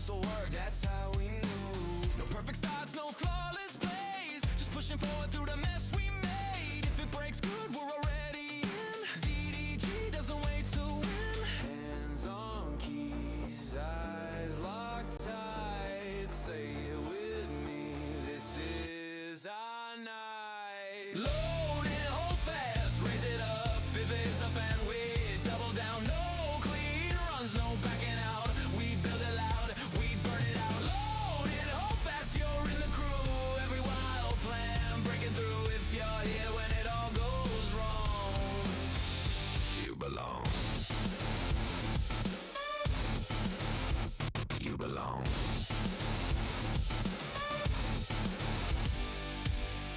this'll work, that's how we knew. No perfect starts, no flawless plays, just pushing forward through the mess we made. If it breaks good, we're already in. DDG doesn't wait to win. Hands on keys, eyes locked tight. Say it with me, this is our night. Load it, hold fast, raise it up. If it's the fan, we double down. No clean runs, no backing out. We build it loud, we burn it out. Load it, hold fast, you're in the crew. Every wild plan breaking through. If you're here when it all goes wrong, you belong. You belong.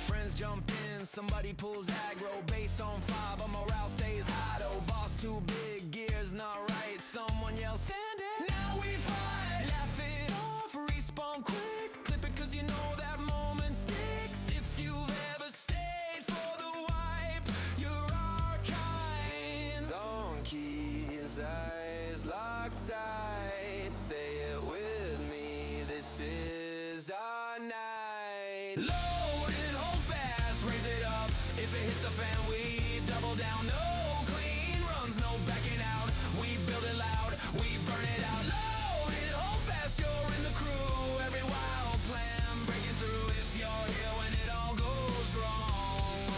Friends jump in, somebody pulls aggro. Base on 5, but morale stays high though. Boss too big, gears not right. Someone yells, stand it, now we fight. Laugh it off, respawn quick. Clip it cause you know that moment sticks. If you've ever stayed for the wipe, you're our kind. Donkeys, eyes locked tight. Say it with me, this is our night. Load it, hold fast, raise it up. If it hits the fan, we double down. No clean runs, no backing out. We build it loud, we burn it out. Load it, hold fast, you're in the crew. Every wild plan breaking through. If you're here when it all goes wrong,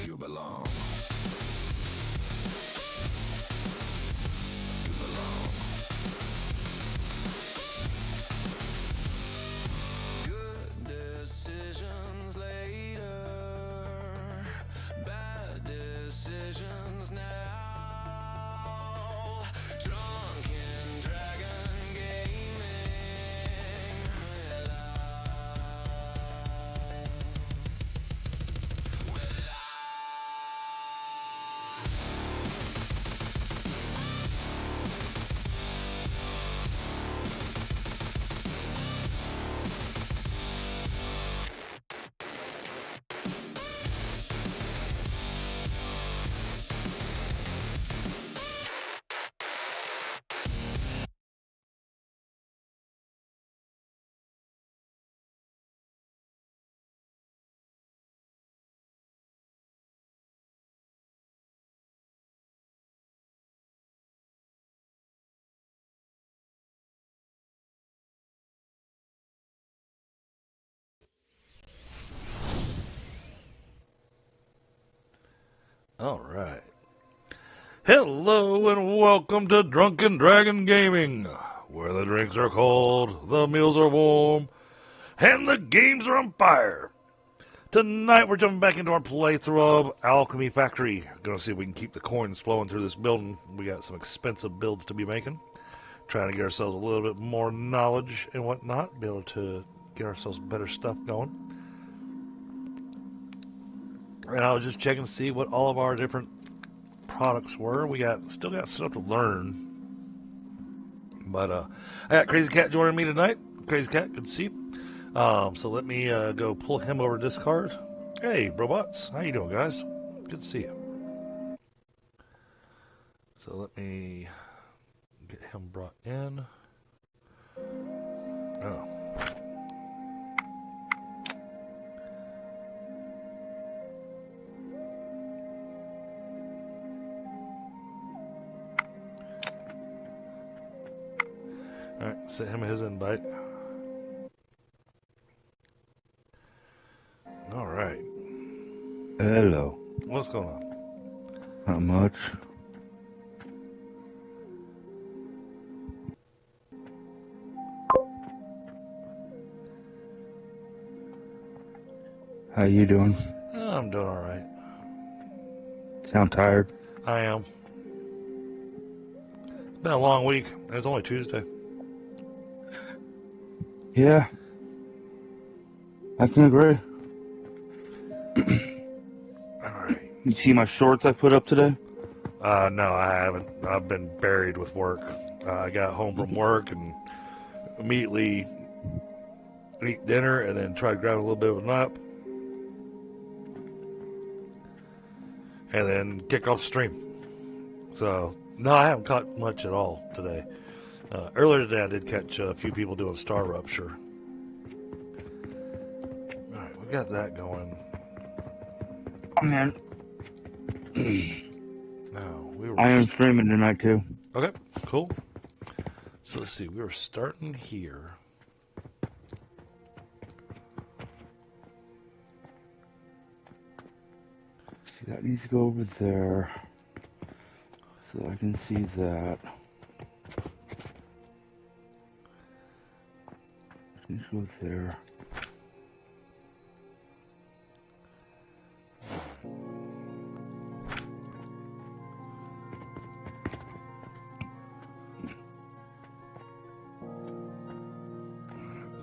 you belong. You belong. Good decisions later, bad decisions now. Drunken Dragon Gaming Alright. Hello and welcome to Drunken Dragon Gaming, where the drinks are cold, the meals are warm, and the games are on fire. Tonight we're jumping back into our playthrough of Alchemy Factory. Gonna see if we can keep the coins flowing through this building. We got some expensive builds to be making. Trying to get ourselves a little bit more knowledge and whatnot, be able to get ourselves better stuff going. And I was just checking to see what all of our different products were. We still got stuff to learn. But I got Crazy Cat joining me tonight. Crazy Cat, good to see you. So let me go pull him over to discard. Hey, robots, how you doing, guys? Good to see you. So let me get him brought in. Oh. Alright, send him his invite. Alright. Hello. What's going on? Not much. How you doing? Oh, I'm doing alright. Sound tired? I am. It's been a long week. It's only Tuesday. Yeah. I can agree. Alright. You see my shorts I put up today? No, I haven't. I've been buried with work. I got home from work and immediately ate dinner and then tried to grab a little bit of a nap. And then kick off stream. So, no, I haven't caught much at all today. Earlier today, I did catch a few people doing Star Rupture. Alright, we got that going. Oh, man. Now, we were... I am streaming tonight, too. Okay, cool. So let's see, we were starting here. See, that needs to go over there. So I can see that. Needs to go there.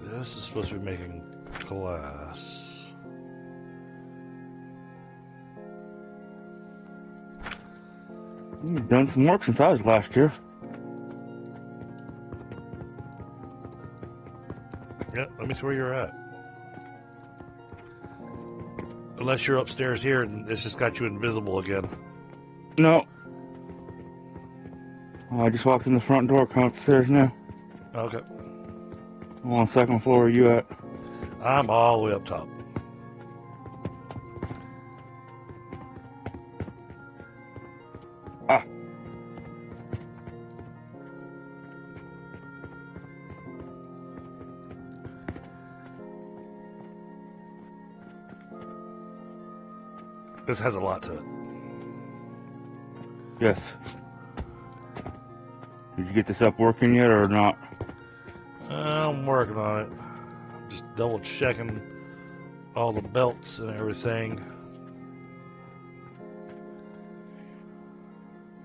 This is supposed to be making glass. You've done some work since I was last year. Yeah, let me see where you're at. Unless you're upstairs here and it's just got you invisible again. No. Oh, I just walked in the front door, come upstairs now. Okay. I'm on the second floor, where you at? I'm all the way up top. Ah. This has a lot to it. Yes. Did you get this up working yet or not? I'm working on it. Just double checking all the belts and everything.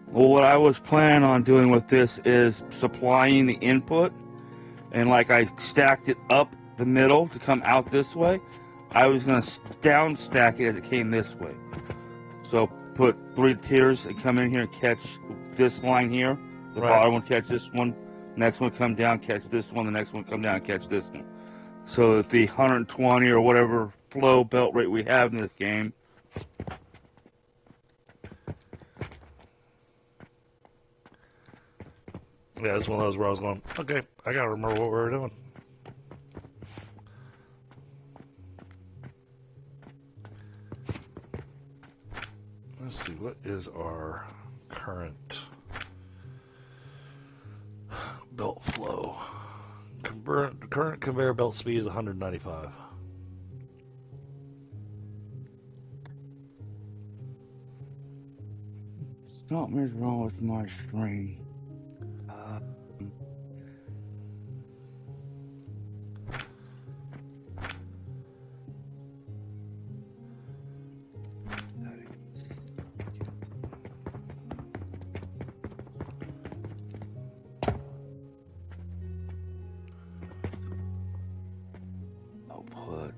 Well, what I was planning on doing with this is supplying the input, and like I stacked it up the middle to come out this way, I was going to down stack it as it came this way. So put 3 tiers and come in here and catch this line here. The Right. bottom one catch this one, next one come down, catch this one, the next one come down, catch this one. So that the 120 or whatever flow belt rate we have in this game. Yeah, it's one of those where I was going, okay, I gotta remember what we were doing. Let's see, what is our current belt flow? Current conveyor belt speed is 195. Something is wrong with my screen. Output.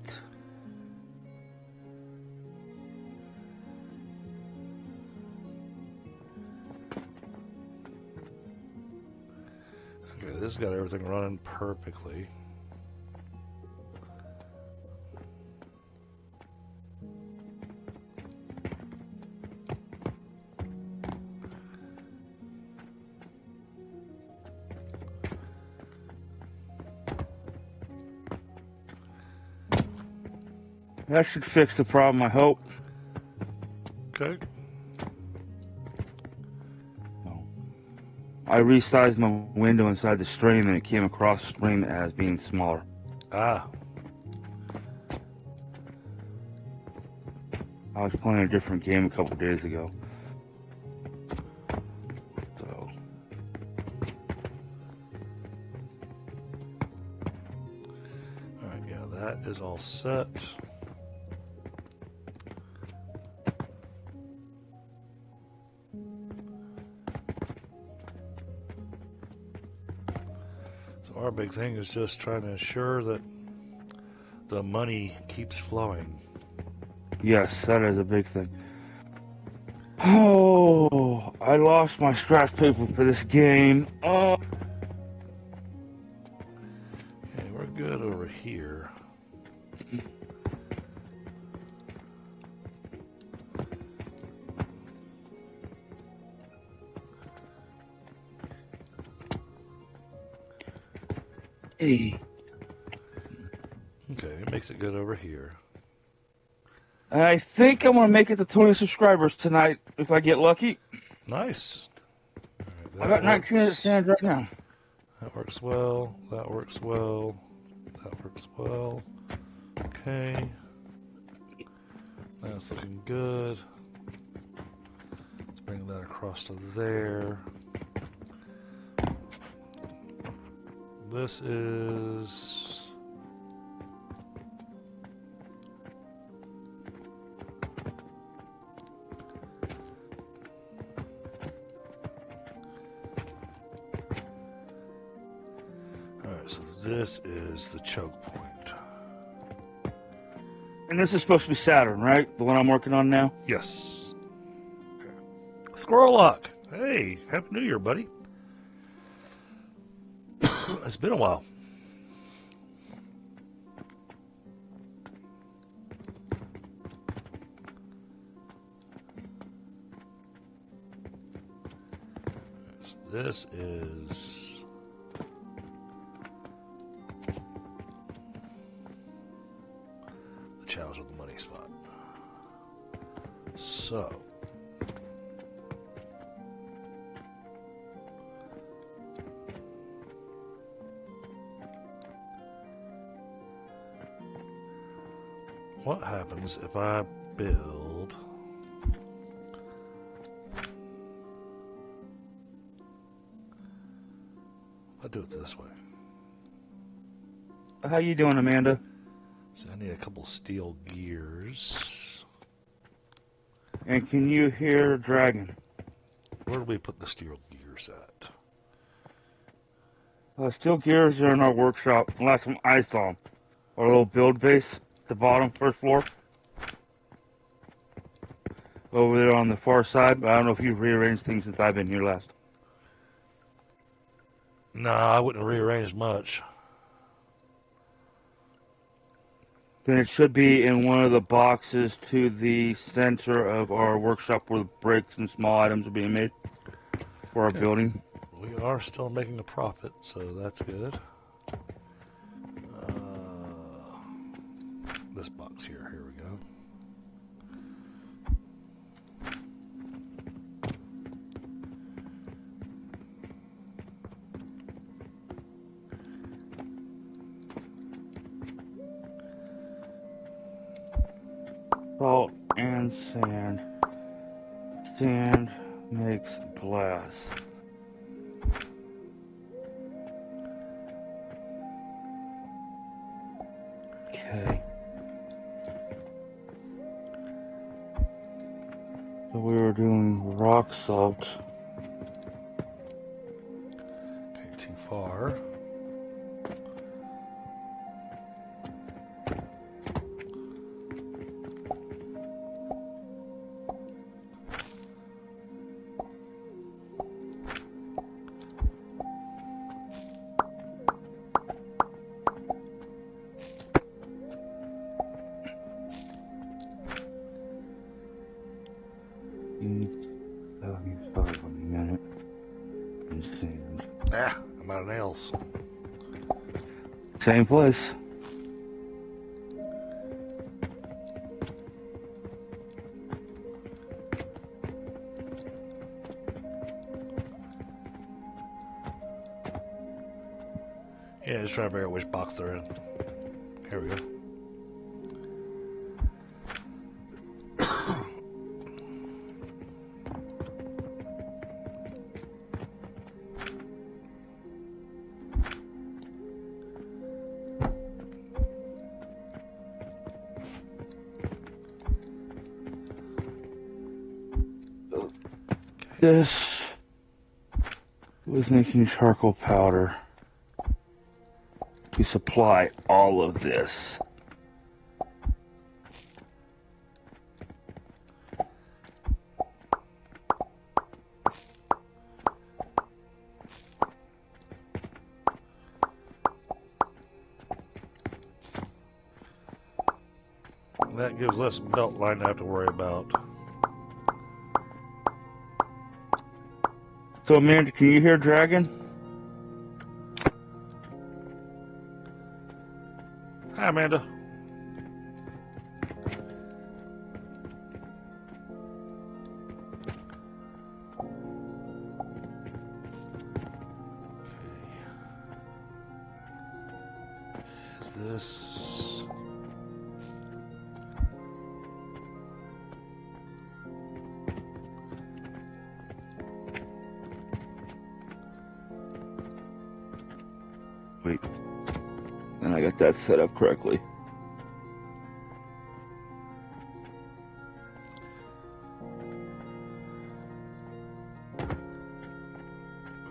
Okay, this has got everything running perfectly. That should fix the problem, I hope. Okay. I resized my window inside the stream and it came across the stream as being smaller. Ah, I was playing a different game a couple days ago. So, alright, yeah, that is all set. So our big thing is just trying to ensure that the money keeps flowing. yes, that is a big thing. Oh, I lost my scratch paper for this game. Oh. Okay, we're good over here. Hey. Okay, it makes it good over here. I think I'm going to make it to 20 subscribers tonight if I get lucky. Nice. All I right, got 19 stands right now. That works well. That works well. That works well. Okay. That's looking good. Let's bring that across to there. This is... Alright, so this is the choke point. And this is supposed to be Saturn, right? The one I'm working on now? Yes. Okay. Squirrel Luck. Hey, Happy New Year, buddy. It's been a while. This is the challenge with the money spot. So what happens if I build I'll do it this way. How you doing, Amanda? So I need a couple steel gears. And can you hear Dragon? Where do we put the steel gears at? Steel gears are in our workshop. Last time I saw them. Our little build base, the bottom, first floor. Over there on the far side. But I don't know if you've rearranged things since I've been here last. No, I wouldn't rearrange much. Then it should be in one of the boxes to the center of our workshop where the bricks and small items are being made for our building. We are still making a profit, so that's good. This box here, here we go. Salt and sand. Sand makes glass. Okay. So we were doing rock salt. Okay, too far. I'm out of nails. Same place. Yeah, just trying to figure out which box they're in. Here we go. This was making charcoal powder to supply all of this. That gives us a belt line to have to worry about. So, Amanda, can you hear Dragon? Hi, Amanda. Is this... Wait. And I got that set up correctly.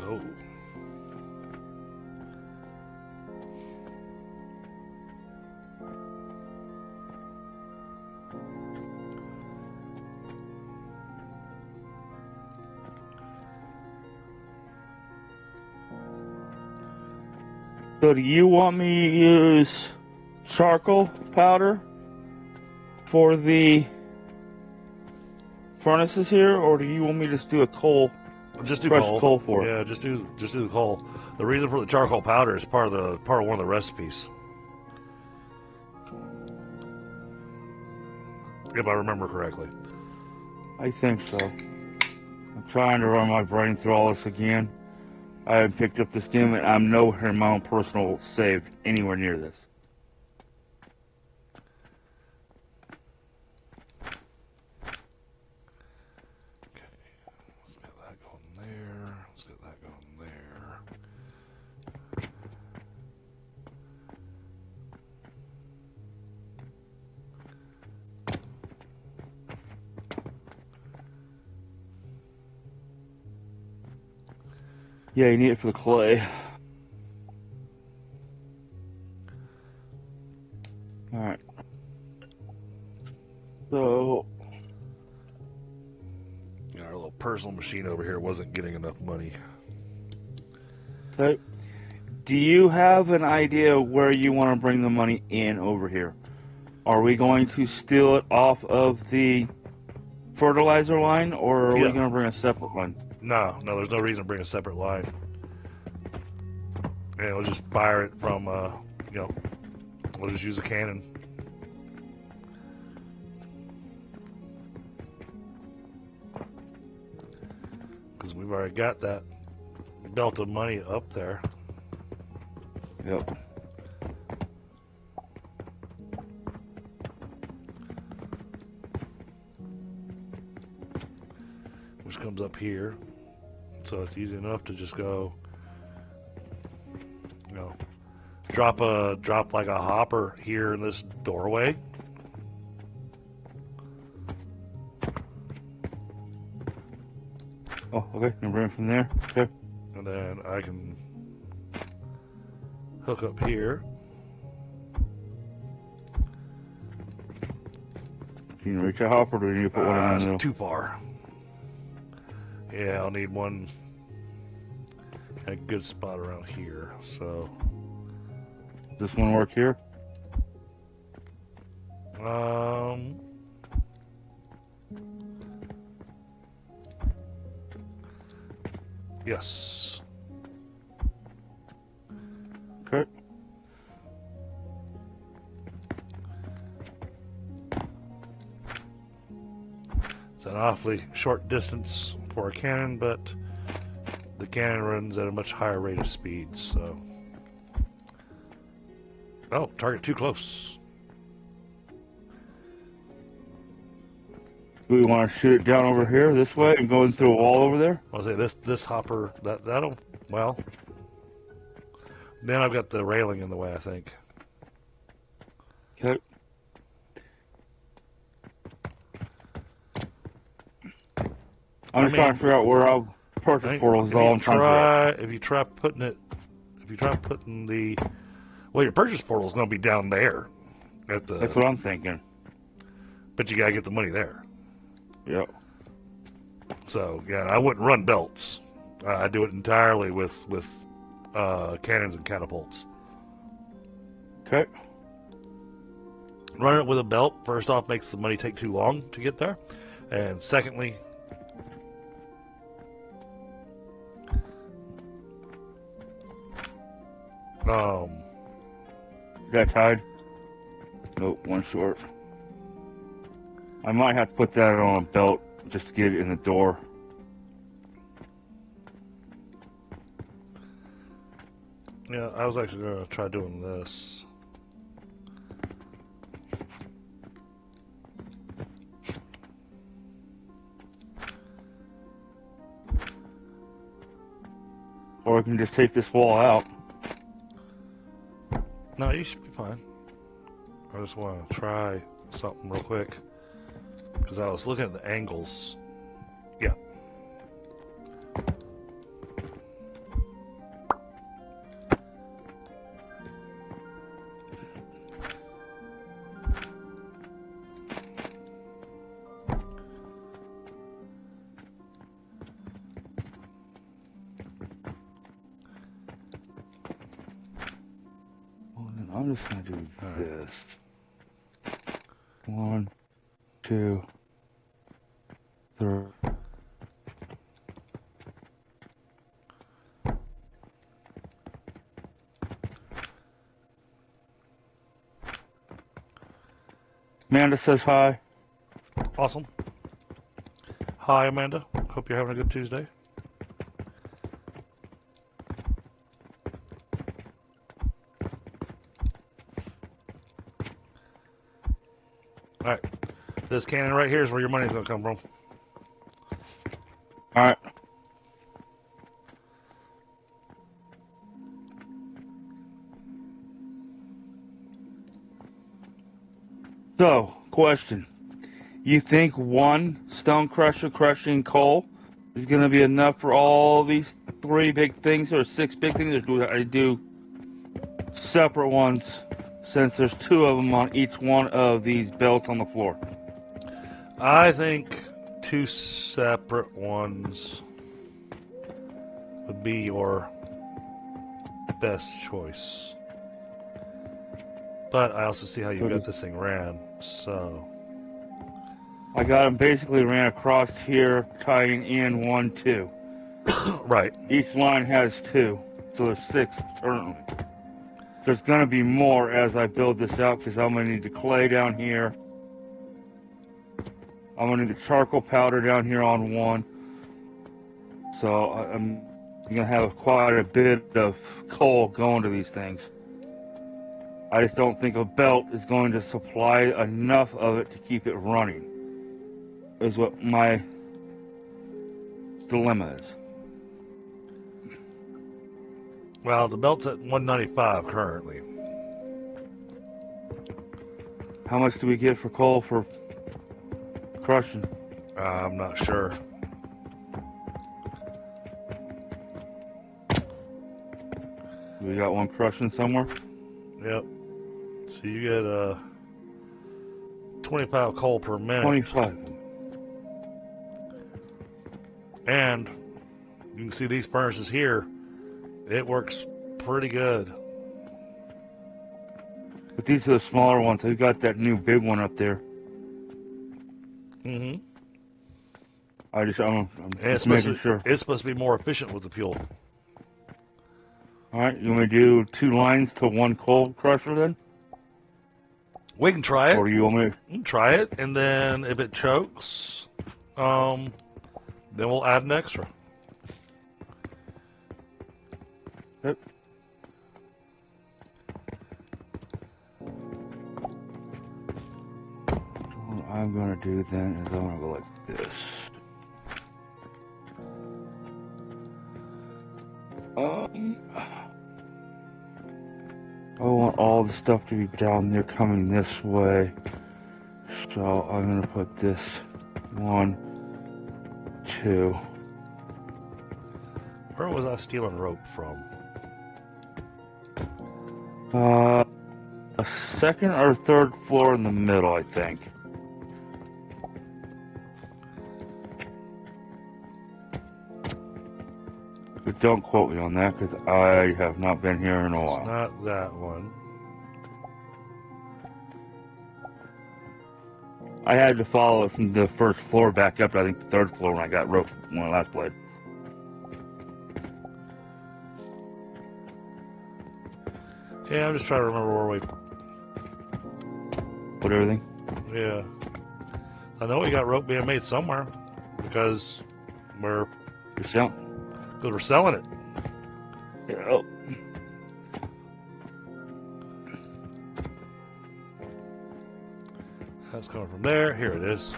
Oh. So do you want me to use charcoal powder for the furnaces here, or do you want me to just do a coal? Just do Fresh coal. coal for it. Yeah, just do the coal. The reason for the charcoal powder is part of one of the recipes. If I remember correctly. I think so. I'm trying to run my brain through all this again. I haven't picked up this game, and I'm nowhere in my own personal save anywhere near this. Let's get that going there. Let's get that going there. Yeah, you need it for the clay. Alright. So, Yeah, our little personal machine over here wasn't getting enough money. okay. Do you have an idea where you want to bring the money in over here? Are we going to steal it off of the fertilizer line, or are we Yeah. going to bring a separate line? No, there's no reason to bring a separate line. Yeah, we'll just fire it from, we'll just use a cannon. Because we've already got that belt of money up there. Yep. Which comes up here. So it's easy enough to just go, drop like a hopper here in this doorway. Oh, okay. You bring it from there. Okay. And then I can hook up here. Can you reach a hopper, or do you need to put one in the It's middle? too far. Yeah, I'll need one a good spot around here. So, Does this one work here? Yes. Okay. It's an awfully short distance for a cannon, but the cannon runs at a much higher rate of speed, so... Oh, target too close. Do we want to shoot it down over here this way and go into a wall over there? I'll say this hopper, that'll, well... Then I've got the railing in the way, I think. Okay. I'm just trying to figure out where I'll purchase portals is all I'm trying to figure out. If you try putting the... Well, your purchase portal's going to be down there. That's what I'm thinking. But you got to get the money there. Yep. So, yeah, I wouldn't run belts. I do it entirely with cannons and catapults. Okay. Running it with a belt, first off, makes the money take too long to get there. And secondly... Got tied? Nope, one short. I might have to put that on a belt just to get it in the door. Yeah, I was actually going to try doing this. Or I can just take this wall out. No, you should be fine. I just want to try something real quick. Because I was looking at the angles. Yeah. Well, then I'm just going to do this. 1, 2, 3. Amanda says hi. Awesome. Hi, Amanda. Hope you're having a good Tuesday. Alright. This cannon right here is where your money's going to come from. Alright. So, question. You think one stone crusher crushing coal is going to be enough for all these 3 big things or 6 big things? Or do I do separate ones since there's 2 of them on each one of these belts on the floor? I think 2 separate ones would be your best choice. But I also see how you got this thing ran, so... I got them basically ran across here, tying in 1, 2. Right. Each line has 2, so there's 6 currently. There's going to be more as I build this out because I'm going to need the clay down here. I'm going to need the charcoal powder down here on 1. So I'm going to have quite a bit of coal going to these things. I just don't think a belt is going to supply enough of it to keep it running, is what my dilemma is. Well, the belt's at 195 currently. How much do we get for coal for crushing? I'm not sure. We got one crushing somewhere? Yep. So you get 25 coal per minute. 25. And you can see these furnaces here. It works pretty good. But these are the smaller ones. We've got that new big one up there. Mm-hmm. I'm And just making sure. It's supposed to be more efficient with the fuel. Alright, you want me to do 2 lines to 1 coal crusher then? We can try it. Or do you want me to... You can try it, and then if it chokes, then we'll add an extra. Yep. What I'm going to do then is I'm going to go like this. I want all the stuff to be down there coming this way. So I'm going to put this 1, 2. Where was I stealing rope from? A second or third floor in the middle, I think. But don't quote me on that, because I have not been here in a while. It's not that one. I had to follow it from the first floor back up to, I think, the third floor when I got rope when I last played. Yeah, I'm just trying to remember where we put everything. Yeah. I know we got rope being made somewhere because we're selling it. Yeah. Oh. That's coming from there. Here it is.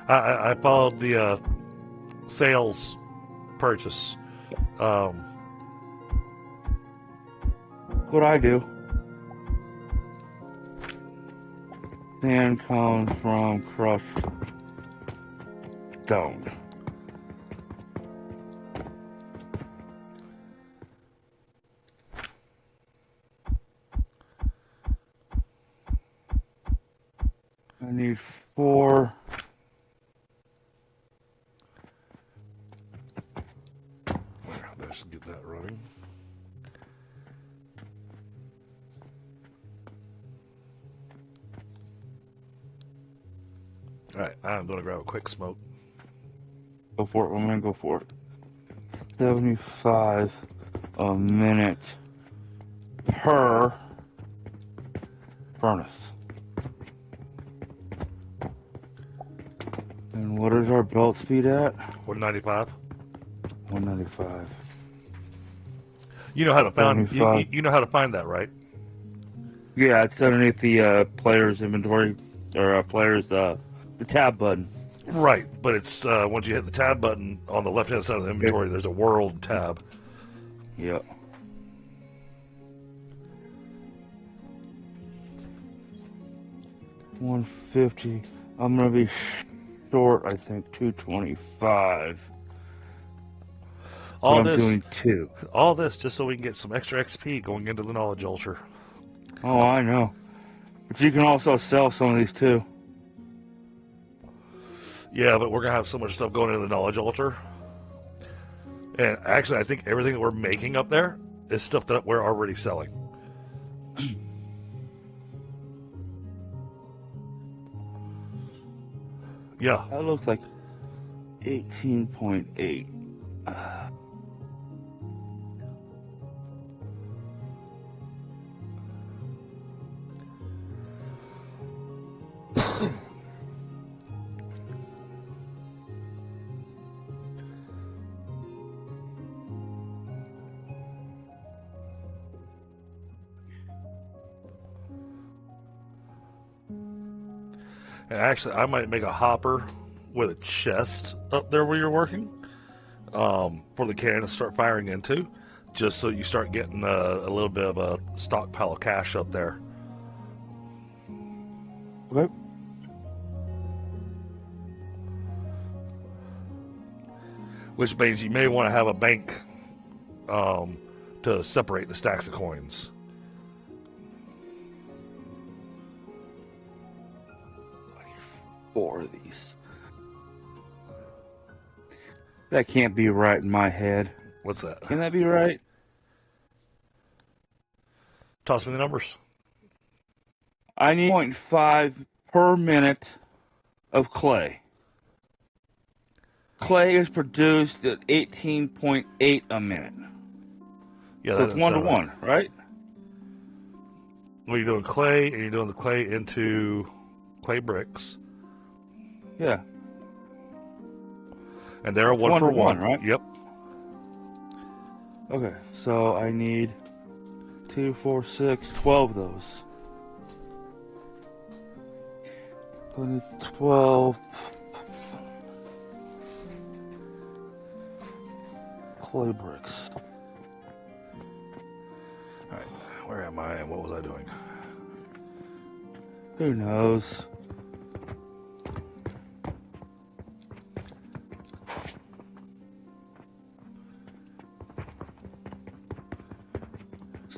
I followed the sales purchase. What I do. Sand comes from crushed stone. I need 4. I should get that running. Alright, I'm going to grab a quick smoke. Go for it, woman, go for it. 75 a minute per furnace. And what is our belt speed at? 195. 195. You know how to find Seventy-five. you know how to find that, right? Yeah, it's underneath the player's inventory, or player's the tab button. Right, but it's once you hit the tab button on the left-hand side of the inventory, there's a world tab. Yep. $150. I'm gonna be short, I think, 225. All I'm this, doing 2. all this, just so we can get some extra XP going into the knowledge ulcer. Oh, I know. But you can also sell some of these too. Yeah, but we're gonna have so much stuff going into the knowledge ulcer. And actually, I think everything that we're making up there is stuff that we're already selling. Yeah. That looks like 18.8. And actually, I might make a hopper with a chest up there where you're working for the cannon to start firing into, just so you start getting a little bit of a stockpile of cash up there. Okay. Which means you may want to have a bank to separate the stacks of coins. Four of these. That can't be right in my head. What's that? Can that be right? Toss me the numbers. I need 0.5 per minute of clay. Clay is produced at 18.8 a minute. Yeah, So that it's 1 to 1, right? Well, you're doing clay, and you're doing the clay into clay bricks. Yeah. And they're a 1 for 1, right? Yep. Okay, so I need 2, 4, 6, 12 of those. I need 12 clay bricks. Alright, where am I and what was I doing? Who knows?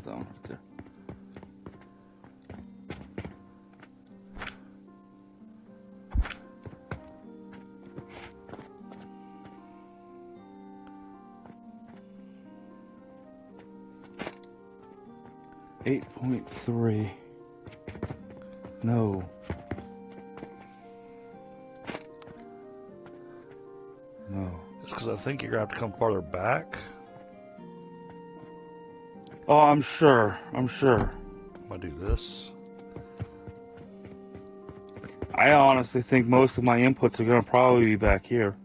Stone right there. .3. No. No. Just because I think you're going to have to come farther back. Oh, I'm sure. I'm sure. I'm going to do this. I honestly think most of my inputs are going to probably be back here.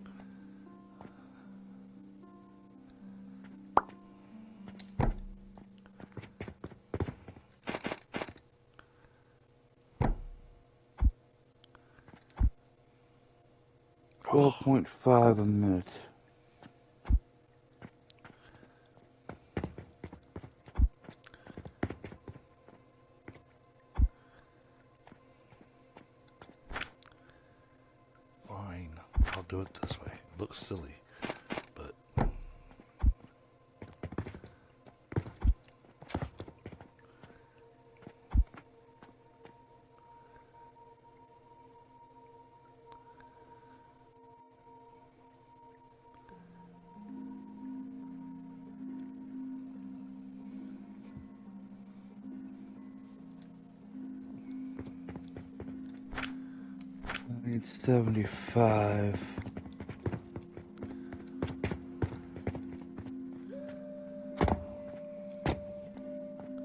Oh. 12.5 a minute. Fine, I'll do it this way. It looks silly, but... I need 75.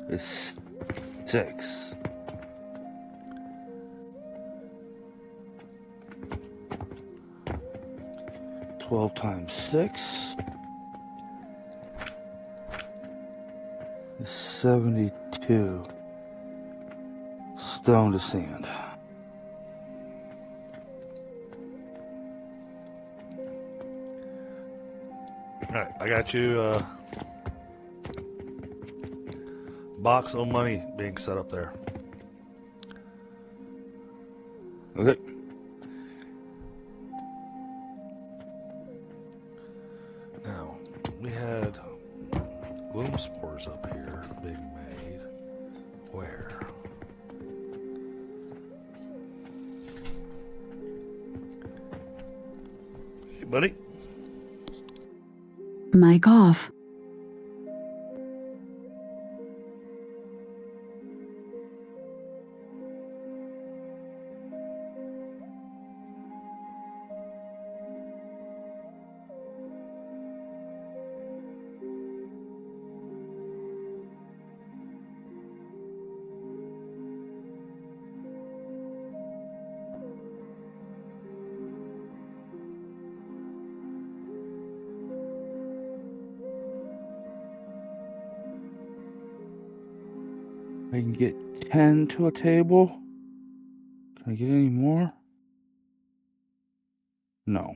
It's 6. Twelve times 6 is 72. Stone to sand. Alright, I got you box of money being set up there. Okay. Now, we had gloom spores up here being made. Where? Hey, buddy. Mic off. I can get 10 to a table. Can I get any more? No.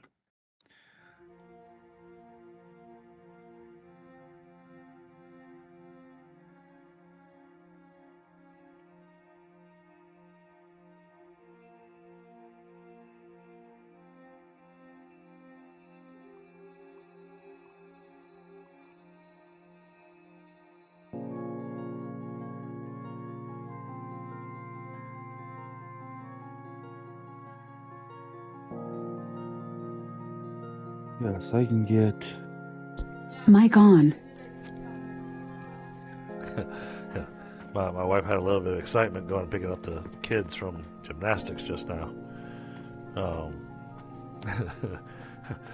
Yes, I can get... Mic on. Yeah. My wife had a little bit of excitement going and picking up the kids from gymnastics just now.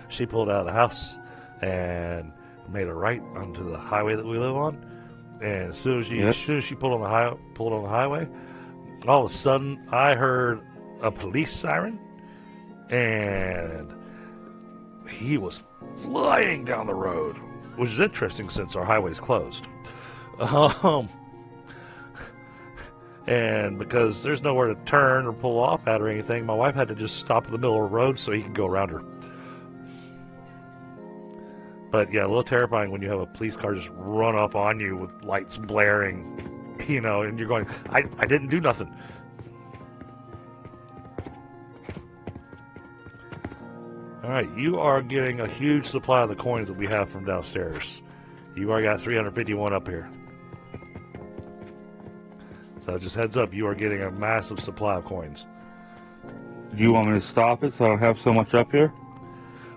She pulled out of the house and made a right onto the highway that we live on. And as soon as she pulled on the highway, all of a sudden I heard a police siren, and he was flying down the road, which is interesting since our highway's closed. And because there's nowhere to turn or pull off at or anything, my wife had to just stop in the middle of the road so he could go around her. But yeah, a little terrifying when you have a police car just run up on you with lights blaring, you know, and you're going, I didn't do nothing. Alright, you are getting a huge supply of the coins that we have from downstairs. You already got 351 up here. So just heads up, you are getting a massive supply of coins. Do you want me to stop it so I don't have so much up here?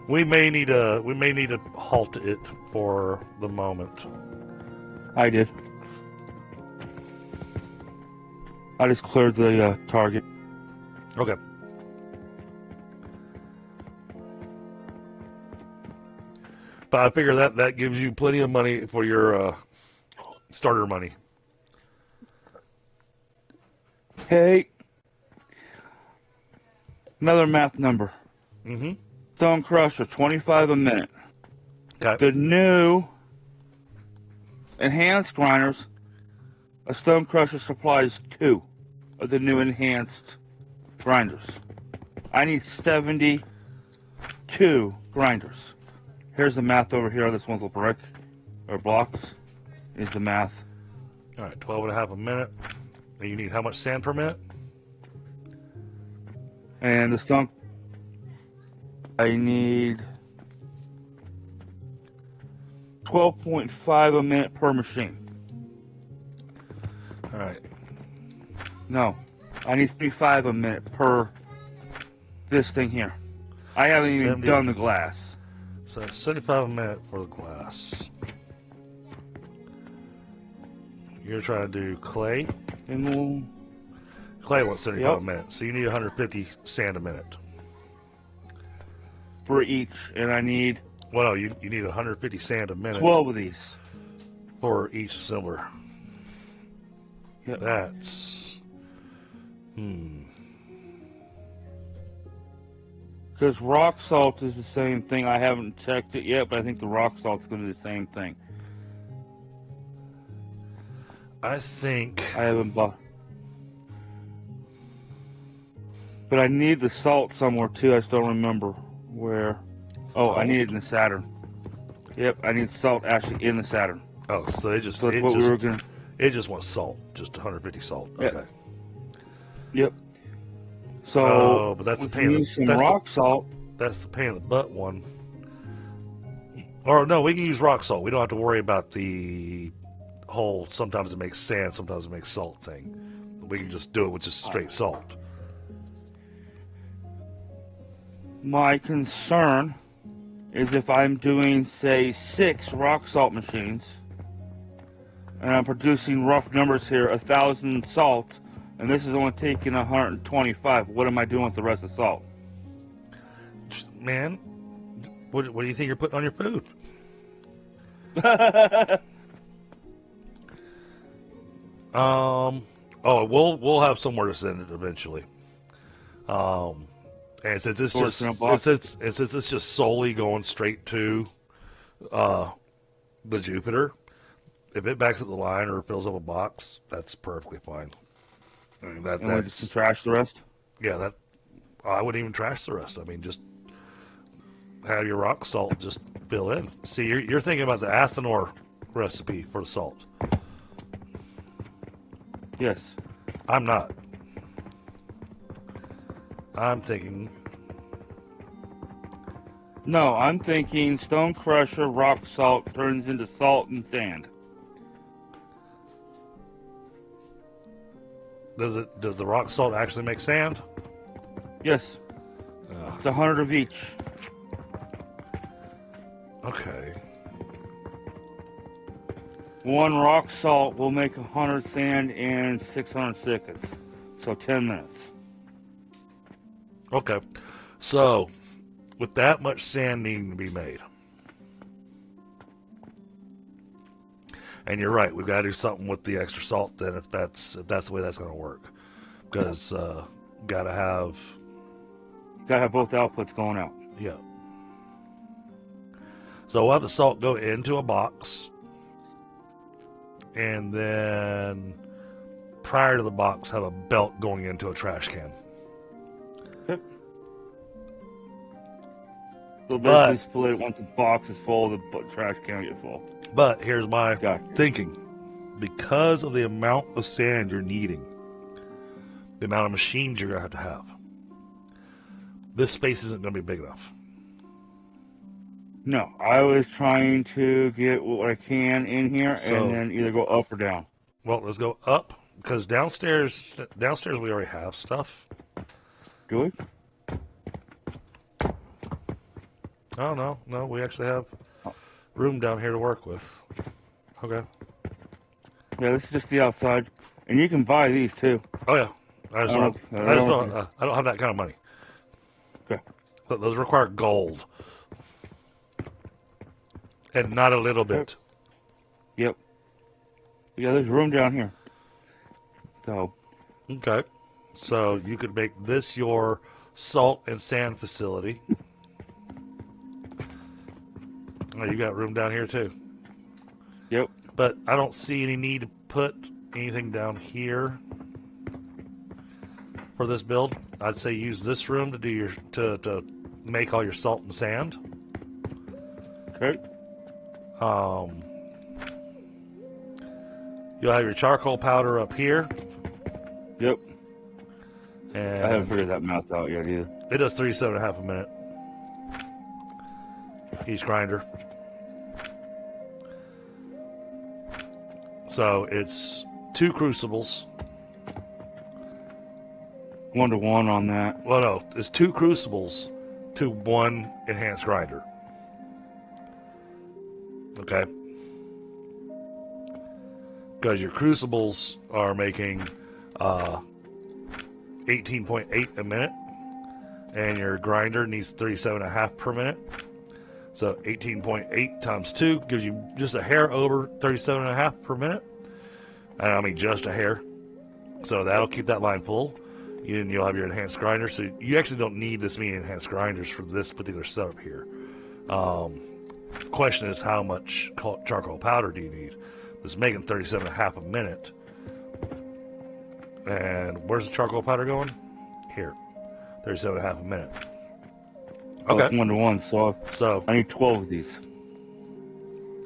We may need to halt it for the moment. I did. I just cleared the target. Okay. But I figure that gives you plenty of money for your starter money. Hey. Another math number. Mm-hmm. Stone crusher, 25 a minute. Okay. The new enhanced grinders, a stone crusher supplies 2 of the new enhanced grinders. I need 72 grinders. Here's the math over here on this one's brick, or blocks, is the math. All right, 12.5 a minute. And you need how much sand per minute? And the stone, I need 12.5 a minute per machine. All right. No, I need 35 a minute per this thing here. I haven't even 70. done the glass. So that's 75 a minute for the glass. You're trying to do clay? And we'll, Clay wants 75 Yep. a minute, so you need 150 sand a minute. for each, and I need Well, no, you need 150 sand a minute 12 of these. for each assembler. Yep. That's... Because rock salt is the same thing. I haven't checked it yet, but I think the rock salt's going to do the same thing. I think... I haven't bought. But I need the salt somewhere too. I still remember where. Oh, I Salt? need it in the Saturn. Yep, I need salt actually in the Saturn. Oh, so it just... So that's it what just, we were going to. It just wants salt. Just 150 salt. Yep. Okay. Yep. So, Oh, but that's we the can pain in use the- some that's the- rock salt. That's the pain in the butt one. Or no, we can use rock salt. We don't have to worry about the whole sometimes it makes sand, sometimes it makes salt thing. We can just do it with just straight salt. My concern is if I'm doing, say, 6 rock salt machines, and I'm producing rough numbers here, 1,000 salt, and this is only taking 125. What am I doing with the rest of the salt? Man, what do you think you're putting on your food? Oh, we'll have somewhere to send it eventually. And since it's Storage just in a box? since it's just solely going straight to the Jupiter, if it backs up the line or fills up a box, that's perfectly fine. I mean, And we that's just trash the rest? yeah. That I wouldn't even trash the rest. I mean, just have your rock salt just fill in. See, you're thinking about the Athenor recipe for the salt. Yes. I'm not. I'm thinking. No, I'm thinking stone crusher, rock salt turns into salt and sand. Does the rock salt actually make sand? Yes. It's 100 of each. Okay. 1 rock salt will make 100 sand in 600 seconds. So 10 minutes. Okay. So, with that much sand needing to be made, and you're right, we've got to do something with the extra salt then, if that's the way that's going to work, because gotta have Both outputs going out. yeah. So we'll have the salt go into a box, and then prior to the box, have a belt going into a trash can. Okay. So But- basically split it once the box is full, the trash can will get full. But here's my Gotcha. thinking. Because of the amount of sand you're needing, the amount of machines you're going to have, this space isn't going to be big enough. No, I was trying to get what I can in here So- and then either go up or down. Well, let's go up, because downstairs we already have stuff. Do we? Oh, no, we actually have room down here to work with. Okay. Yeah, this is just the outside. And you can buy these too. Oh, yeah. I just don't I don't- have that kind of money. Okay. But those require gold. And not a little bit. Yep. Yeah, there's room down here. So, Okay. So you could make this your salt and sand facility. Oh, you got room down here too. Yep. But I don't see any need to put anything down here for this build. I'd say use this room to do your to make all your salt and sand. Okay. You'll have your charcoal powder up here. Yep. And I haven't figured that math out yet either. it does 37.5 a minute. Each grinder. So it's 2 crucibles. 1-to-1 on that. Well, no, it's 2 crucibles to 1 enhanced grinder. Okay. Because your crucibles are making 18.8 a minute, and your grinder needs 37.5 per minute. So 18.8 times 2 gives you just a hair over 37.5 per minute. I mean, just a hair. So that'll keep that line full. And you'll have your enhanced grinder. So you actually don't need this many enhanced grinders for this particular setup here. The question is, how much charcoal powder do you need? It's making 37.5 a minute. And where's the charcoal powder going? Here. 37.5 a minute. Okay. Okay. 1-to-1, so I need 12 of these.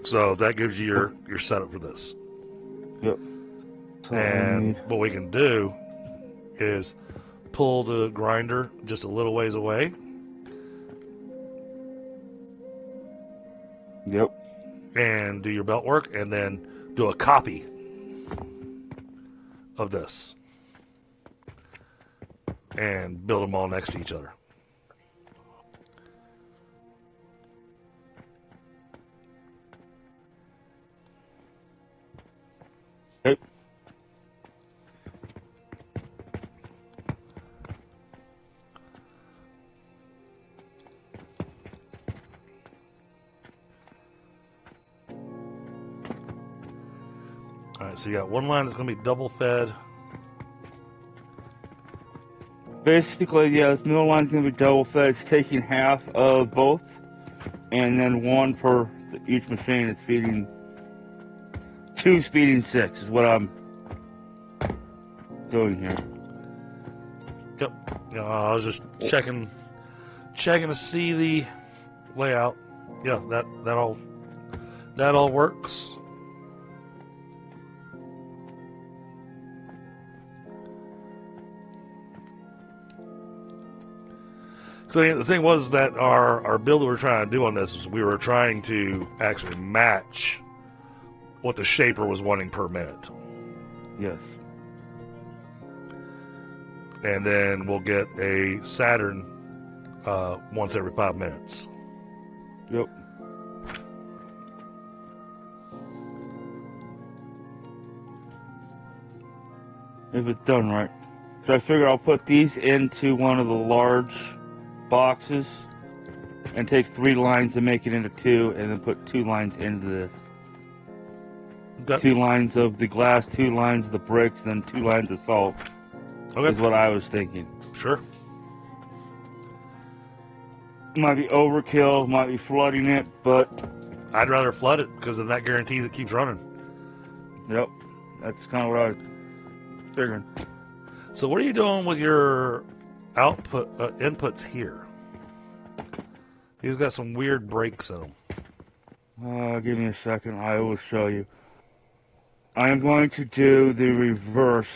So that gives you your setup for this. Yep. So And what we can do is pull the grinder just a little ways away. Yep. And do your belt work, and then do a copy of this. And build them all next to each other. Okay. Alright, so you got one line that's going to be double fed. Basically, yeah, this middle line's going to be double fed. It's taking half of both, and then 1 for each machine. It's feeding 2's feeding 6 is what I'm doing here. Yep. I was just checking to see the layout. Yeah, that all works. So the thing was that our build we were trying to do on this is we were trying to actually match what the shaper was wanting per minute. Yes. And then we'll get a Saturn once every 5 minutes. Yep. If it's done right. So I figure I'll put these into one of the large boxes and take 3 lines and make it into 2, and then put 2 lines into this. Okay. 2 lines of the glass, 2 lines of the bricks, and then 2 lines of salt. Okay. Is what I was thinking. Sure. Might be overkill, might be flooding it, but I'd rather flood it because then that guarantees it keeps running. yep, that's kind of what I was figuring. So what are you doing with your output inputs here? These got some weird breaks in them. Give me a second, I will show you. I am going to do the reverse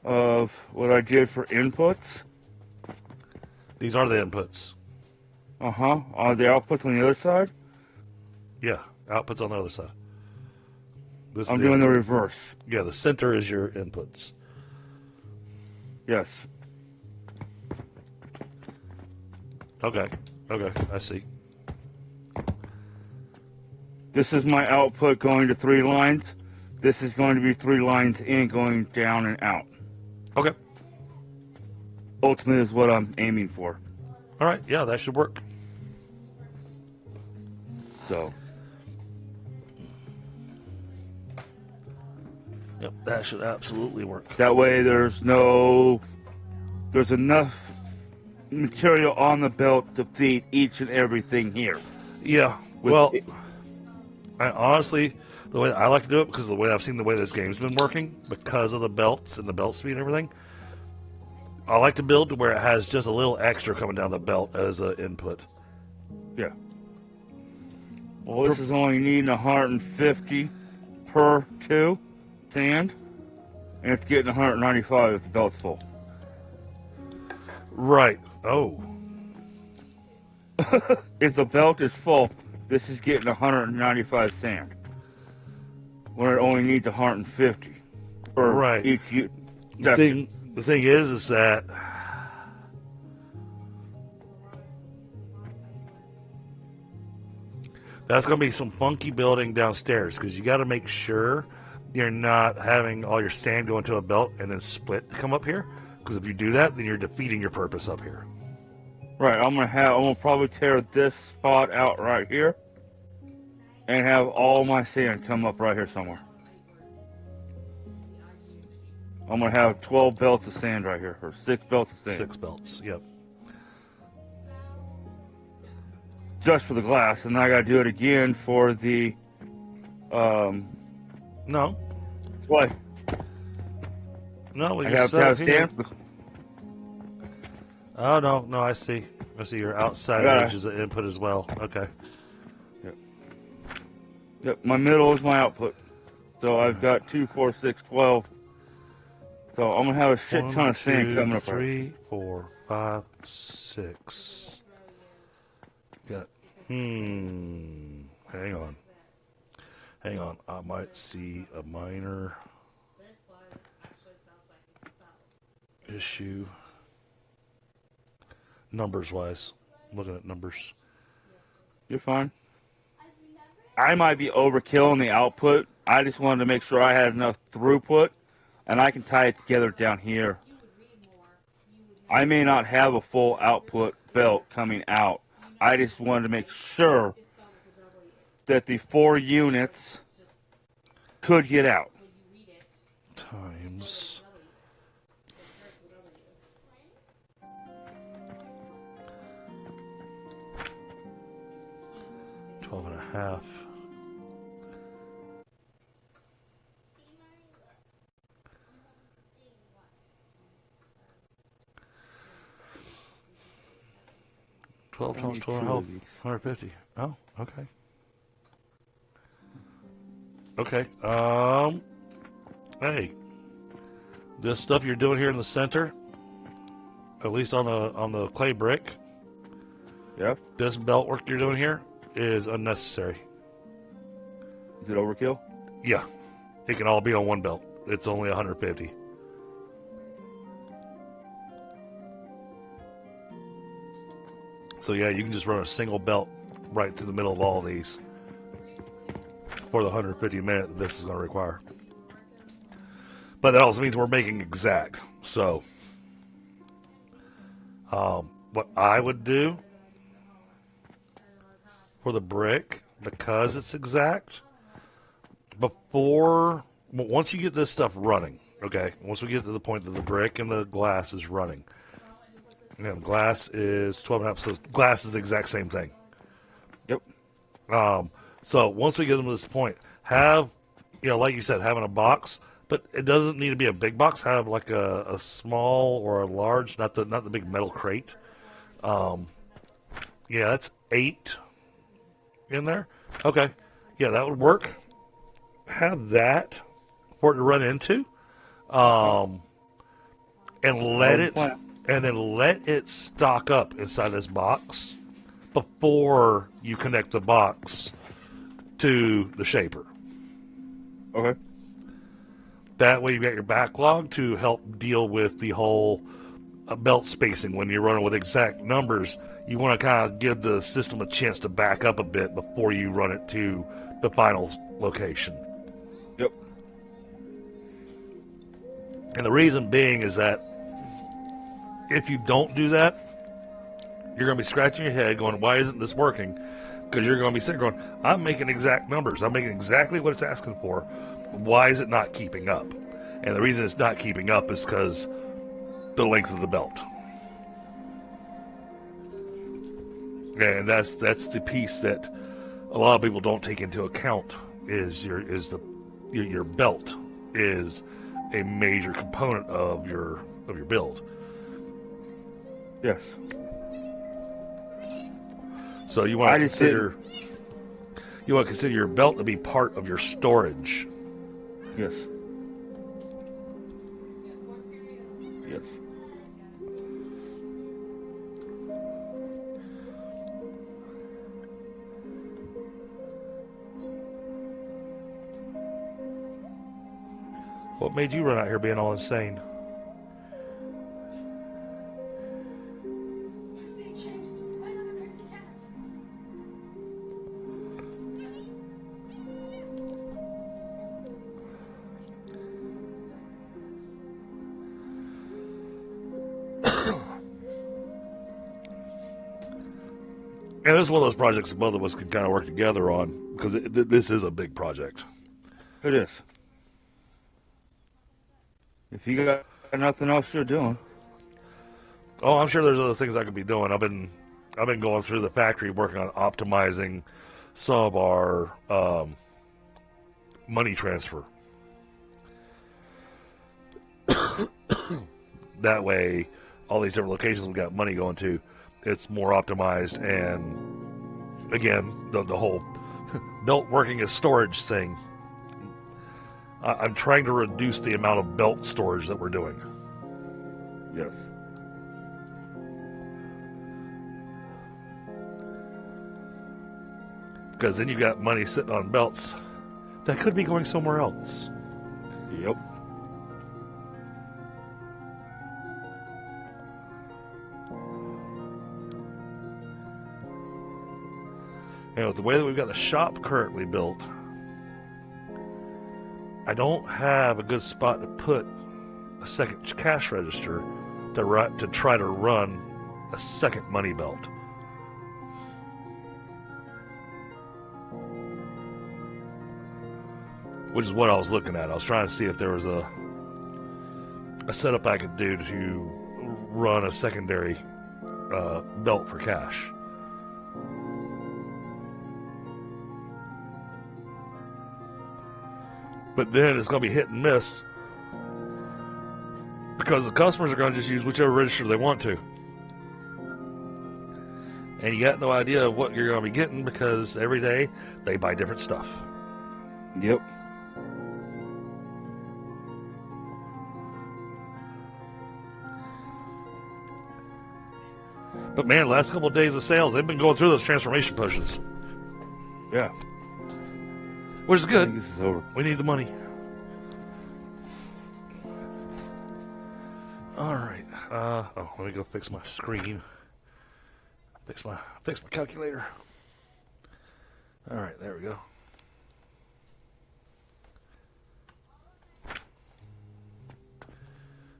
of what I did for inputs. These are the inputs. Are the outputs on the other side? Yeah, outputs on the other side. This I'm is doing the input. reverse. Yeah, the center is your inputs. Yes. Okay, I see. This is my output going to 3 lines. This is going to be 3 lines in, going down and out. Okay. Ultimate is what I'm aiming for. All right, yeah, that should work. So, Yep, that should absolutely work. that way there's no there's enough material on the belt to feed each and everything here. Yeah, well, I honestly, the way I like to do it, because of the way I've seen the way this game's been working, because of the belts and the belt speed and everything, I like to build to where it has just a little extra coming down the belt as an input. Yeah. Well, this is only needing 150 per 2 sand, and it's getting 195 if the belt's full. Right. Oh. If the belt is full, this is getting 195 sand, when it only needs 150 for right. each The thing is that that's going to be some funky building downstairs, because you got to make sure you're not having all your sand go into a belt and then split to come up here, because if you do that, then you're defeating your purpose up here. Right, I'm gonna probably tear this spot out right here and have all my sand come up right here somewhere. I'm gonna have 12 belts of sand right here, or 6 belts of sand. 6 belts, yep. Just for the glass, and I gotta do it again for the No. What? No, we I just have to have here. sand. Oh, no, I see. I see your outside edge is an input as well. Okay. Yep, my middle is my output. So I've got 2, 4, 6, 12. So I'm gonna have a shit ton of sand coming up. 3, 4, 5, 6. Got. Hang on. I might see a minor issue. Numbers wise, looking at numbers. You're fine. I might be overkilling the output. I just wanted to make sure I had enough throughput, and I can tie it together down here. I may not have a full output belt coming out. I just wanted to make sure that the 4 units could get out. Times 12.5. Twelve times 12.5, 150. Oh, okay. Okay. Hey, this stuff you're doing here in the center, at least on the clay brick. Yep. This belt work you're doing here is unnecessary. Is it overkill? Yeah, it can all be on one belt. It's only 150. So yeah, you can just run a single belt right through the middle of all of these for the 150 minute this is going to require. But that also means we're making exact. So what I would do for the brick, because it's exact, once you get this stuff running, okay, once we get to the point that the brick and the glass is running, and glass is 12.5, so glass is the exact same thing. Yep. So once we get them to this point, have, like you said, having a box, but it doesn't need to be a big box. Have like a small or a large, not the big metal crate. Yeah, that's 8 in there. Okay, yeah, that would work. Have that for it to run into, and let it stock up inside this box before you connect the box to the shaper. Okay. That way you got your backlog to help deal with the whole belt spacing. When you're running with exact numbers, you want to kind of give the system a chance to back up a bit before you run it to the final location. Yep. And the reason being is that if you don't do that, you're going to be scratching your head going, why isn't this working? Because you're going to be sitting going, I'm making exact numbers. I'm making exactly what it's asking for. Why is it not keeping up? And the reason it's not keeping up is because the length of the belt. And that's the piece that a lot of people don't take into account is your belt is a major component of your build. Yes. So you want to consider your belt to be part of your storage. Yes. Yes. What made you run out here being all insane? And this is one of those projects that both of us can kind of work together on, because this is a big project. It is. If you got nothing else you're doing. Oh, I'm sure there's other things I could be doing. I've been going through the factory working on optimizing some of our money transfer. That way, all these different locations we've got money going to, it's more optimized. And again, the whole belt working as storage thing, I'm trying to reduce the amount of belt storage that we're doing. Yes. Because then you got money sitting on belts that could be going somewhere else. Yep. You know, the way that we've got the shop currently built, I don't have a good spot to put a second cash register to try to run a second money belt. Which is what I was looking at. I was trying to see if there was a setup I could do to run a secondary belt for cash. But then it's going to be hit and miss because the customers are going to just use whichever register they want to. And you got no idea of what you're going to be getting because every day they buy different stuff. Yep. But man, last couple of days of sales, they've been going through those transformation potions. Yeah. Which is good. I think this is over. We need the money. Alright. Let me go fix my screen. Fix my calculator. Alright, there we go.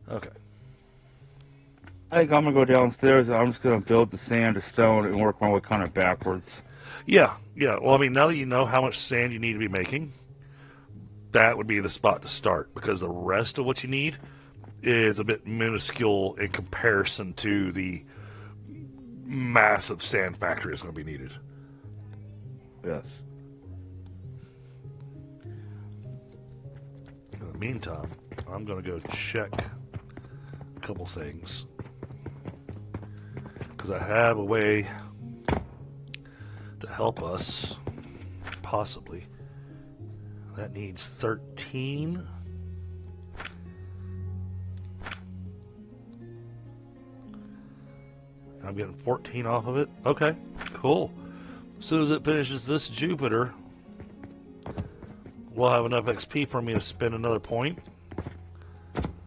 Okay. I think I'm going to go downstairs and I'm just going to build the sand to stone and work my way kind of backwards. Yeah. Well, I mean, now that you know how much sand you need to be making, that would be the spot to start, because the rest of what you need is a bit minuscule in comparison to the massive sand factory that's going to be needed. Yes. In the meantime, I'm going to go check a couple things, because I have a way to help us, possibly. That needs 13. I'm getting 14 off of it. Okay, cool. As soon as it finishes this Jupiter, we'll have enough XP for me to spend another point.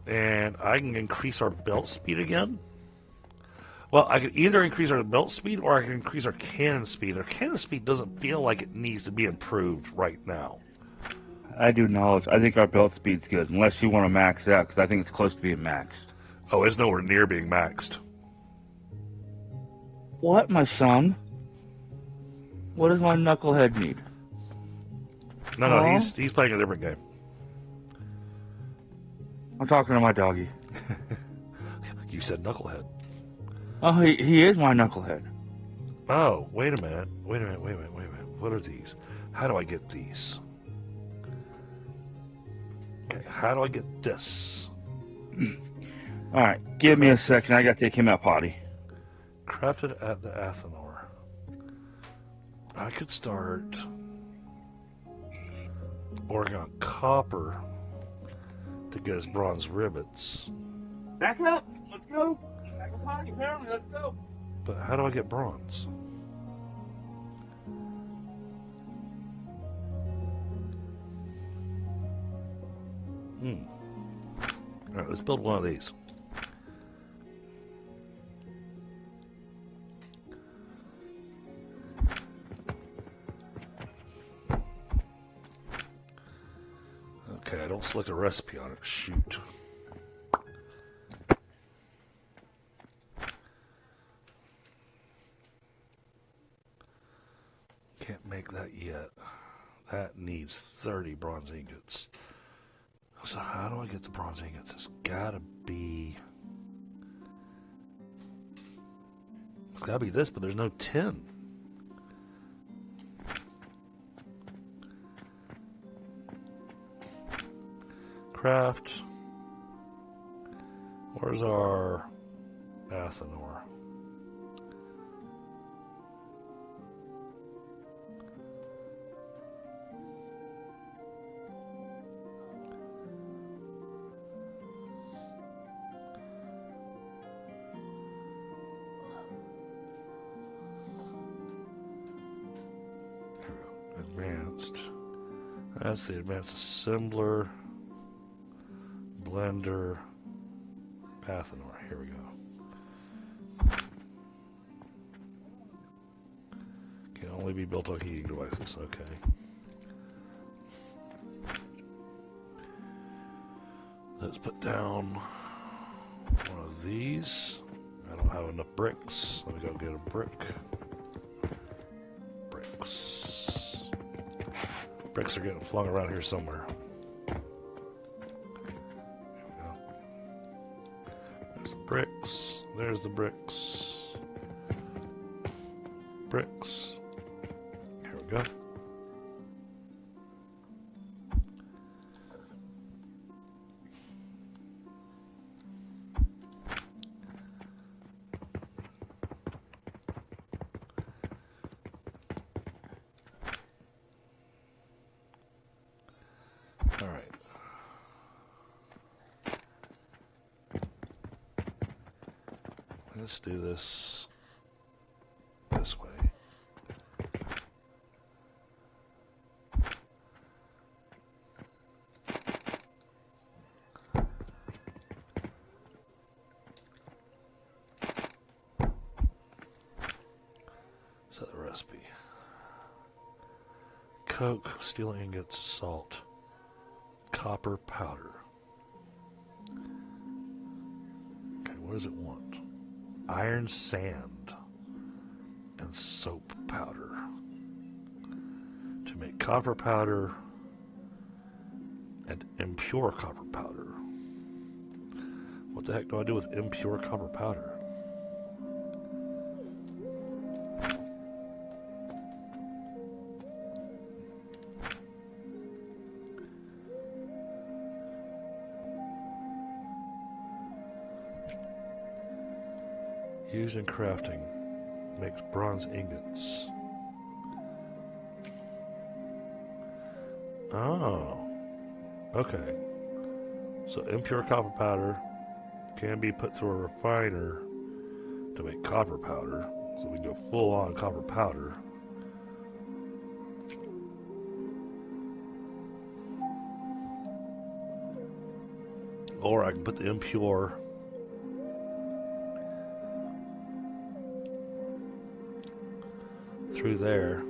And I can increase our belt speed again. Well, I can either increase our belt speed or I can increase our cannon speed. Our cannon speed doesn't feel like it needs to be improved right now. I do knowledge. I think our belt speed's good, unless you want to max out, because I think it's close to being maxed. Oh, it's nowhere near being maxed. What, my son? What does my knucklehead need? No, Huh? he's playing a different game. I'm talking to my doggy. You said knucklehead. Oh, he is my knucklehead. Oh, wait a minute. Wait a minute. What are these? How do I get these? Okay, how do I get this? Alright, give me a second. I gotta take him out potty. Crafted at the Athenor. I could start working on copper to get us bronze rivets. Back up! Let's go! Back up potty, apparently. Let's go! But how do I get bronze? Alright, let's build one of these. Okay, I don't select a recipe on it. Shoot. Can't make that yet. That needs 30 bronze ingots. So how do I get the bronze ingots? It's gotta be this, but there's no tin. Craft. Where's our Athenor? Advanced. That's the advanced assembler, blender, Athenor. Here we go. Can only be built on heating devices. Okay. Let's put down one of these. I don't have enough bricks. Let me go get a brick. Bricks are getting flung around here somewhere. There we go. There's the bricks. There's the bricks. Bricks. Here we go. Alright. Let's do this way. Set the recipe. Coke, steel ingots, salt. Copper powder. Okay, what does it want? Iron sand and soap powder. To make copper powder and impure copper powder. What the heck do I do with impure copper powder? Used in crafting, makes bronze ingots. Oh, okay. So impure copper powder can be put through a refiner to make copper powder. So we go full on copper powder. Or I can put the impure through there.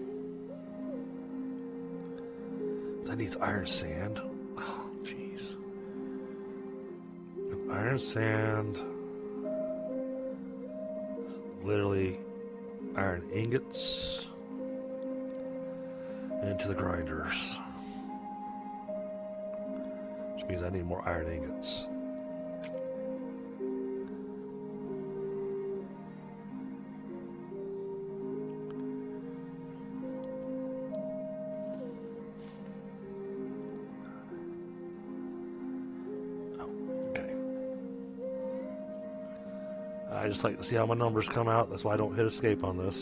That needs iron sand. Oh, jeez. Iron sand. Literally iron ingots into the grinders. Which means I need more iron ingots. Okay. I just like to see how my numbers come out. That's why I don't hit escape on this.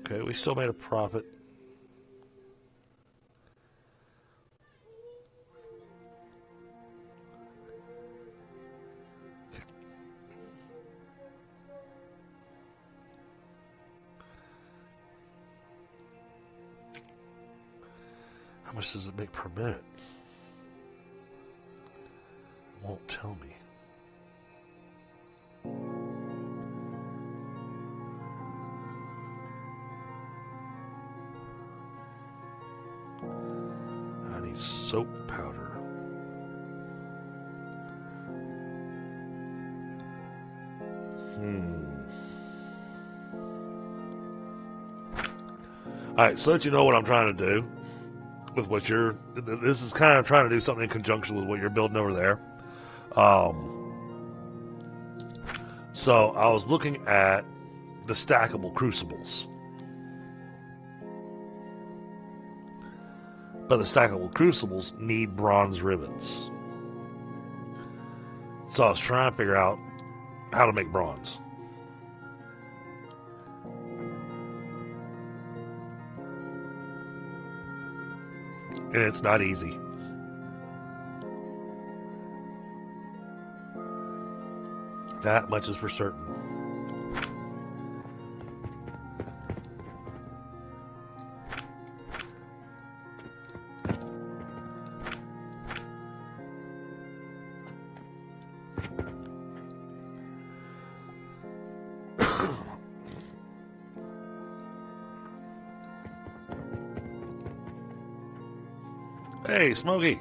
Okay, we still made a profit. How much does it make per minute? It won't tell me. I need soap powder. Alright, so that you know what I'm trying to do with what you're... This is kind of trying to do something in conjunction with what you're building over there. So I was looking at the stackable crucibles. But the stackable crucibles need bronze rivets. So I was trying to figure out how to make bronze. And it's not easy. That much is for certain. Hey, Smokey.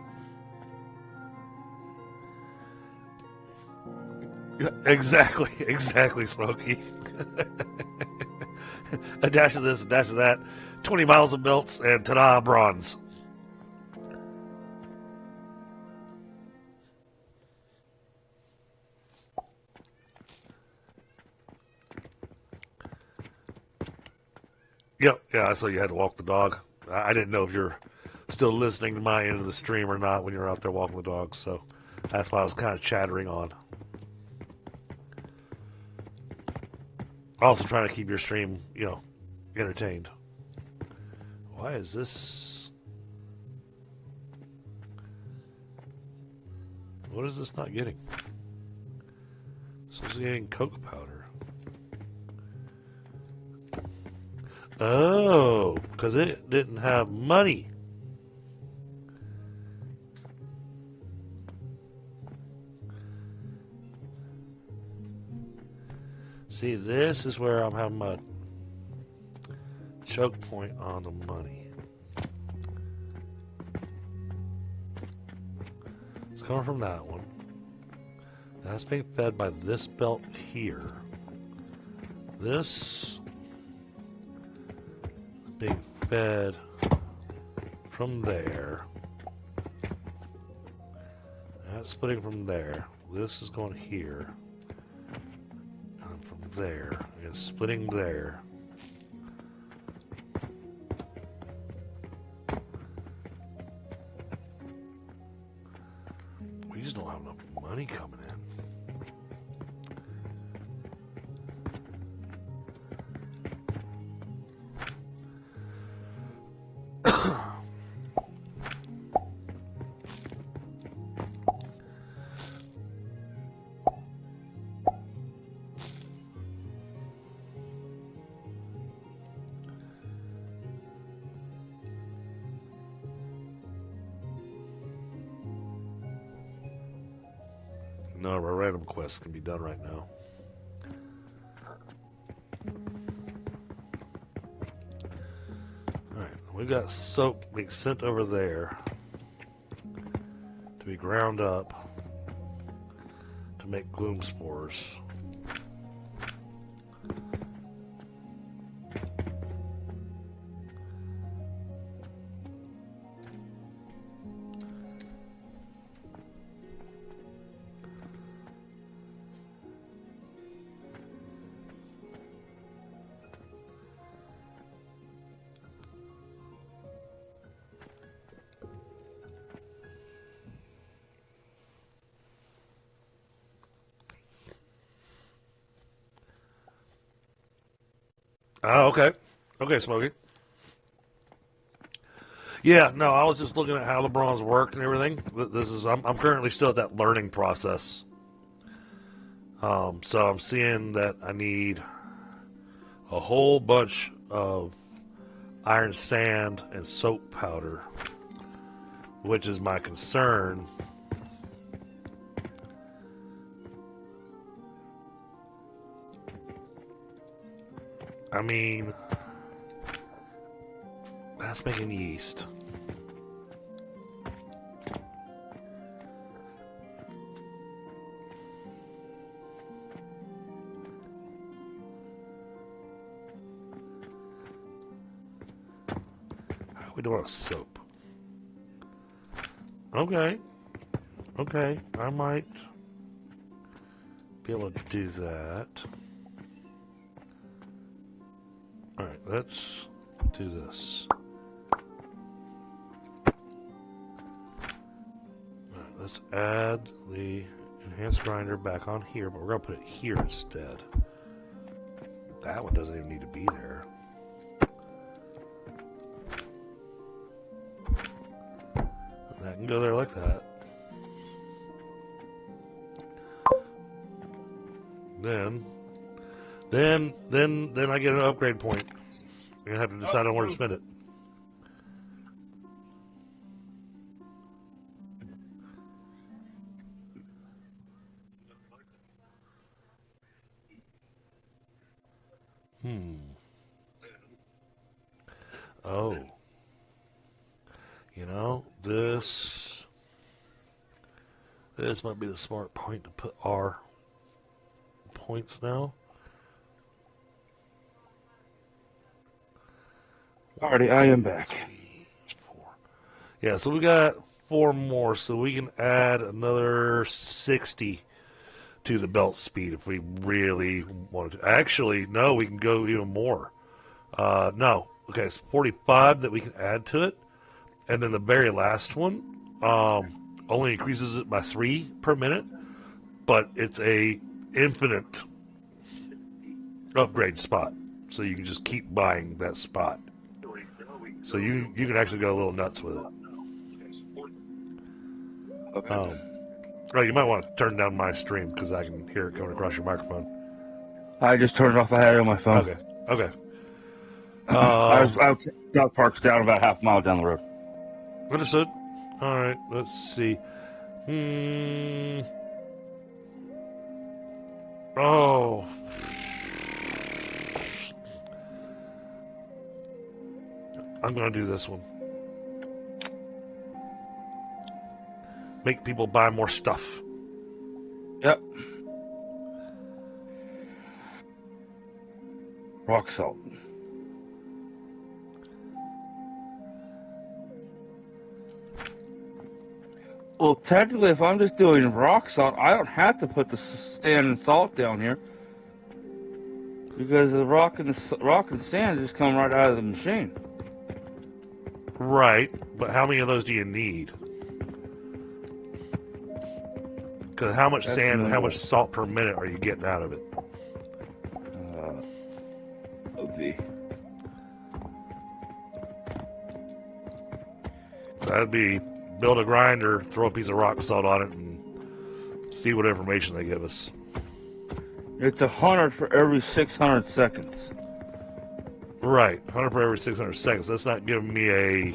Exactly, Smokey. A dash of this, a dash of that. 20 miles of belts, and ta-da, bronze. Yep, yeah, I saw you had to walk the dog. I didn't know if you're still listening to my end of the stream or not when you're out there walking the dog, so that's why I was kind of chattering on. Also trying to keep your stream, entertained. Why is this... What is this not getting? This is getting cocoa powder. Oh, because it didn't have money. See, this is where I'm having my choke point on the money. It's coming from that one. That's being fed by this belt here. This is being fed from there. That's splitting from there. This is going here. And from there. It's splitting there. We just don't have enough money coming in. None of our random quests can be done right now. Alright, we've got soap being sent over there to be ground up to make gloom spores. Oh, okay. Okay, Smokey. Yeah, no, I was just looking at how the bronze worked and everything. I'm currently still at that learning process. So I'm seeing that I need a whole bunch of iron sand and soap powder, which is my concern. I mean, that's making yeast. How are we doing with soap? Okay. Okay, I might be able to do that. Alright, let's do this. Alright, let's add the enhanced grinder back on here, but we're going to put it here instead. That one doesn't even need to be there. And that can go there like that. Then I get an upgrade point. I have to decide on where to spend it. Oh. You know, this might be the smart point to put our points now. Alrighty, I am back. 4. Yeah, so we got 4 more, so we can add another 60 to the belt speed if we really wanted to. Actually, no, we can go even more. No. Okay, it's 45 that we can add to it. And then the very last one only increases it by 3 per minute, but it's a infinite upgrade spot. So you can just keep buying that spot. So you can actually go a little nuts with it. Okay. Right, you might want to turn down my stream because I can hear it coming across your microphone. I just turned it off. I had it on my phone. Okay. I was dog park's down about half a mile down the road. Understood. All right, let's see. Oh. I'm going to do this one. Make people buy more stuff. Yep. Rock salt. Well, technically, if I'm just doing rock salt, I don't have to put the sand and salt down here because the rock and sand just come right out of the machine. Right, but how many of those do you need? Because how much sand and how much salt per minute are you getting out of it? So that'd be build a grinder, throw a piece of rock salt on it, and see what information they give us. It's 100 for every 600 seconds. Right, 100 for every 600 seconds. That's not giving me a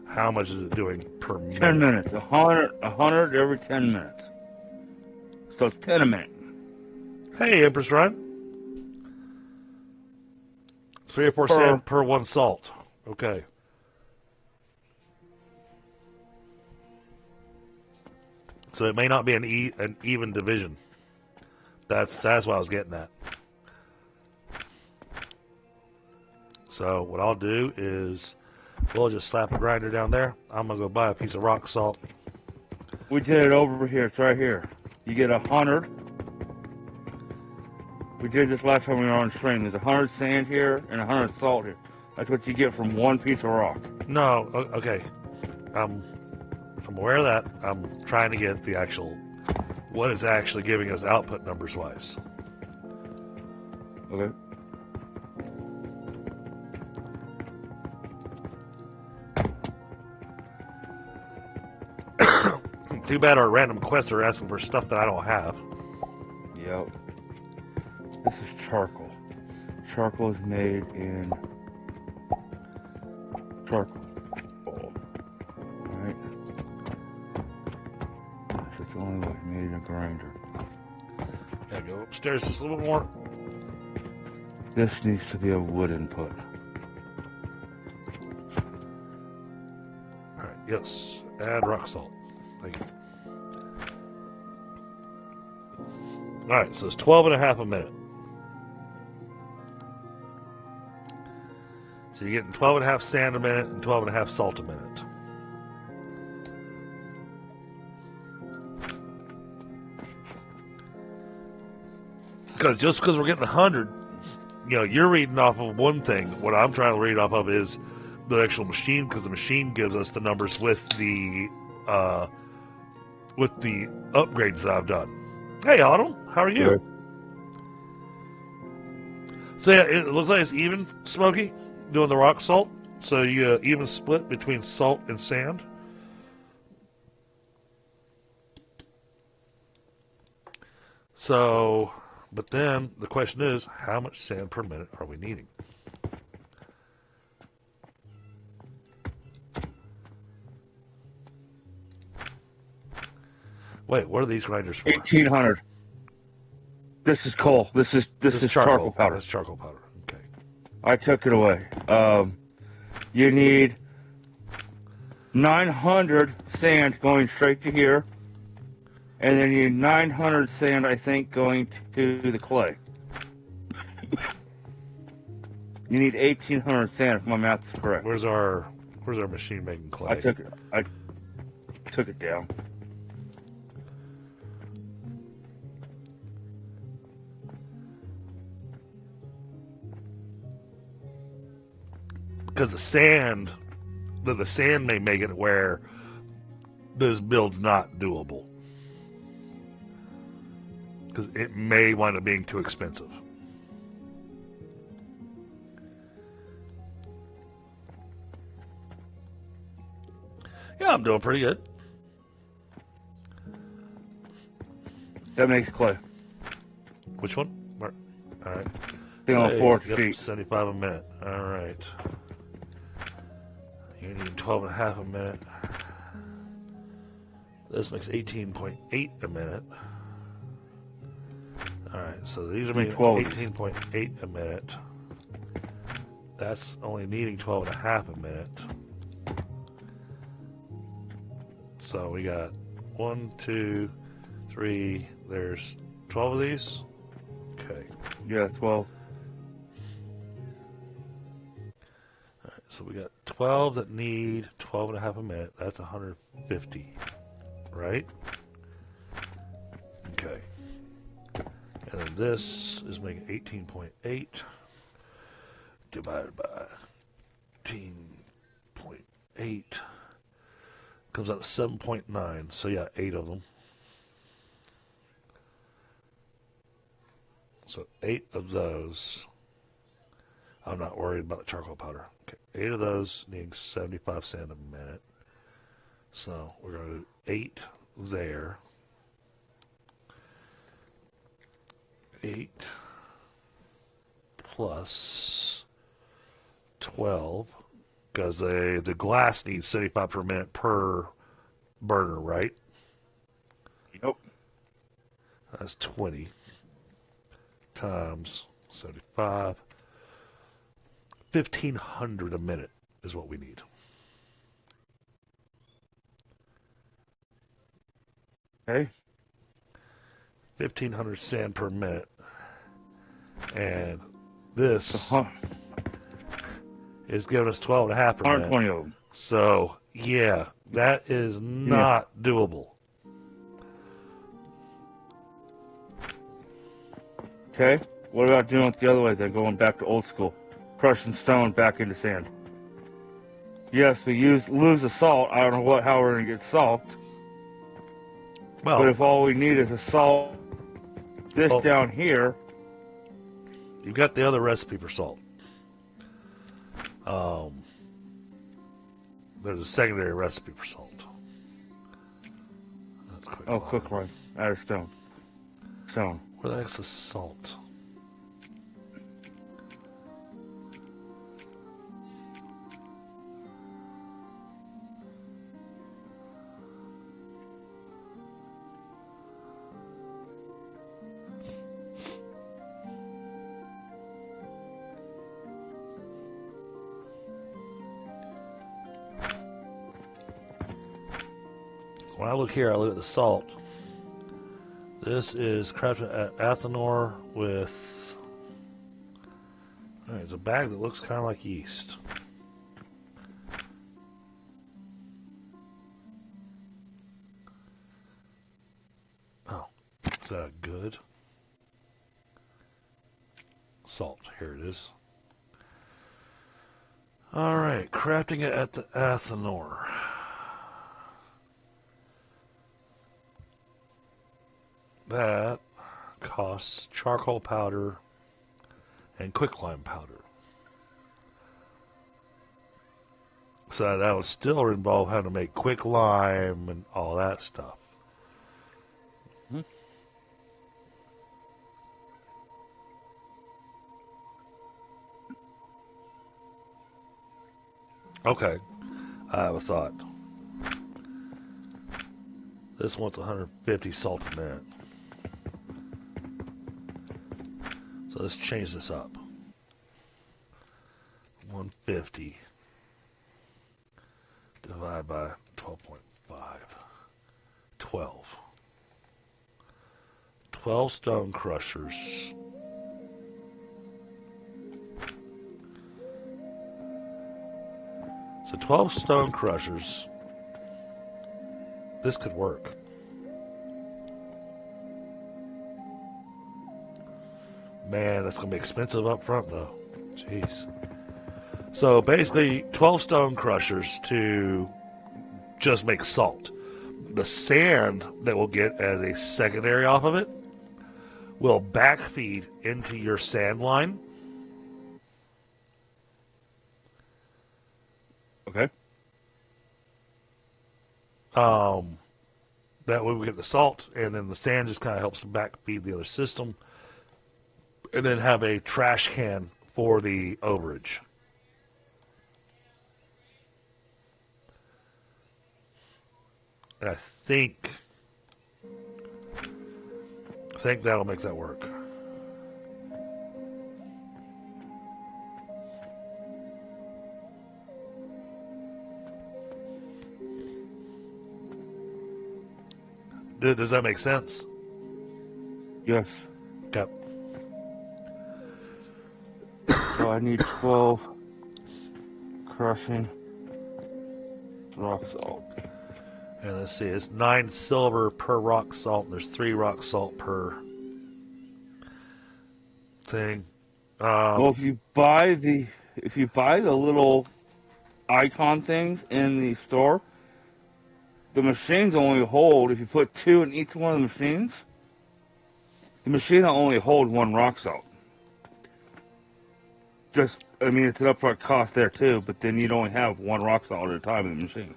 how much is it doing per minute. 10 minutes. 100 every 10 minutes. So it's 10 a minute. Hey, Empress Run. 3 or 4 sand per 1 salt. Okay. So it may not be an even division. That's what I was getting at. So what I'll do is we'll just slap a grinder down there. I'm gonna go buy a piece of rock salt. We did it over here. It's right here. You get 100. We did this last time we were on stream. There's 100 sand here and 100 salt here. That's what you get from 1 piece of rock. No, okay. I'm aware of that. I'm trying to get the actual what it's actually giving us output numbers wise. Okay. Too bad our random quests are asking for stuff that I don't have. Yep. This is charcoal. Charcoal is made in charcoal. Alright. That's the only way made in a grinder. Yeah, go upstairs just a little bit more. This needs to be a wood input. Alright, yes. Add rock salt. Thank you. Alright, so it's 12.5 a minute. So you're getting 12.5 sand a minute and 12.5 salt a minute. Just because we're getting 100, you know, you're reading off of one thing. What I'm trying to read off of is the actual machine, because the machine gives us the numbers with the upgrades that I've done. Hey, Autumn, how are you? Good. So yeah, it looks like it's even, Smokey, doing the rock salt. So you even split between salt and sand. So, but then the question is, how much sand per minute are we needing? Wait, what are these grinders for? 1800. This is coal. This is charcoal powder. That's charcoal powder. Okay. I took it away. You need 900 sand going straight to here, and then you need 900 sand, I think, going to the clay. You need 1800 sand if my math is correct. Where's our machine making clay? I took it down. Because the sand may make it where this build's not doable. Because it may wind up being too expensive. Yeah, I'm doing pretty good. That makes clay. Which one? Mark. All right. Thing on 4 yep, feet. 75 a minute. All right. You need 12.5 a minute. This makes 18.8 a minute. All right, so these are making 18.8 a minute. That's only needing 12.5 a minute. So we got 1, 2, 3. There's 12 of these. Okay. Yeah, 12. Alright, so we got 12 that need 12.5 a minute. That's 150, right? Okay. And then this is making 18.8 divided by 18.8 comes out to 7.9. So yeah, 8 of them. So 8 of those. I'm not worried about the charcoal powder. Okay, 8 of those needing 75 sand a minute. So we're going to do 8 there. 8 plus 12, because the glass needs 75 per minute per burner, right? Nope. That's 20 times 75. 1,500 a minute is what we need. Okay. 1,500 sand per minute. And this is giving us 12.5 per minute. 120 of them. So, yeah, that is not doable. Okay. What about doing it the other way then, going back to old school? Crushing stone back into sand. Yes, we lose the salt. I don't know how we're going to get salt. Well, But if all we need is a salt, this down here. You've got the other recipe for salt. There's a secondary recipe for salt. That's quick. Oh, quick line. Out of stone. Stone. Where the heck's the salt? When I look here, I look at the salt. This is crafted at Athenor with... Alright, it's a bag that looks kind of like yeast. Oh, is that good? Salt, here it is. Alright, crafting it at the Athenor. That costs charcoal powder and quicklime powder. So that would still involve having to make quicklime and all that stuff. Okay, I have a thought. This one's 150 salt a minute. So let's change this up. 150 divided by 12.5. 12. 12 stone crushers. So 12 stone crushers. This could work. Man, that's going to be expensive up front, though. Jeez. So basically, 12 stone crushers to just make salt. The sand that we'll get as a secondary off of it will backfeed into your sand line. Okay. That way we get the salt, and then the sand just kind of helps backfeed the other system. And then have a trash can for the overage. And I think that'll make that work. Does that make sense? Yes. Yep. So I need 12 crushing rock salt. And let's see, it's 9 silver per rock salt, and there's 3 rock salt per thing. Well, if you buy the little icon things in the store, the machines only hold, if you put 2 in each one of the machines, the machine will only hold 1 rock salt. I mean, it's an upfront cost there too, but then you'd only have 1 rock salt at a time in the machine.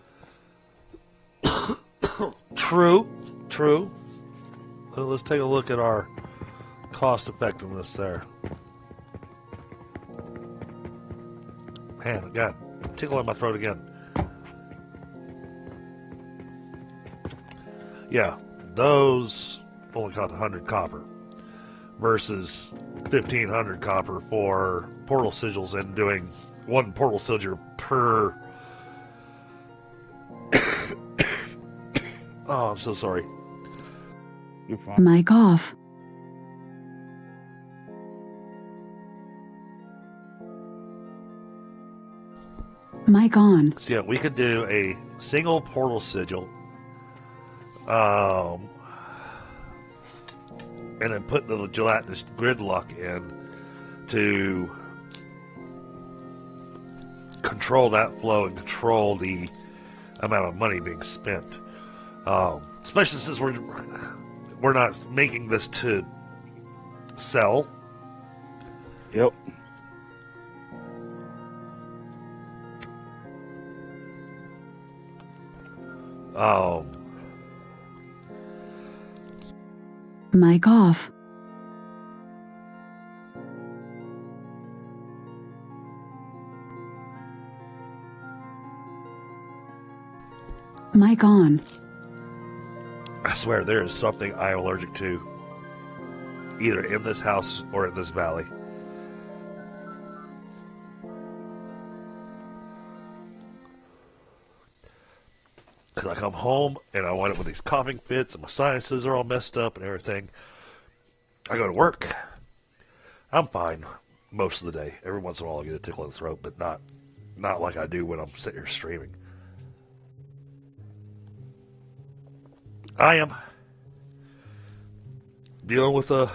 True. So let's take a look at our cost effectiveness there. Man, I got a tickle in my throat again. Yeah, those only cost 100 copper versus 1,500 copper for portal sigils and doing 1 portal sigil per... Oh, I'm so sorry. You're fine. Mic off. Mic on. So yeah, we could do a single portal sigil, and then put the gelatinous gridlock in to control that flow and control the amount of money being spent. Especially since we're not making this to sell. Yep. Mic off. Mic on. I swear there is something I am allergic to, either in this house or in this valley. Because I come home and I wind up with these coughing fits and my sinuses are all messed up and everything. I go to work. I'm fine most of the day. Every once in a while I get a tickle in the throat, but not like I do when I'm sitting here streaming. I am dealing with, I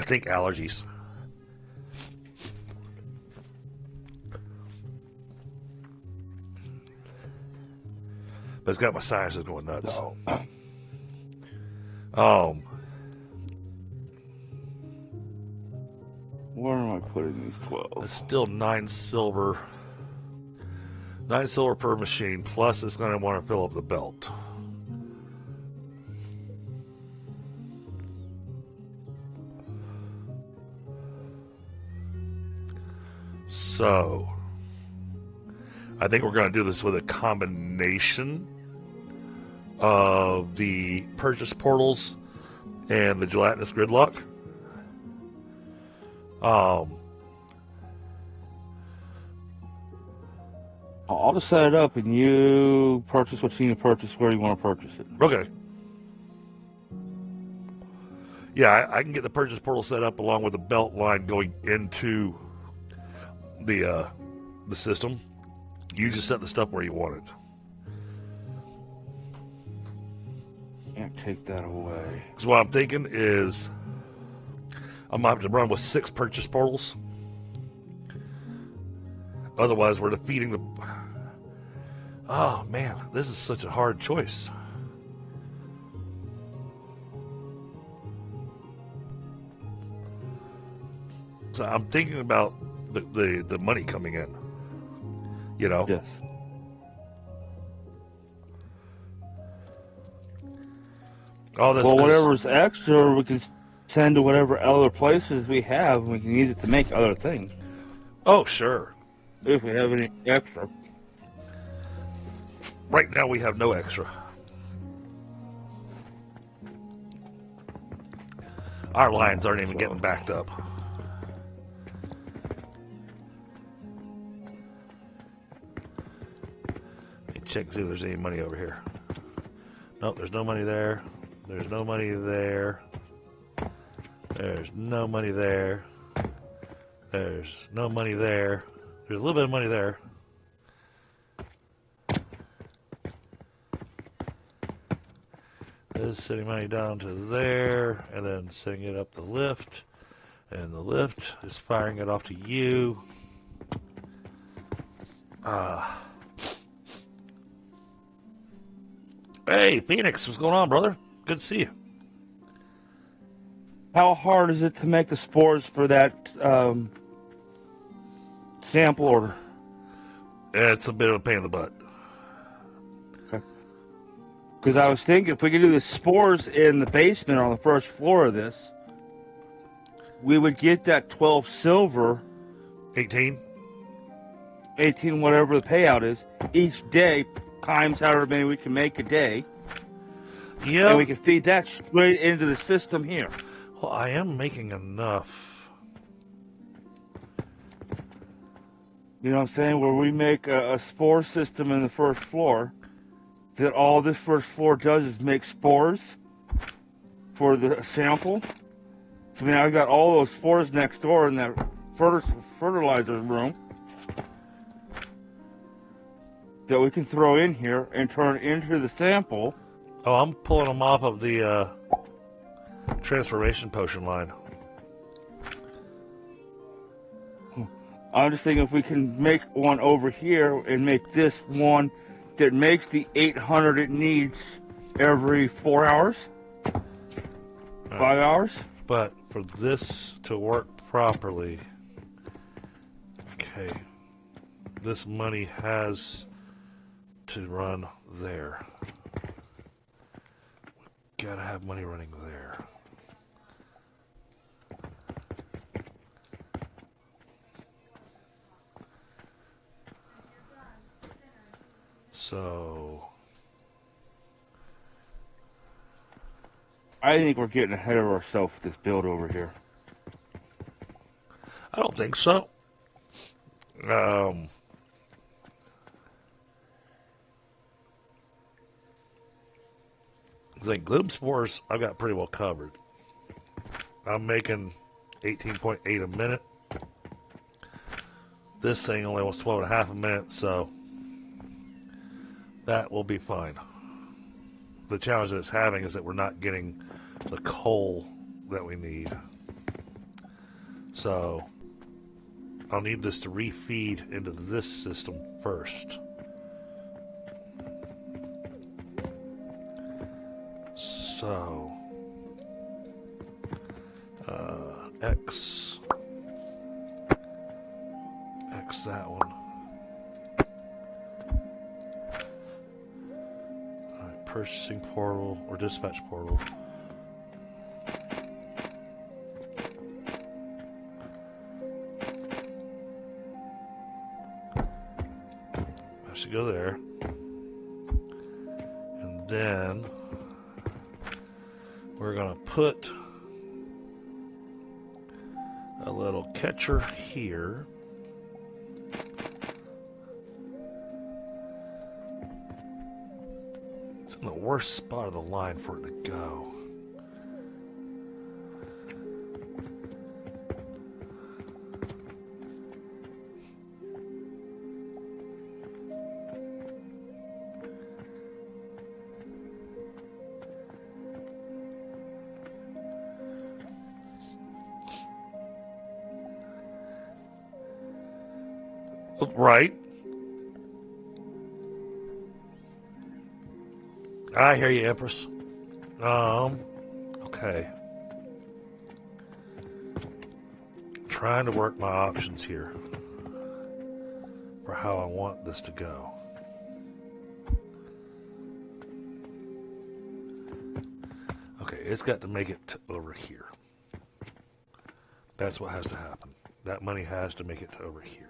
think, allergies. But it's got my sinuses going nuts. Where am I putting these 12? It's still 9 silver. 9 silver per machine, plus it's going to want to fill up the belt. So, I think we're going to do this with a combination of the purchase portals and the gelatinous gridlock. I'll just set it up and you purchase what you need to purchase where you want to purchase it. Okay. Yeah, I can get the purchase portal set up along with the belt line going into the system. You just set the stuff where you want it. Can't take that away. So what I'm thinking is I'm going to have to run with 6 purchase portals. Otherwise, we're defeating the... Oh, man, this is such a hard choice. So I'm thinking about the money coming in. You know? Yes. All this Well, whatever's extra, we can send to whatever other places we have, and we can use it to make other things. Oh, sure. If we have any extra. Right now we have no extra. Our lines aren't even getting backed up. Let me check see if there's any money over here. Nope, there's no money there. There's no money there. There's no money there. There's no money there. There's a little bit of money there. This is sending money down to there, and then sending it up the lift, and the lift is firing it off to you. Hey, Phoenix, what's going on, brother? Good to see you. How hard is it to make the spores for that sample order? It's a bit of a pain in the butt. Because I was thinking if we could do the spores in the basement on the first floor of this, we would get that 12 silver. 18? 18, whatever the payout is, each day, times however many we can make a day. Yeah. And we can feed that straight into the system here. Well, I am making enough. You know what I'm saying? Where we make a spore system in the first floor, that all this first floor does is make spores for the sample. So now I've got all those spores next door in that fertilizer room that we can throw in here and turn into the sample. Oh, I'm pulling them off of the transformation potion line. I'm just thinking if we can make one over here and make this one that makes the 800 it needs every 4 hours, 5 hours. But for this to work properly, okay, this money has to run there. gotta have money running there. So I think we're getting ahead of ourselves with this build over here. I don't think so. I think gloom spores I've got pretty well covered. I'm making 18.8 a minute. This thing only was 12.5 a minute, so that will be fine. The challenge that it's having is that we're not getting the coal that we need. So I'll need this to refeed into this system first. So X that one. Alright, purchasing portal or dispatch portal. I should go there. And then we're going to put a little catcher here. It's in the worst spot of the line for it to go. Right. I hear you, Empress. Okay. Trying to work my options here for how I want this to go. Okay, it's got to make it over here. That's what has to happen. That money has to make it to over here.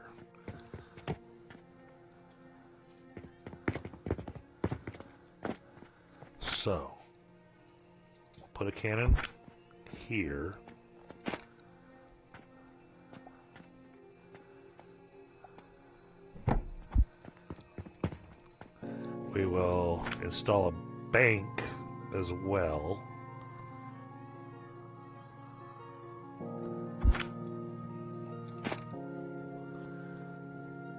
So, put a cannon here. We will install a bank as well.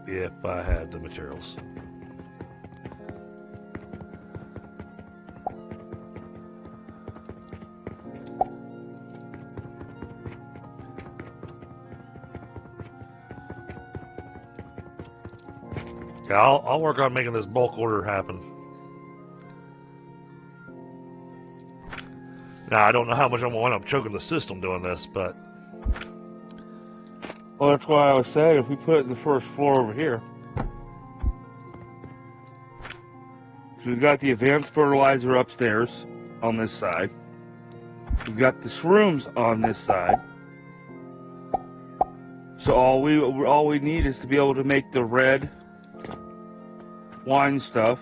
If I had the materials. Yeah, I'll work on making this bulk order happen. Now, I don't know how much I'm going to wind up choking the system doing this, but... Well, that's why I was saying if we put it in the first floor over here. So we've got the advanced fertilizer upstairs on this side. We've got the shrooms on this side. So all we need is to be able to make the red wine stuff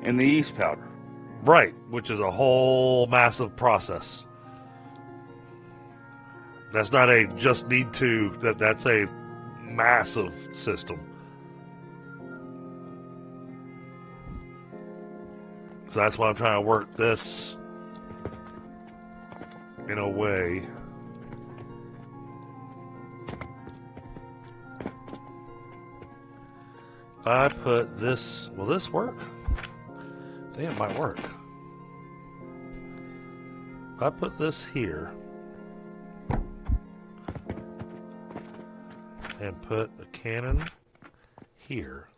and the yeast powder. Right, which is a whole massive process. That's not a just need to, that's a massive system. So that's why I'm trying to work this in a way. If I put this, will this work? I think it might work. If I put this here and put a cannon here,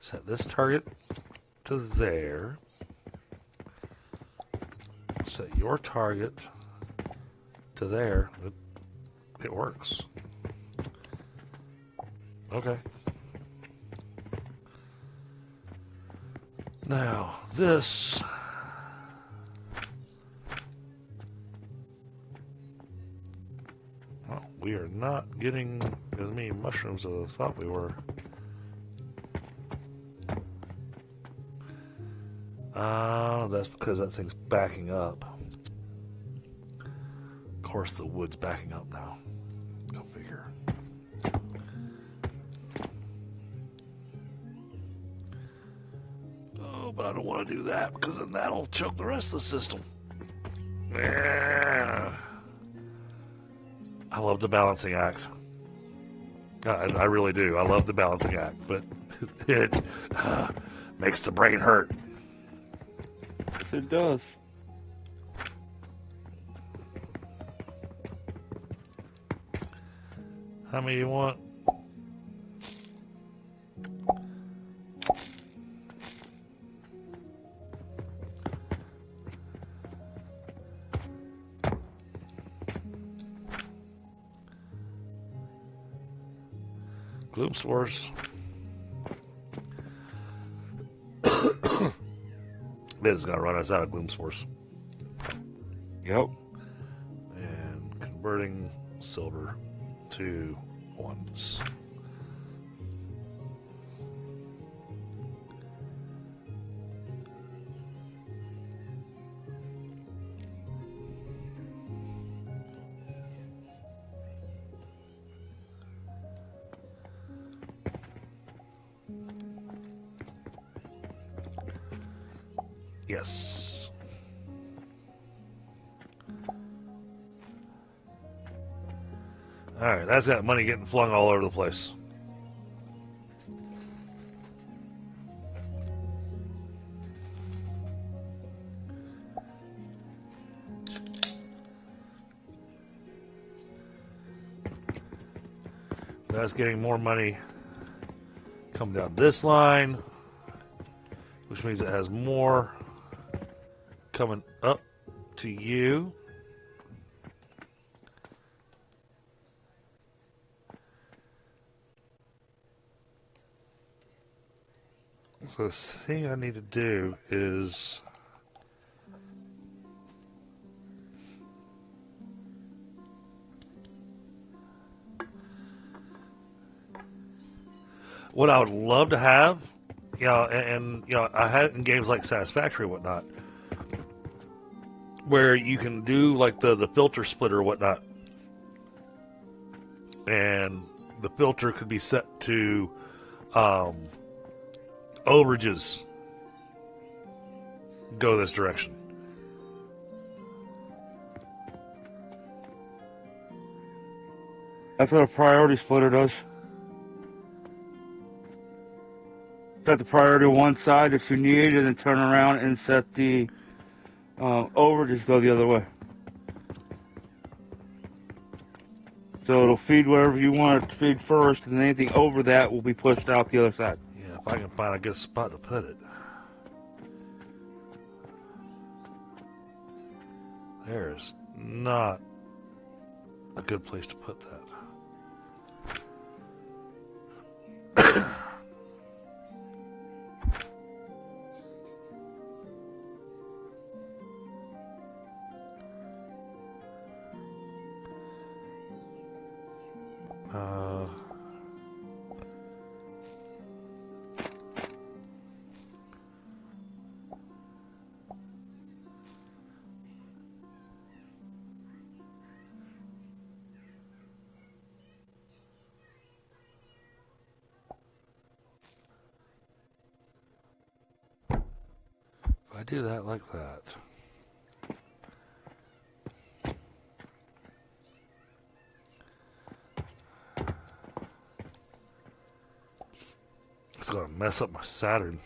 set this target to there, set your target to there. It works. Now, this... Well, we are not getting as many mushrooms as I thought we were. That's because that thing's backing up. Of course, the wood's backing up now. Go figure. Oh, but I don't want to do that because then that'll choke the rest of the system. Yeah. I love the balancing act. I really do. I love the balancing act, but it makes the brain hurt. It does. How many you want? Gloom Source. This is going to run us out of Gloom Source. Yep. And converting silver to ones. Yes. Alright, that's got money getting flung all over the place. That's getting more money coming down this line, which means it has more coming up to you. So the thing I need to do is what I would love to have, you know, and you know, I had it in games like Satisfactory and whatnot, where you can do like the filter splitter or whatnot, and the filter could be set to overages go this direction. That's what a priority splitter does. Set the priority on one side if you need, and then turn around and set the overages go the other way. So it'll feed wherever you want it to feed first, and anything over that will be pushed out the other side. Yeah, if I can find a good spot to put it. There's not a good place to put that. I do that like that. It's going to mess up my Saturn.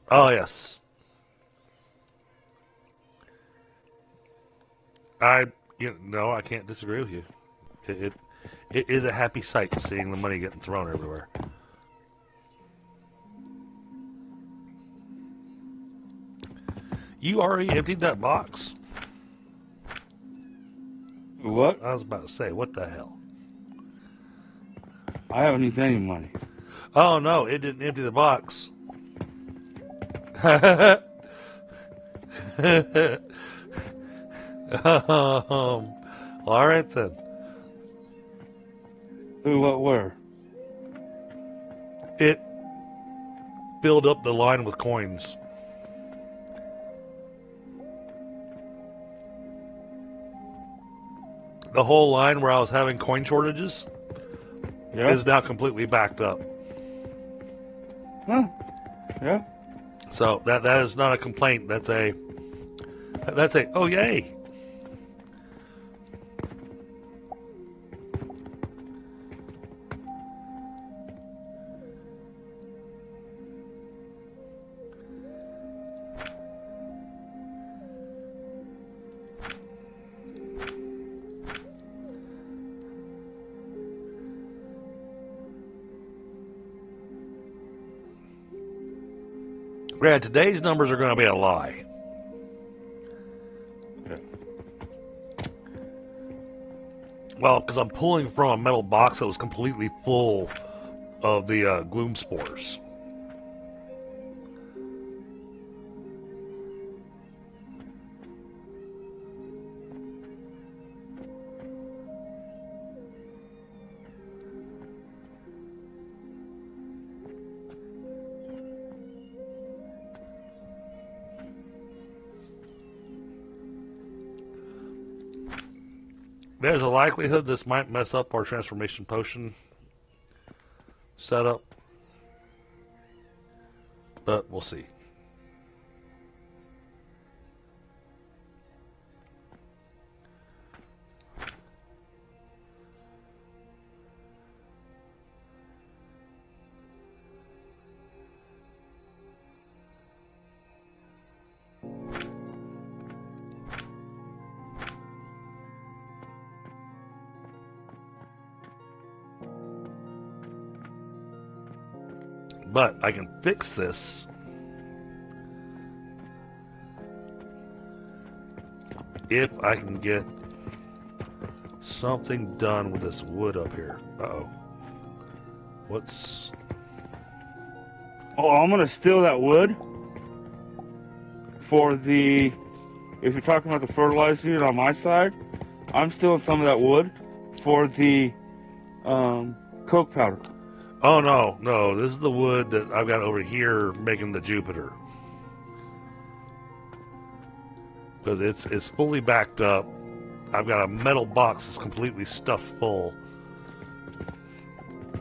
Oh, yes. No, I can't disagree with you. It is a happy sight seeing the money getting thrown everywhere. You already emptied that box? What? I was about to say, what the hell? I haven't used any money. Oh no, it didn't empty the box. All right then. Who, what, where? It filled up the line with coins. The whole line where I was having coin shortages is now completely backed up. Huh. Yeah. So that is not a complaint. That's a oh yay. Yeah, today's numbers are going to be a lie. Well, because I'm pulling from a metal box that was completely full of the gloom spores. There's a likelihood this might mess up our transformation potion setup, but we'll see. But I can fix this if I can get something done with this wood up here. Uh-oh. What's... Oh, I'm going to steal that wood for the... If you're talking about the fertilizer unit on my side, I'm stealing some of that wood for the coke powder. Oh, no. This is the wood that I've got over here making the Jupiter. Because it's fully backed up. I've got a metal box that's completely stuffed full.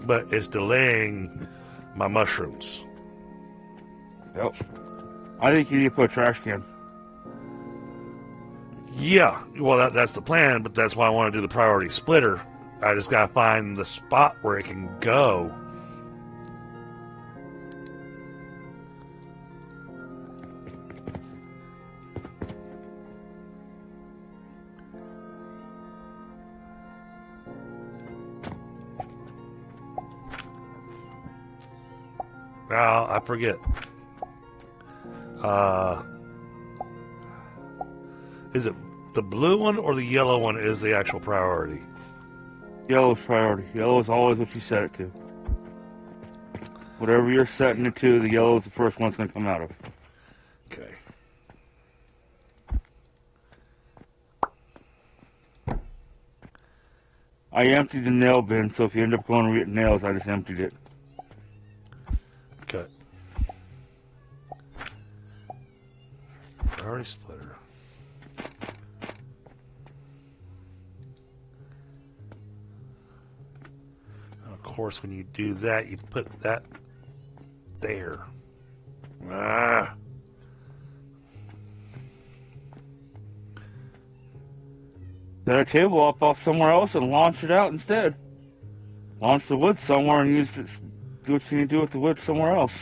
But it's delaying my mushrooms. Yep. I think you need to put a trash can. Yeah, well, that's the plan, but that's why I want to do the priority splitter. I just got to find the spot where it can go. I forget. Is it the blue one or the yellow one is the actual priority? Yellow is priority. Yellow is always what you set it to. Whatever you're setting it to, the yellow is the first one it's going to come out of. Okay. I emptied the nail bin, so if you end up going to get nails, I just emptied it. Okay. Priority splitter. And of course, when you do that, you put that there. Ah. Set a table up off somewhere else and launch it out instead. Launch the wood somewhere and use it, do what you need to do with the wood somewhere else.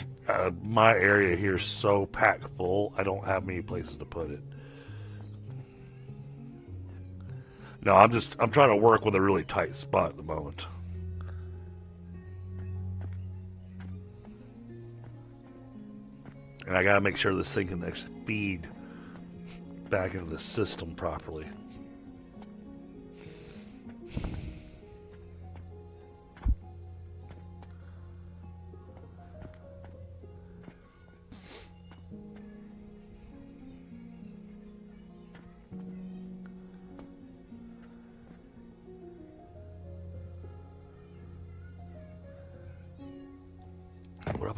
My area here is so packed full, I don't have many places to put it. No, I'm trying to work with a really tight spot at the moment. And I gotta make sure this thing can actually feed back into the system properly.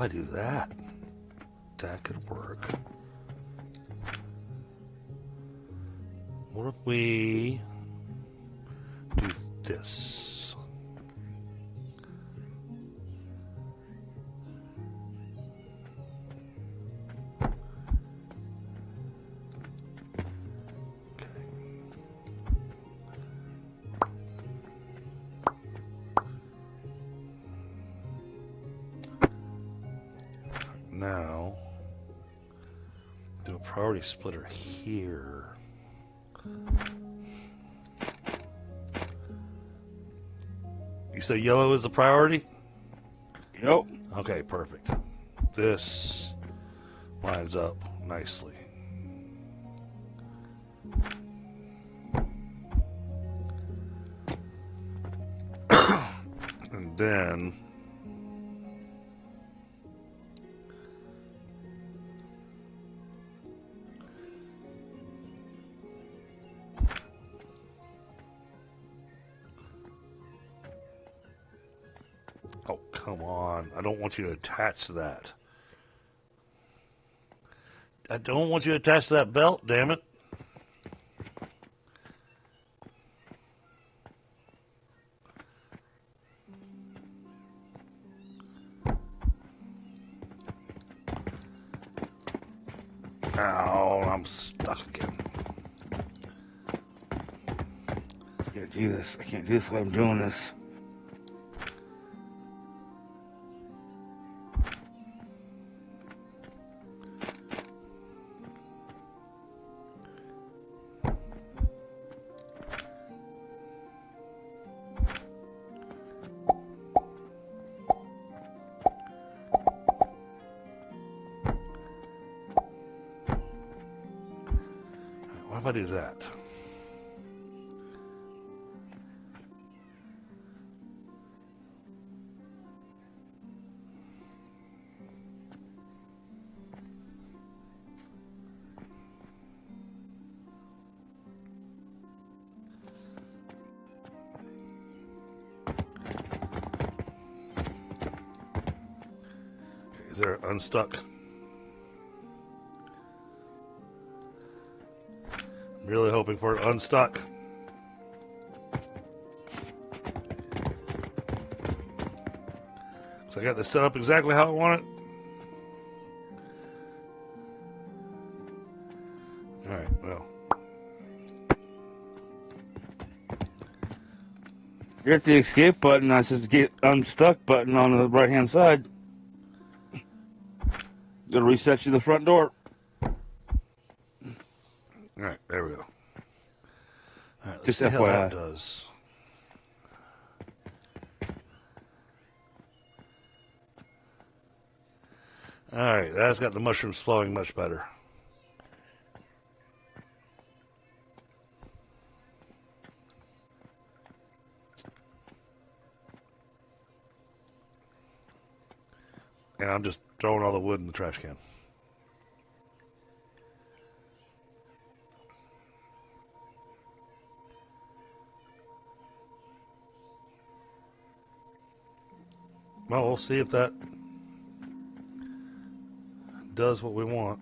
if I do that? That could work. What if we do this? Okay. Now, do a priority splitter here. You say yellow is the priority? Yep. Okay, perfect. This lines up nicely. And then oh, come on. I don't want you to attach that. I don't want you to attach that belt, damn it. Ow, I'm stuck again. I can't do this. I can't do this while I'm doing this. What if I do that? Is there unstuck? I'm really hoping for it unstuck. So I got this set up exactly how I want it. Alright, well. Hit the escape button. That says get unstuck button on the right hand side. It'll reset you the front door. Alright, there we go. Alright, let's Just see how that FYI. does. Alright, that's got the mushrooms flowing much better. And I'm just throwing all the wood in the trash can. Well, we'll see if that does what we want.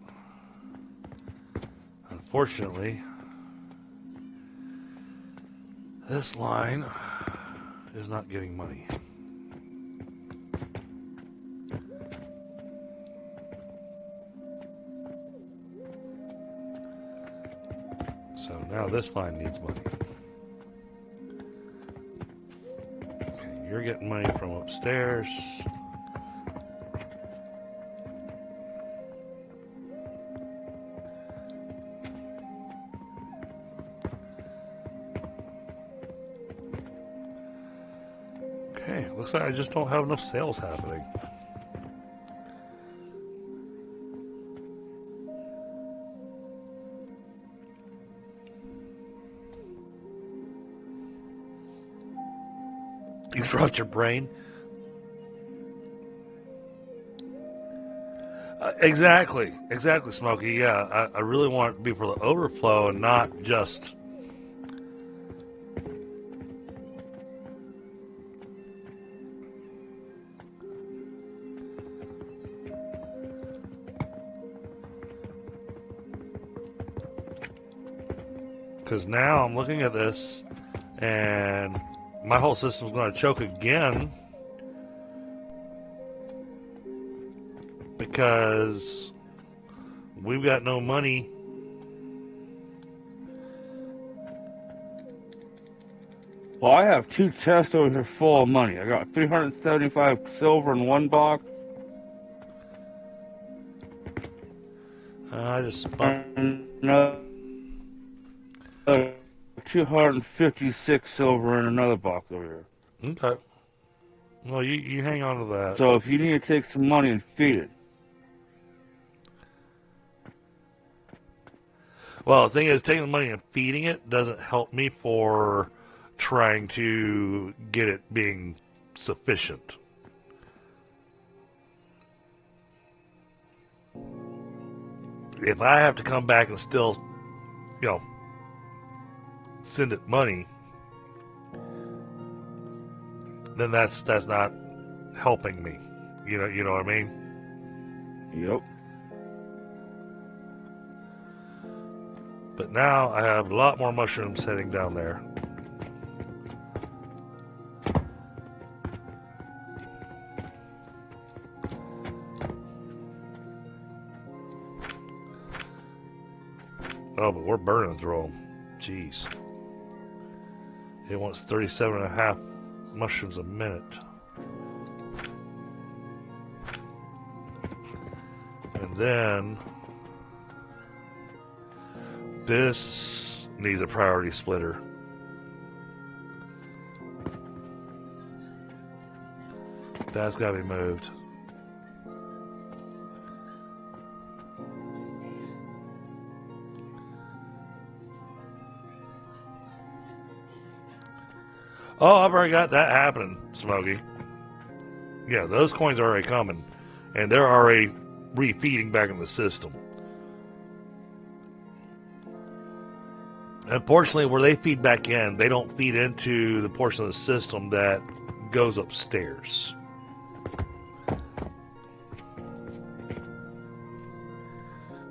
Unfortunately, this line is not getting money. So now this line needs money. Okay, you're getting money from upstairs. Okay, looks like I just don't have enough sales happening. You dropped your brain? Exactly, Smokey. Yeah, I really want it to be for the overflow and not just. Because now I'm looking at this, and my whole system's going to choke again. Because we've got no money. Well, I have 2 chests over here full of money. I got 375 silver in one box. I just And another 256 silver in another box over here. okay. Well, you hang on to that. So if you need to take some money and feed it. Well, the thing is, taking the money and feeding it doesn't help me for trying to get it being sufficient. If I have to come back and still, send it money, then that's not helping me. You know what I mean? Yep. But now I have a lot more mushrooms heading down there. Oh, but we're burning through them. Jeez. It wants 37.5 mushrooms a minute. And then this needs a priority splitter. That's got to be moved. Oh, I've already got that happening, Smokey. Yeah, those coins are already coming. And they're already refeeding back in the system. Unfortunately, where they feed back in, they don't feed into the portion of the system that goes upstairs.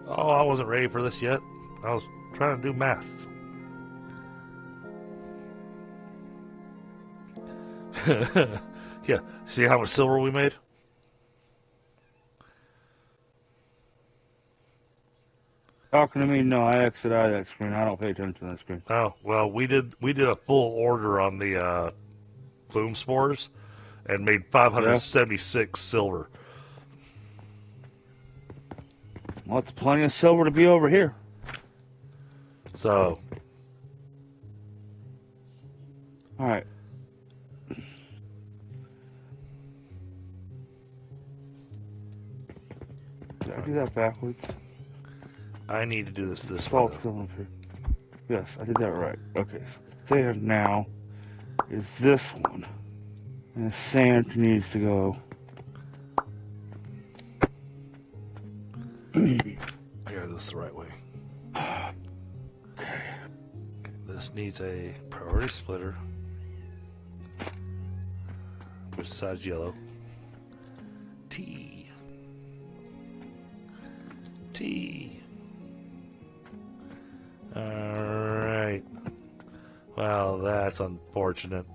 Oh, I wasn't ready for this yet. I was trying to do math. Yeah, see how much silver we made? Talking to me? No, I exit out of that screen. I don't pay attention to that screen. Oh, well, we did a full order on the Bloom Spores and made 576 silver. Well, it's plenty of silver to be over here. So, all right. Did I do that backwards? I need to do this way. Voxel-Perfect. Yes, I did that right. Okay, so there now is this one. And the sand needs to go. I got this the right way. Okay, this needs a priority splitter. Which side's yellow? T. Alright. Well, that's unfortunate.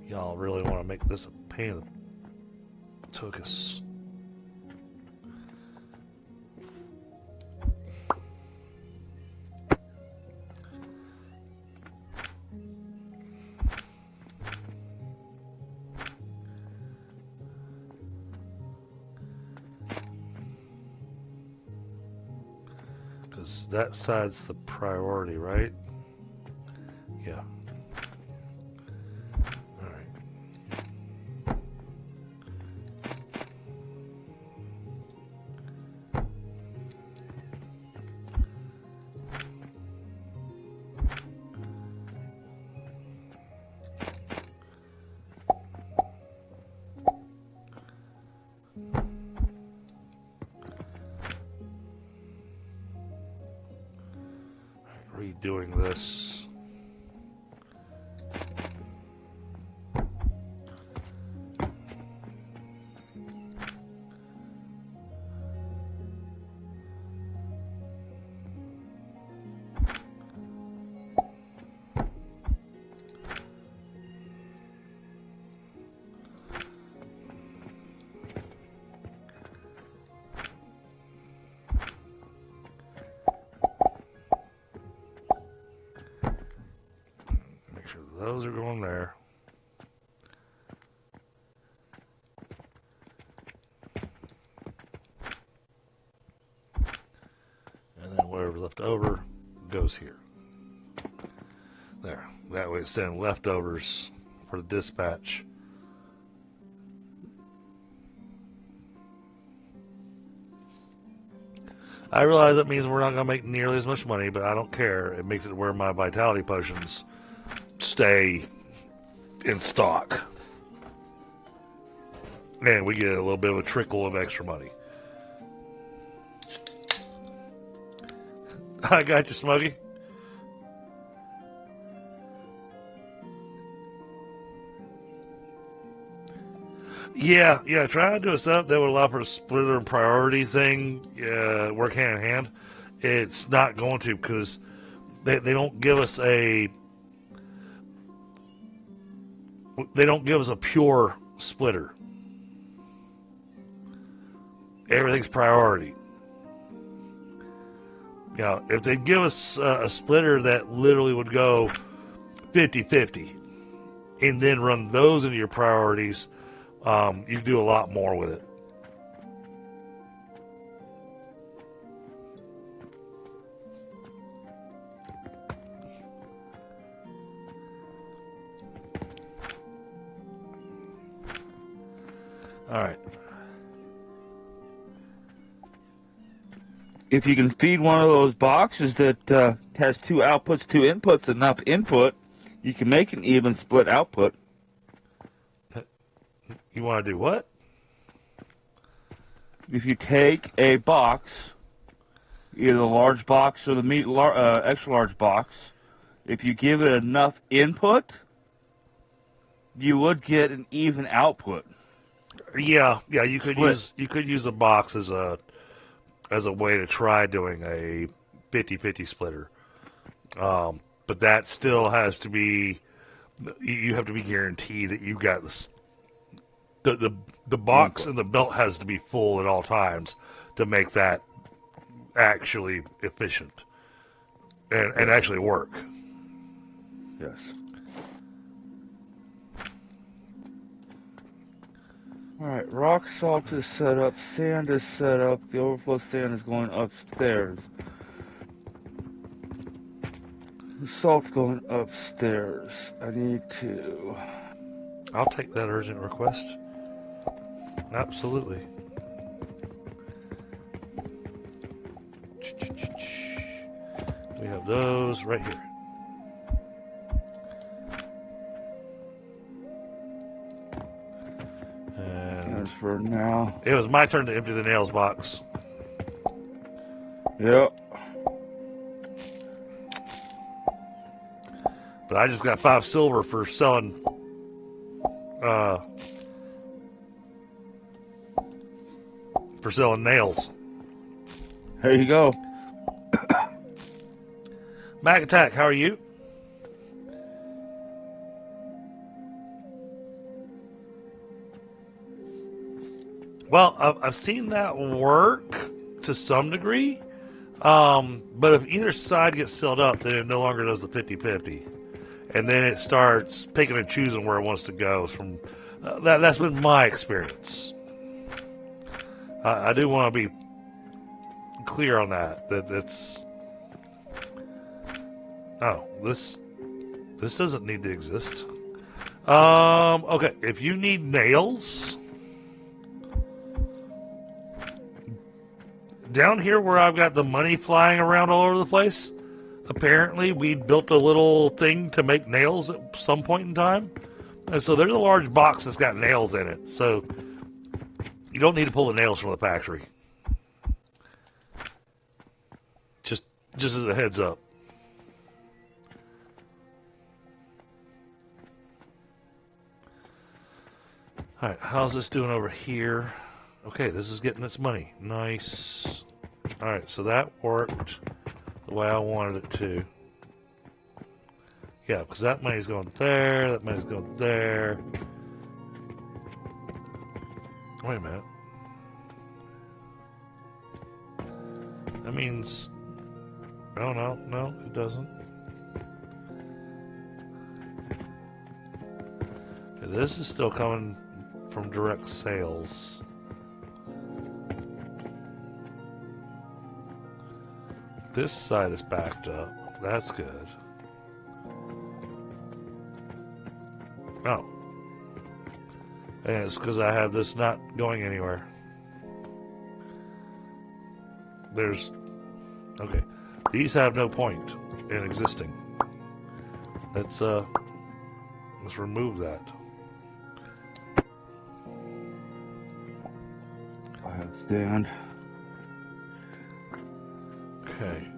Y'all really want to make this a pain in the tuchus. Because that side's the priority, right? Yeah. Redoing this. those are going there. And then whatever's left over goes here. There. That way it's sending leftovers for the dispatch. I realize that means we're not going to make nearly as much money, but I don't care. It makes it where my vitality potions stay in stock. And we get a little bit of a trickle of extra money. I got you, Smokey. Yeah, trying to do a setup that would allow for a splitter and priority thing work hand in hand. It's not going to, because they don't give us a pure splitter. Everything's priority. If they give us a splitter that literally would go 50-50 and then run those into your priorities, you can do a lot more with it. All right. If you can feed one of those boxes that has 2 outputs, 2 inputs, enough input, you can make an even split output. You want to do what? If you take a box, either the large box or the extra large box, if you give it enough input, you would get an even output. Yeah, you could use a box as a way to try doing a 50-50 splitter. But that still has to be, you have to be guaranteed that you got this. The box and the belt has to be full at all times to make that actually efficient and actually work. Yes. Alright, rock salt is set up, sand is set up, the overflow sand is going upstairs. The salt's going upstairs. I need to... I'll take that urgent request. Absolutely. We have those right here. And as for now... It was my turn to empty the nails box. Yep. But I just got 5 silver for selling nails. There you go. Mac Attack, how are you? Well, I've seen that work to some degree, but if either side gets filled up, then it no longer does the 50-50. And then it starts picking and choosing where it wants to go. From that's been my experience. I do want to be clear on that. That's this doesn't need to exist. Okay, if you need nails, down here where I've got the money flying around all over the place, apparently we built a little thing to make nails at some point in time. And so there's a large box that's got nails in it. So you don't need to pull the nails from the factory. Just as a heads up. Alright, how's this doing over here? Okay, this is getting its money. Nice. Alright, so that worked the way I wanted it to. Yeah, because that money's going there, that money's going there. Wait a minute. That means... Oh, no, it doesn't. this is still coming from direct sales. This side is backed up. That's good. Oh. And it's because I have this not going anywhere. There's... Okay. These have no point in existing. Let's remove that. I understand. Okay.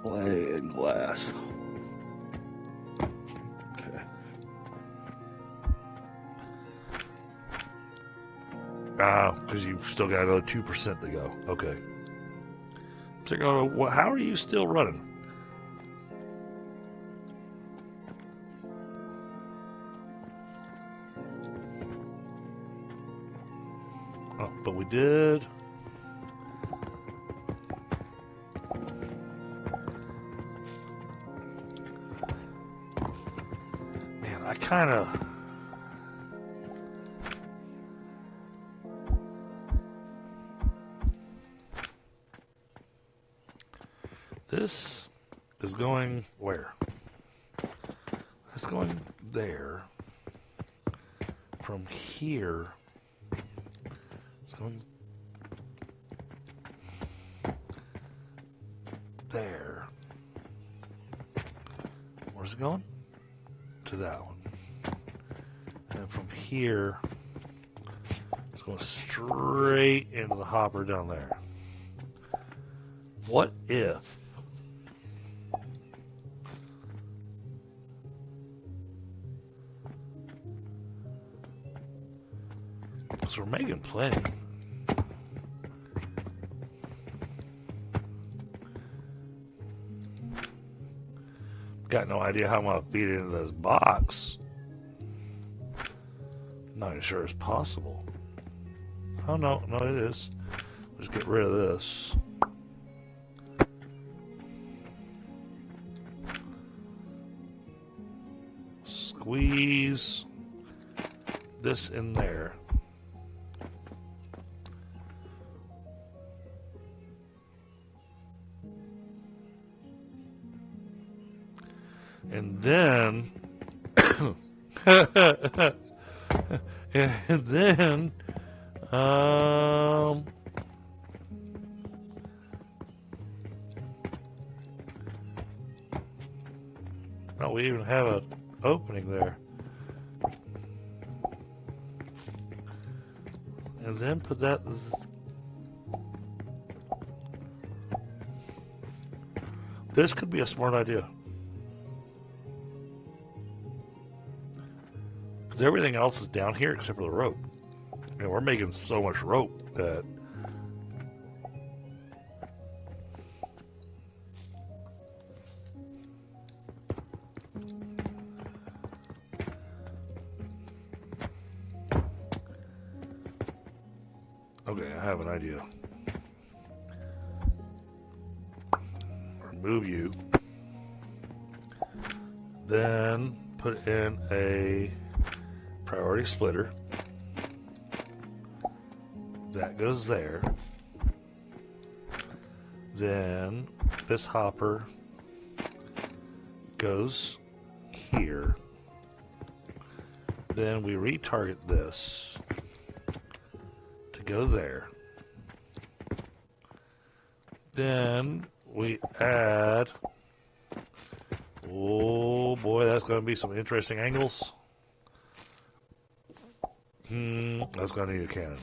Clay and glass. Okay. Because you've still got another 2% to go. Okay. So, how are you still running? Oh, but we did. Man, I kind of... This is going where? It's going there. From here, it's going there. Where's it going? To that one. And from here, it's going straight into the hopper down there. What if we're making plenty. Got no idea how I'm going to feed it into this box. Not even sure it's possible. Oh, no, it is. Just get rid of this. Squeeze this in there. And then, and then, oh, we even have an opening there. And then put that. This could be a smart idea. Because everything else is down here except for the rope. And we're making so much rope that... Okay, I have an idea. Remove you. Then put in a priority splitter. That goes there. Then this hopper goes here. Then we retarget this to go there. Then we add... Oh boy, that's going to be some interesting angles. That's going to need a cannon.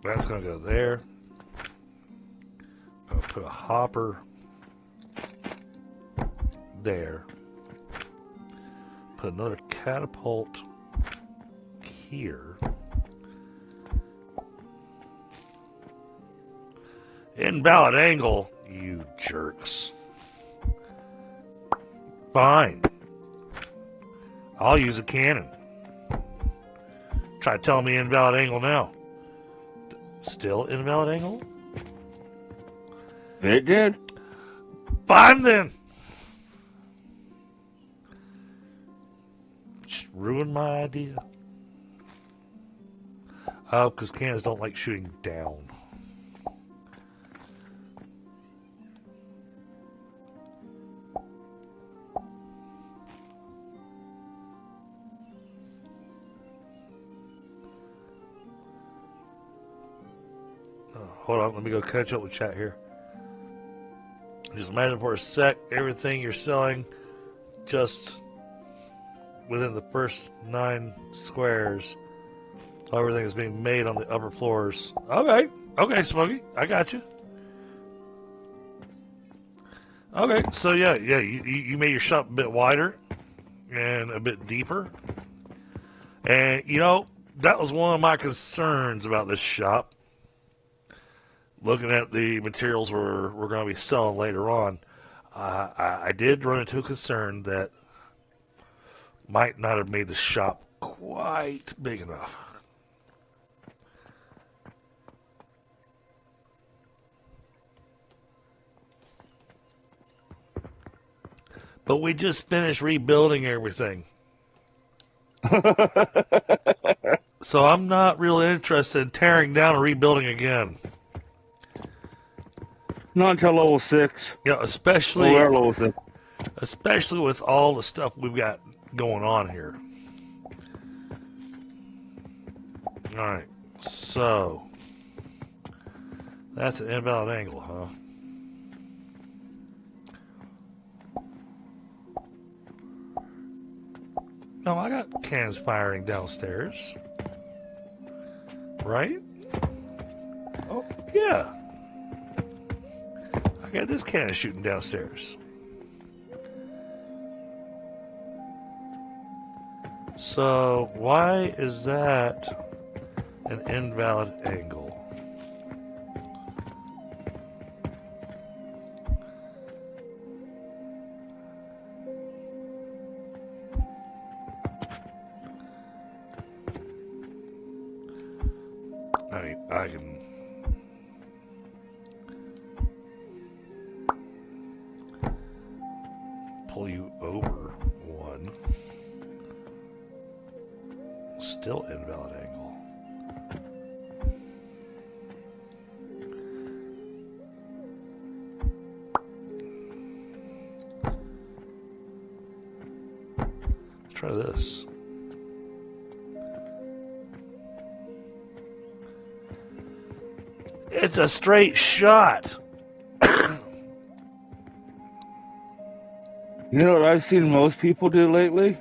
That's going to go there. I'll put a hopper there. Put another catapult here. Invalid angle, you jerks. Fine. I'll use a cannon. Try telling me invalid angle now. Still invalid angle? It did. Fine then. Just ruined my idea. Oh, because cannons don't like shooting down. Hold on, let me go catch up with chat here. Just imagine for a sec everything you're selling just within the first 9 squares. Everything is being made on the upper floors. Okay, okay, Smokey, I got you. Okay, so yeah, you made your shop a bit wider and a bit deeper. And, you know, that was one of my concerns about this shop. Looking at the materials we're going to be selling later on, I did run into a concern that might not have made the shop quite big enough. But we just finished rebuilding everything. So I'm not really interested in tearing down and rebuilding again. Not until level 6. Yeah, especially We're level 6. Especially with all the stuff we've got going on here. Alright, so that's an invalid angle, huh? No, I got cannons firing downstairs. Right? Oh, yeah. I got this cannon shooting downstairs. So, why is that an invalid angle? I mean, I can... pull you over one. Still invalid angle. Let's try this. It's a straight shot. You know what I've seen most people do lately?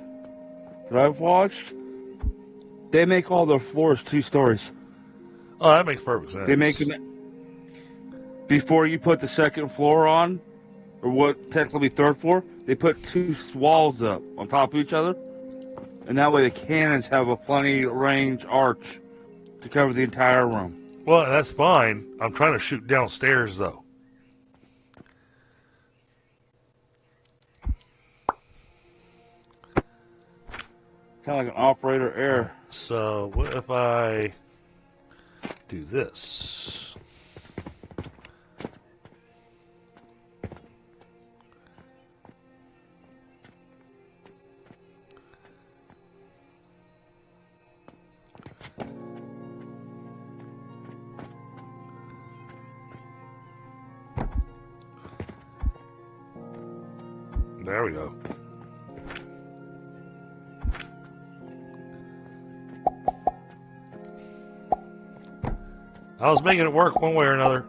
That I've watched? They make all their floors 2 stories. Oh, that makes perfect sense. They make them before you put the second floor on, or what technically be 3rd floor. They put 2 walls up on top of each other, and that way the cannons have a plenty range arch to cover the entire room. Well, that's fine. I'm trying to shoot downstairs, though. Kind of like an operator error. So, what if I do this? There we go. I was making it work one way or another.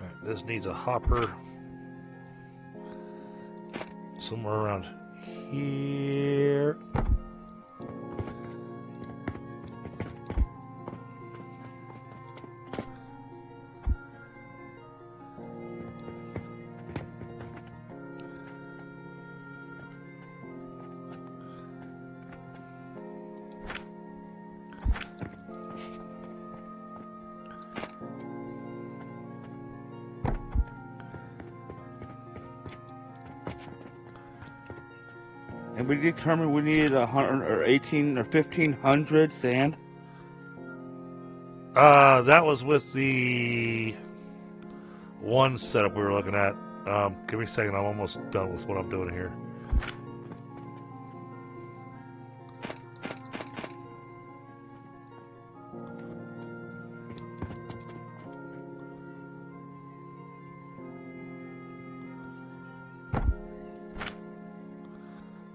Alright, this needs a hopper somewhere around here. And we determined we needed 100 or 18 or 1,500 sand. That was with the one setup we were looking at. Give me a second. I'm almost done with what I'm doing here.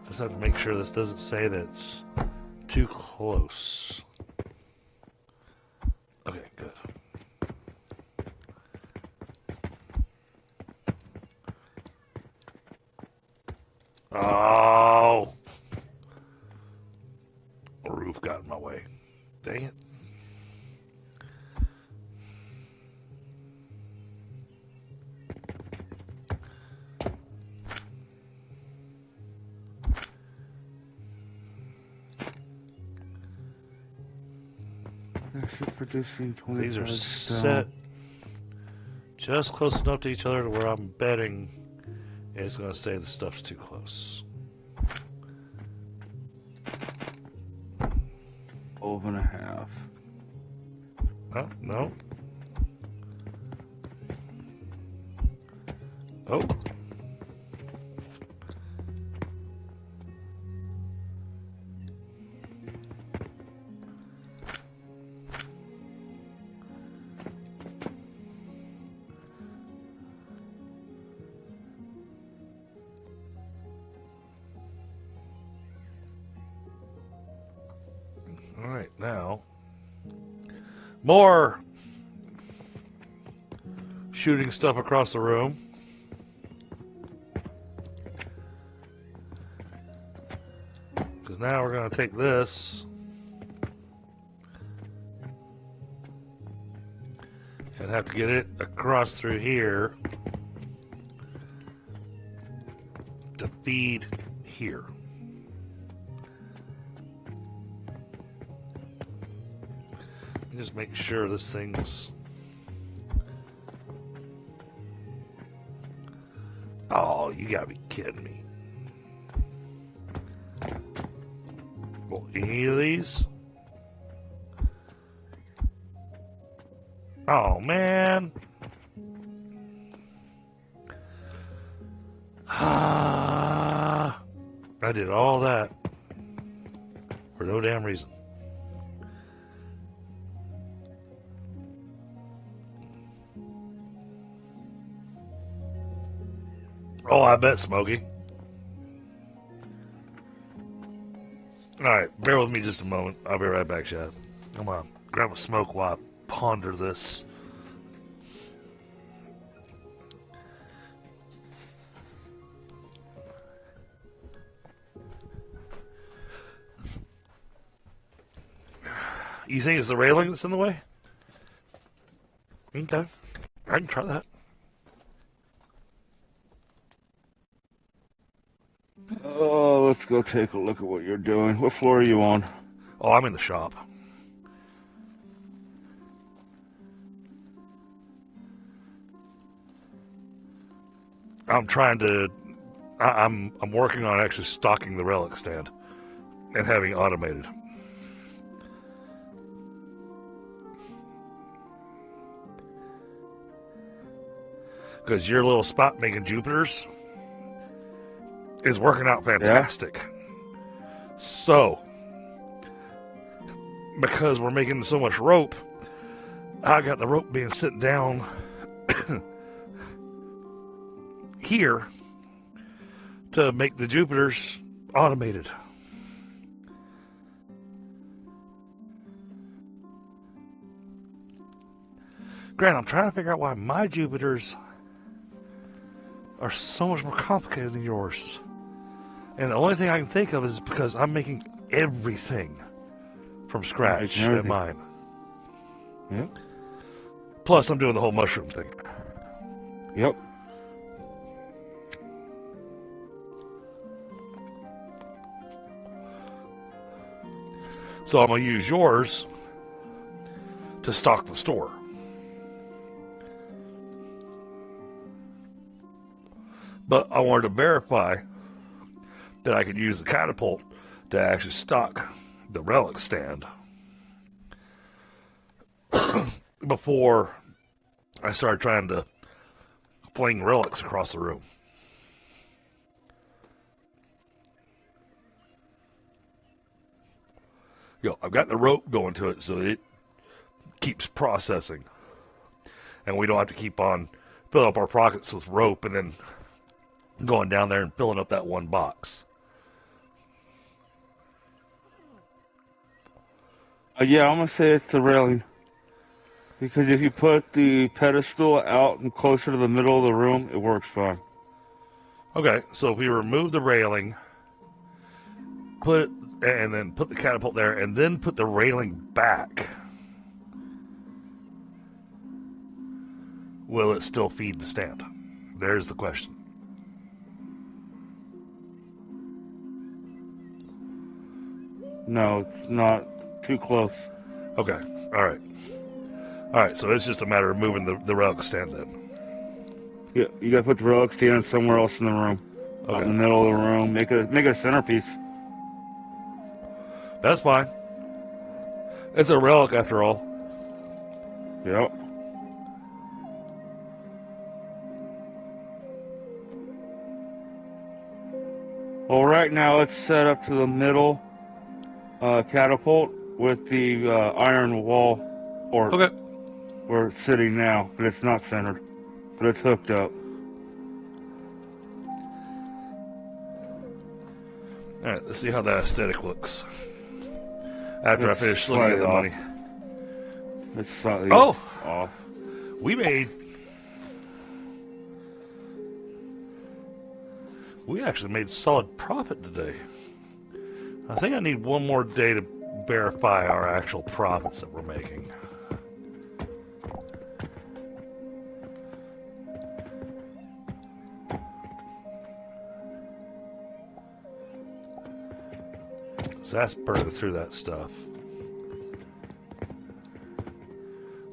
I just have to make sure this doesn't say that it's too close. Okay, good. Oh! The roof got in my way. Dang it. Producing 25 These are stone. set just close enough to each other to where I'm betting it's going to say the stuff's too close. 12.5. Oh, no. Oh. All right, now more shooting stuff across the room. Because now we're going to take this and have to get it across through here to feed here. Just make sure this thing's... Oh, you gotta be kidding me. Well, any of these? Oh, man. I did all that for no damn reason. Oh, I bet, Smokey. Alright, bear with me just a moment. I'll be right back, Chad. Come on, grab a smoke while I ponder this. You think it's the railing that's in the way? Okay, I can try that. Oh, let's go take a look at what you're doing. What floor are you on? Oh, I'm in the shop. I'm trying to... I'm working on actually stocking the relic stand and having it automated. Because your little spot making Jupiters is working out fantastic. Yeah. So, because we're making so much rope, I got the rope being sitting down here to make the Jupiters automated. Grant, I'm trying to figure out why my Jupiters are so much more complicated than yours. And the only thing I can think of is because I'm making everything from scratch at mine. Yep. Plus, I'm doing the whole mushroom thing. Yep. So I'm going to use yours to stock the store. But I wanted to verify that I could use the catapult to actually stock the relic stand before I started trying to fling relics across the room. I've got the rope going to it so it keeps processing. And we don't have to keep on filling up our pockets with rope and then going down there and filling up that one box. Yeah, I'm going to say it's the railing. Because if you put the pedestal out and closer to the middle of the room, it works fine. Okay, so if we remove the railing, and then put the catapult there, and then put the railing back, will it still feed the stand? There's the question. No, it's not too close. Okay, alright. Alright, so it's just a matter of moving the relic stand then. Yeah, you gotta put the relic stand somewhere else in the room. Okay. Out in the middle of the room. Make it a centerpiece. That's fine. It's a relic after all. Yep. Well, right now it's set up to the middle catapult with the iron wall, or Okay. where it's sitting now, but it's not centered. But it's hooked up. Alright, let's see how that aesthetic looks. After I finish looking at the money. It's slightly off. We actually made solid profit today. I think I need one more day to verify our actual profits that we're making. So that's burning through that stuff.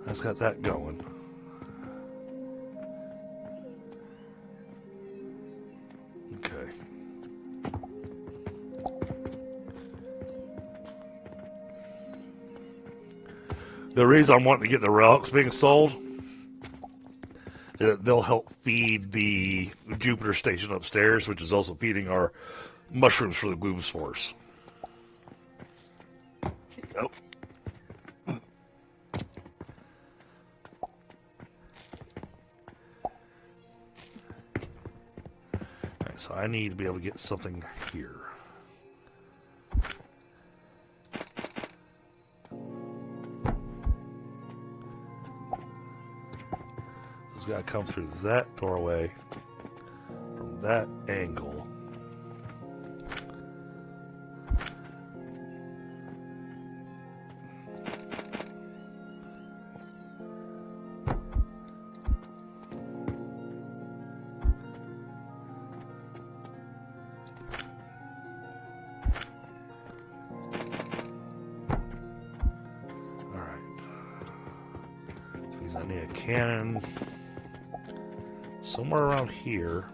That's got that going. Okay. The reason I'm wanting to get the relics being sold is that they'll help feed the Jupiter station upstairs, which is also feeding our mushrooms for the gloom spores. Nope. Alright, so I need to be able to get something here. So it's got to come through that doorway from that angle. I need a cannon somewhere around here.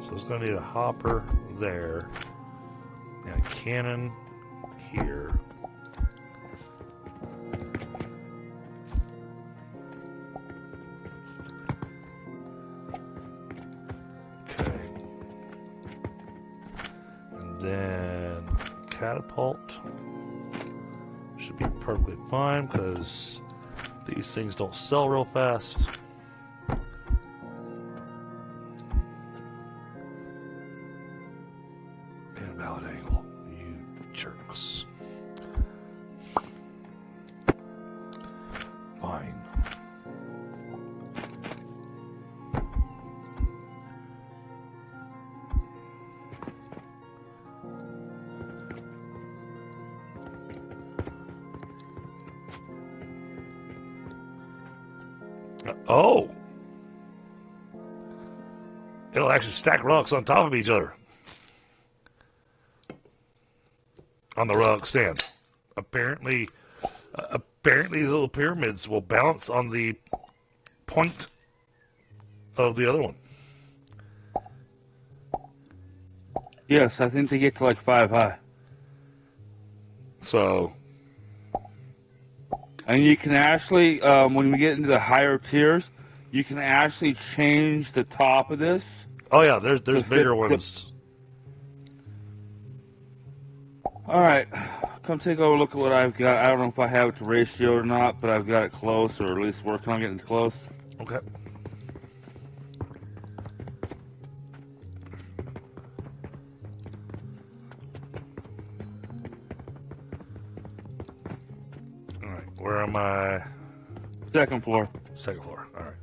So it's going to need a hopper there and a cannon here. Okay. And then catapult. Should be perfectly fine because these things don't sell real fast. Invalid angle, you jerks. Fine. Oh! It'll actually stack rocks on top of each other. On the rock stand. Apparently these little pyramids will bounce on the point of the other one. Yes, I think they get to like 5 high. So, And you can actually, when we get into the higher tiers, you can actually change the top of this. oh yeah, there's to bigger fit ones. All right, come take a look at what I've got. I don't know if I have it to ratio or not, but I've got it close, or at least working on getting close. Okay. All right, where am I? Second floor. Second floor. All right.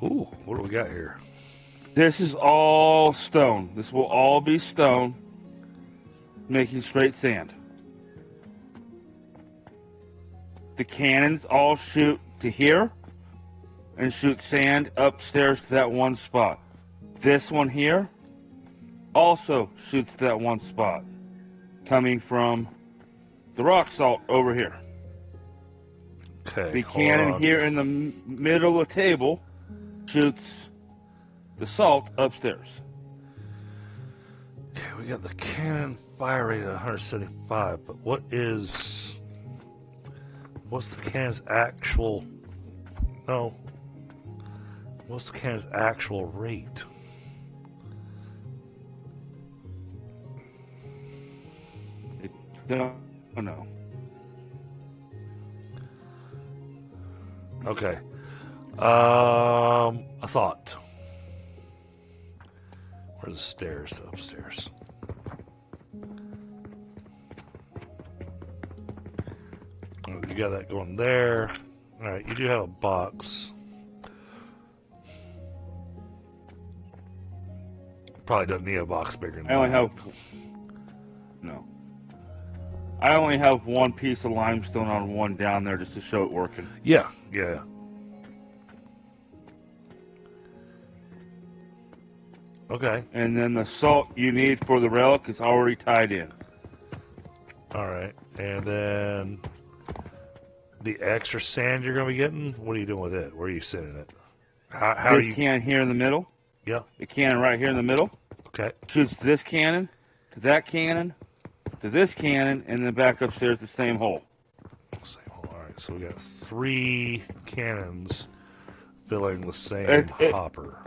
Ooh, what do we got here? This is all stone. This will all be stone, making straight sand. The cannons all shoot to here and shoot sand upstairs to that one spot. This one here also shoots to that one spot, coming from the rock salt over here. Okay. The hold cannon on. here in the middle of the table shoots the salt upstairs. Okay, we got the cannon fire rate at 175, but what's the cannon's actual? No. What's the cannon's actual rate? Don't know. Okay. A thought. Where's the stairs to upstairs? Oh, you got that going there. Alright, you do have a box. Probably doesn't need a box bigger than I only that. have no. I only have one piece of limestone on one down there just to show it working. Yeah, yeah. Okay. And then the salt you need for the relic is already tied in. Alright. And then the extra sand you're going to be getting, what are you doing with it? Where are you sending it? How do This you... cannon here in the middle, Yeah. the cannon right here in the middle, Okay. shoots this cannon, to that cannon, to this cannon, and then back upstairs the same hole. Same hole. Alright, so we got 3 cannons filling the same It- hopper.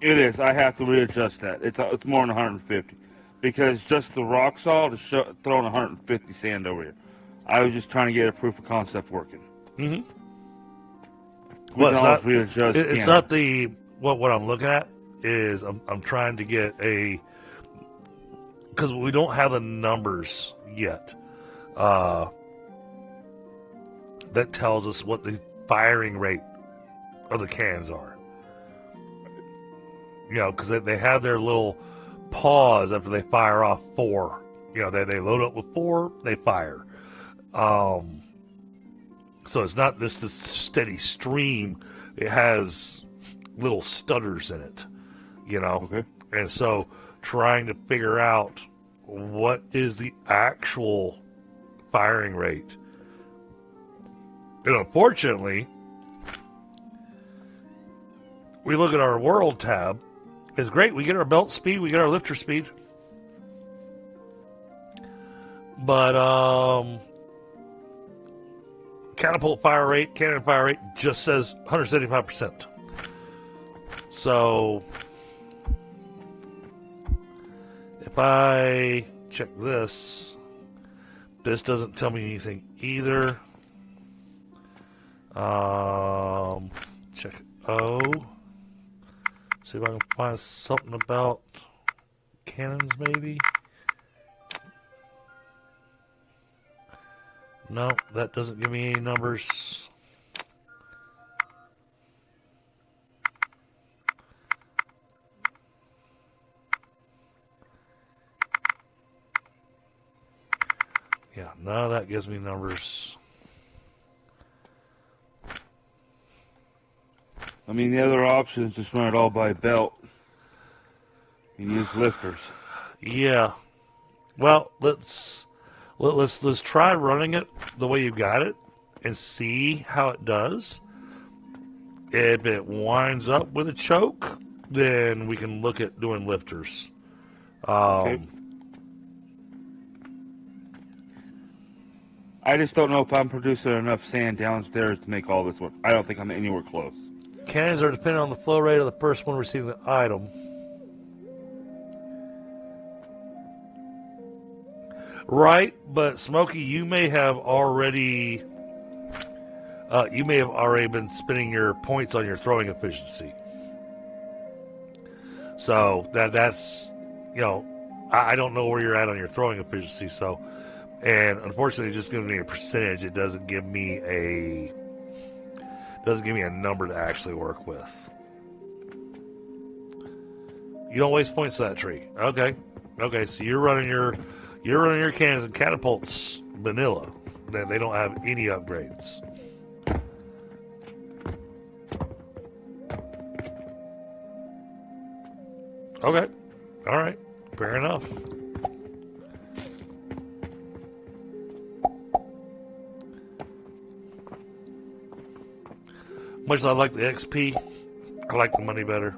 It is. I have to readjust that. It's more than 150. Because just the rock salt is throwing 150 sand over here. I was just trying to get a proof of concept working. Mm-hmm. We Well, can always readjust it's cannon. not the... What I'm looking at is I'm trying to get a... Because we don't have the numbers yet. That tells us what the firing rate of the cannons are. You know, because they have their little pause after they fire off 4. You know, they load up with 4, they fire. So it's not this steady stream. It has little stutters in it, you know. Okay. And so trying to figure out what is the actual firing rate. And unfortunately, we look at our world tab. It's great. We get our belt speed. We get our lifter speed. But catapult fire rate, cannon fire rate just says 175%. So if I check this, this doesn't tell me anything either. Check O. See if I can find something about cannons, maybe. No, that doesn't give me any numbers. Yeah, none of that gives me numbers. I mean, the other option is just run it all by belt and use lifters. Yeah. Well, let's try running it the way you got it and see how it does. If it winds up with a choke, then we can look at doing lifters. Okay. I just don't know if I'm producing enough sand downstairs to make all this work. I don't think I'm anywhere close. Cannons are dependent on the flow rate of the first one receiving the item. Right, but Smokey, you may have already been spending your points on your throwing efficiency. So that's I don't know where you're at on your throwing efficiency. So, and unfortunately, it just gives me a percentage. It doesn't give me a number to actually work with. You don't waste points to that tree. Okay. So you're running your cannons and catapults vanilla. They don't have any upgrades. Okay. All right. Fair enough. Much as I like the XP, I like the money better.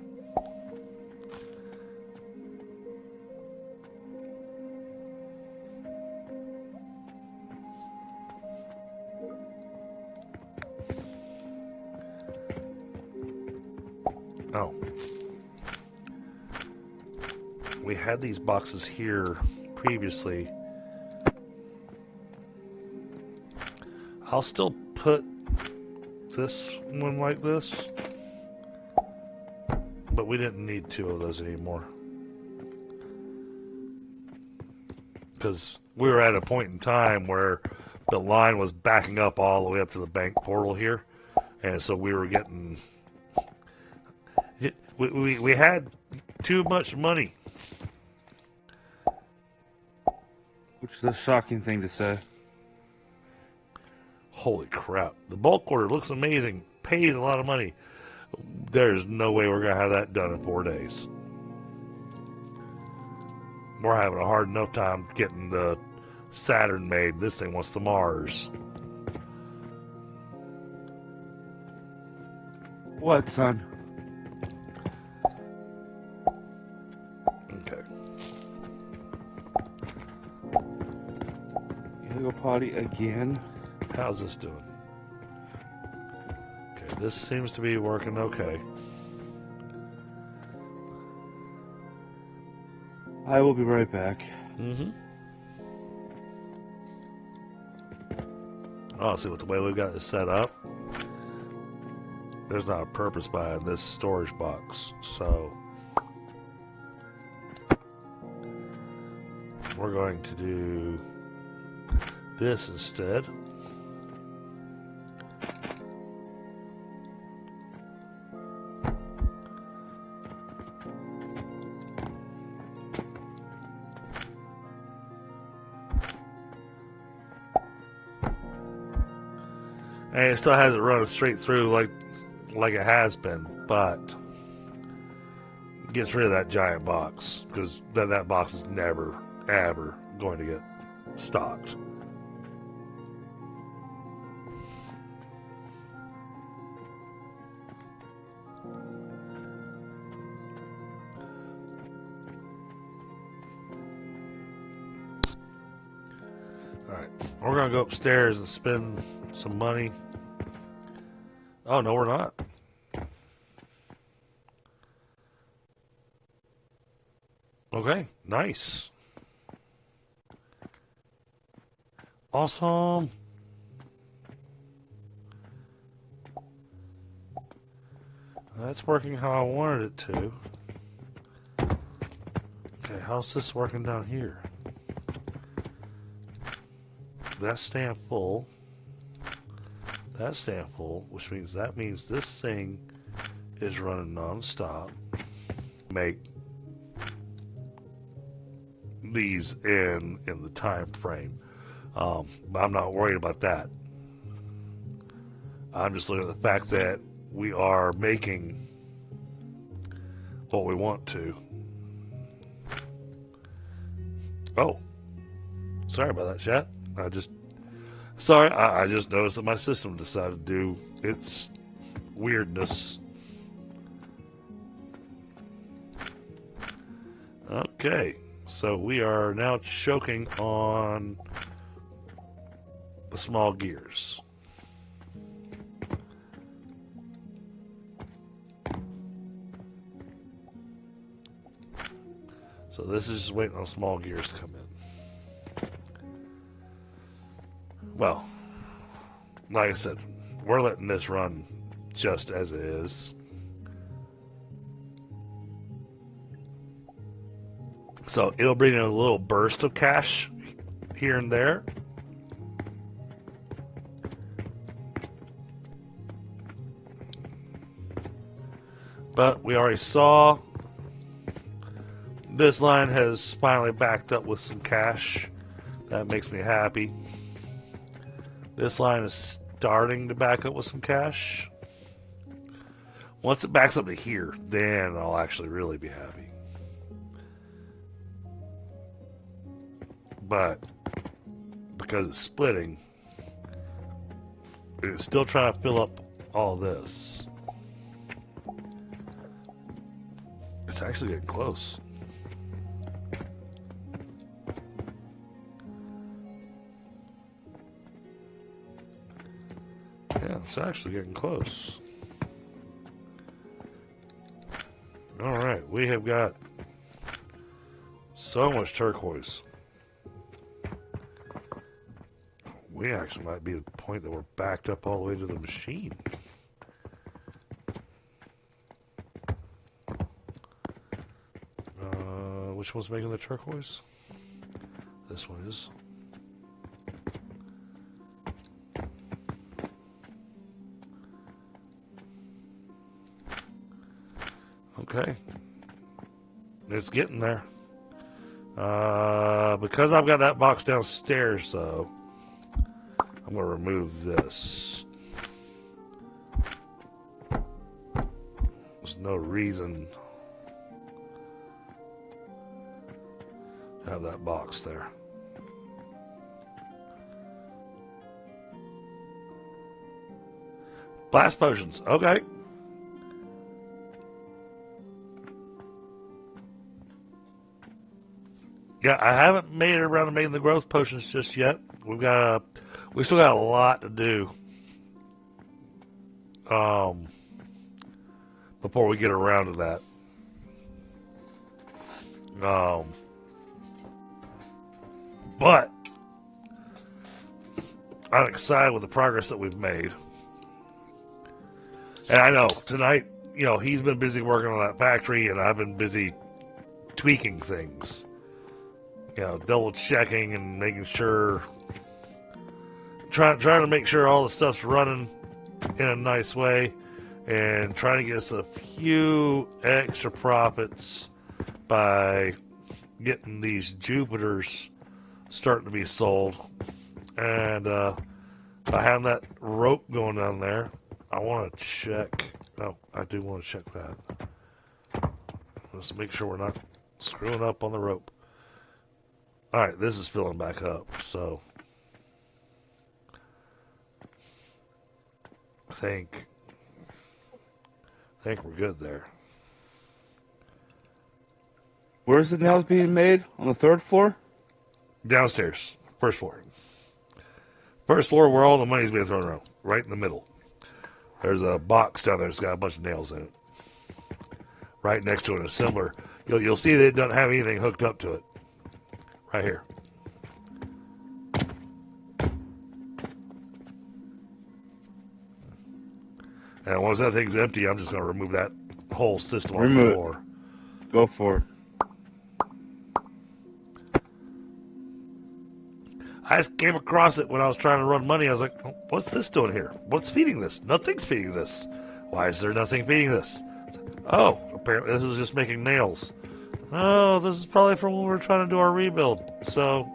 Oh. We had these boxes here previously. I'll still put this one like this, but we didn't need two of those anymore because we were at a point in time where the line was backing up all the way up to the bank portal here, and so we were getting we had too much money. Which is a shocking thing to say. Holy crap. The bulk order looks amazing. Pays a lot of money. There's no way we're going to have that done in 4 days. We're having a hard enough time getting the Saturn made. This thing wants the Mars. What, son? Okay. You gotta go potty again? How's this doing? Okay, this seems to be working okay. I will be right back. Mm-hmm. Oh, see, with the way we've got this set up, there's not a purpose behind this storage box, so we're going to do this instead. And it still has it running straight through like it has been, but gets rid of that giant box because that box is never ever going to get stocked. Alright, we're going to go upstairs and spend some money. Oh, no, we're not. Okay, nice. Awesome. That's working how I wanted it to. Okay, how's this working down here? That's staying full. That's staying full, which means this thing is running non-stop. Make these in the time frame. But I'm not worried about that. I'm just looking at the fact that we are making what we want to. Oh, sorry about that, chat. I just noticed that my system decided to do its weirdness. Okay, so we are now choking on the small gears. So this is just waiting on small gears to come in. Well, like I said, we're letting this run just as it is. So it'll bring in a little burst of cash here and there. But we already saw this line has finally backed up with some cash. That makes me happy. This line is starting to back up with some cash. Once it backs up to here, then I'll actually really be happy. But because it's splitting, it's still trying to fill up all this. It's actually getting close. Yeah, it's actually getting close. Alright, we have got so much turquoise. We actually might be at the point that we're backed up all the way to the machine. Which one's making the turquoise? This one is. Okay. It's getting there. Because I've got that box downstairs, though, I'm going to remove this. There's no reason to have that box there. Blast potions. Okay. Yeah, I haven't made it around to making the growth potions just yet. We still got a lot to do. Before we get around to that. But I'm excited with the progress that we've made. And I know tonight, he's been busy working on that factory, and I've been busy tweaking things. Double checking and making sure, trying to make sure all the stuff's running in a nice way, and trying to get us a few extra profits by getting these Jupiters starting to be sold. And by having that rope going down there, I want to check. Oh, I do want to check that. Let's make sure we're not screwing up on the rope. Alright, this is filling back up, so I think we're good there. Where's the nails being made? On the third floor? Downstairs. First floor. First floor where all the money's being thrown around. Right in the middle. There's a box down there that's got a bunch of nails in it. Right next to an assembler. You'll see that it doesn't have anything hooked up to it. Right here. And once that thing's empty, I'm just going to remove that whole system off the floor. Go for it. I just came across it when I was trying to run money. I was like, what's this doing here? What's feeding this? Nothing's feeding this. Why is there nothing feeding this? Oh, apparently this is just making nails. Oh, this is probably from when we were trying to do our rebuild. So,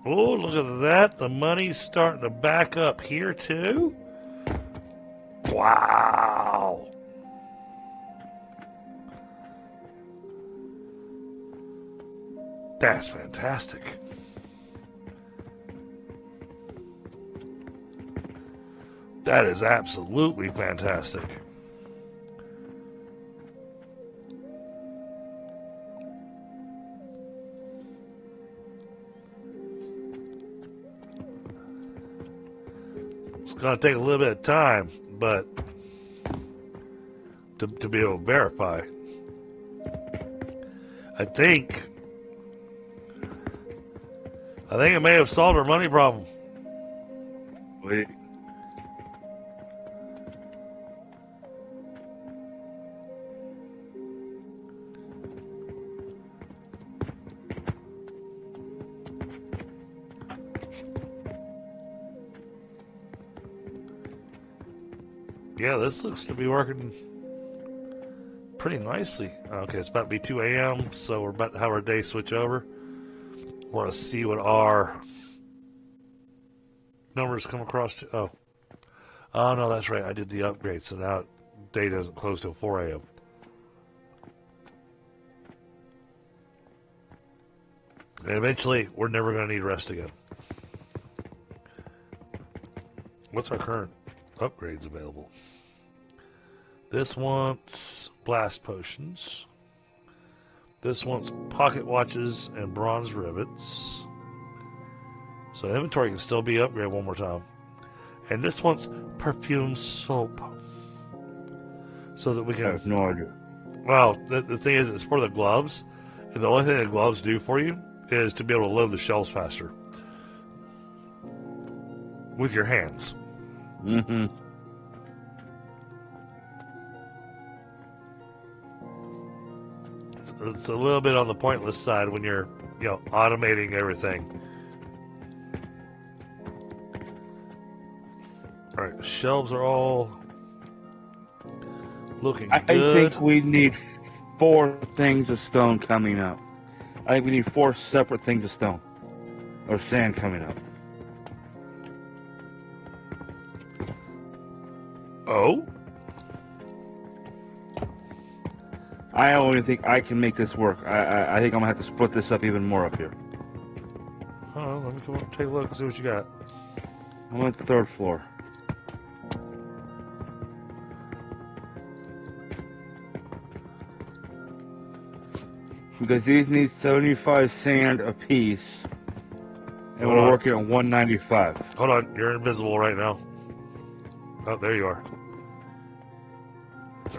oh, look at that. The money's starting to back up here, too. Wow. That's fantastic. That is absolutely fantastic. It's going to take a little bit of time, but to be able to verify. I think it may have solved our money problem. Wait. Yeah, this looks to be working pretty nicely. Okay, it's about to be 2 a.m., so we're about to have our day switch over. Want to see what our numbers come across to. Oh, no, that's right. I did the upgrade, so now day doesn't close till 4 a.m. And eventually, we're never going to need rest again. What's our current upgrades available? This wants blast potions. This wants pocket watches and bronze rivets. So the inventory can still be upgraded one more time. And this wants perfume soap. So that we can... I have no idea. Well, the thing is, it's for the gloves. And the only thing the gloves do for you is to be able to load the shelves faster. With your hands. Mm-hmm. It's a little bit on the pointless side when you're, automating everything. All right, the shelves are all looking good. I think we need 4 things of stone coming up. I think we need 4 separate things of stone or sand coming up. Oh? I only think I can make this work. I think I'm going to have to split this up even more up here. Oh, let me come up and take a look and see what you got. I'm on the 3rd floor. Because these need 75 sand apiece, and Hold we're on. working on 195. Hold on, you're invisible right now. Oh, there you are.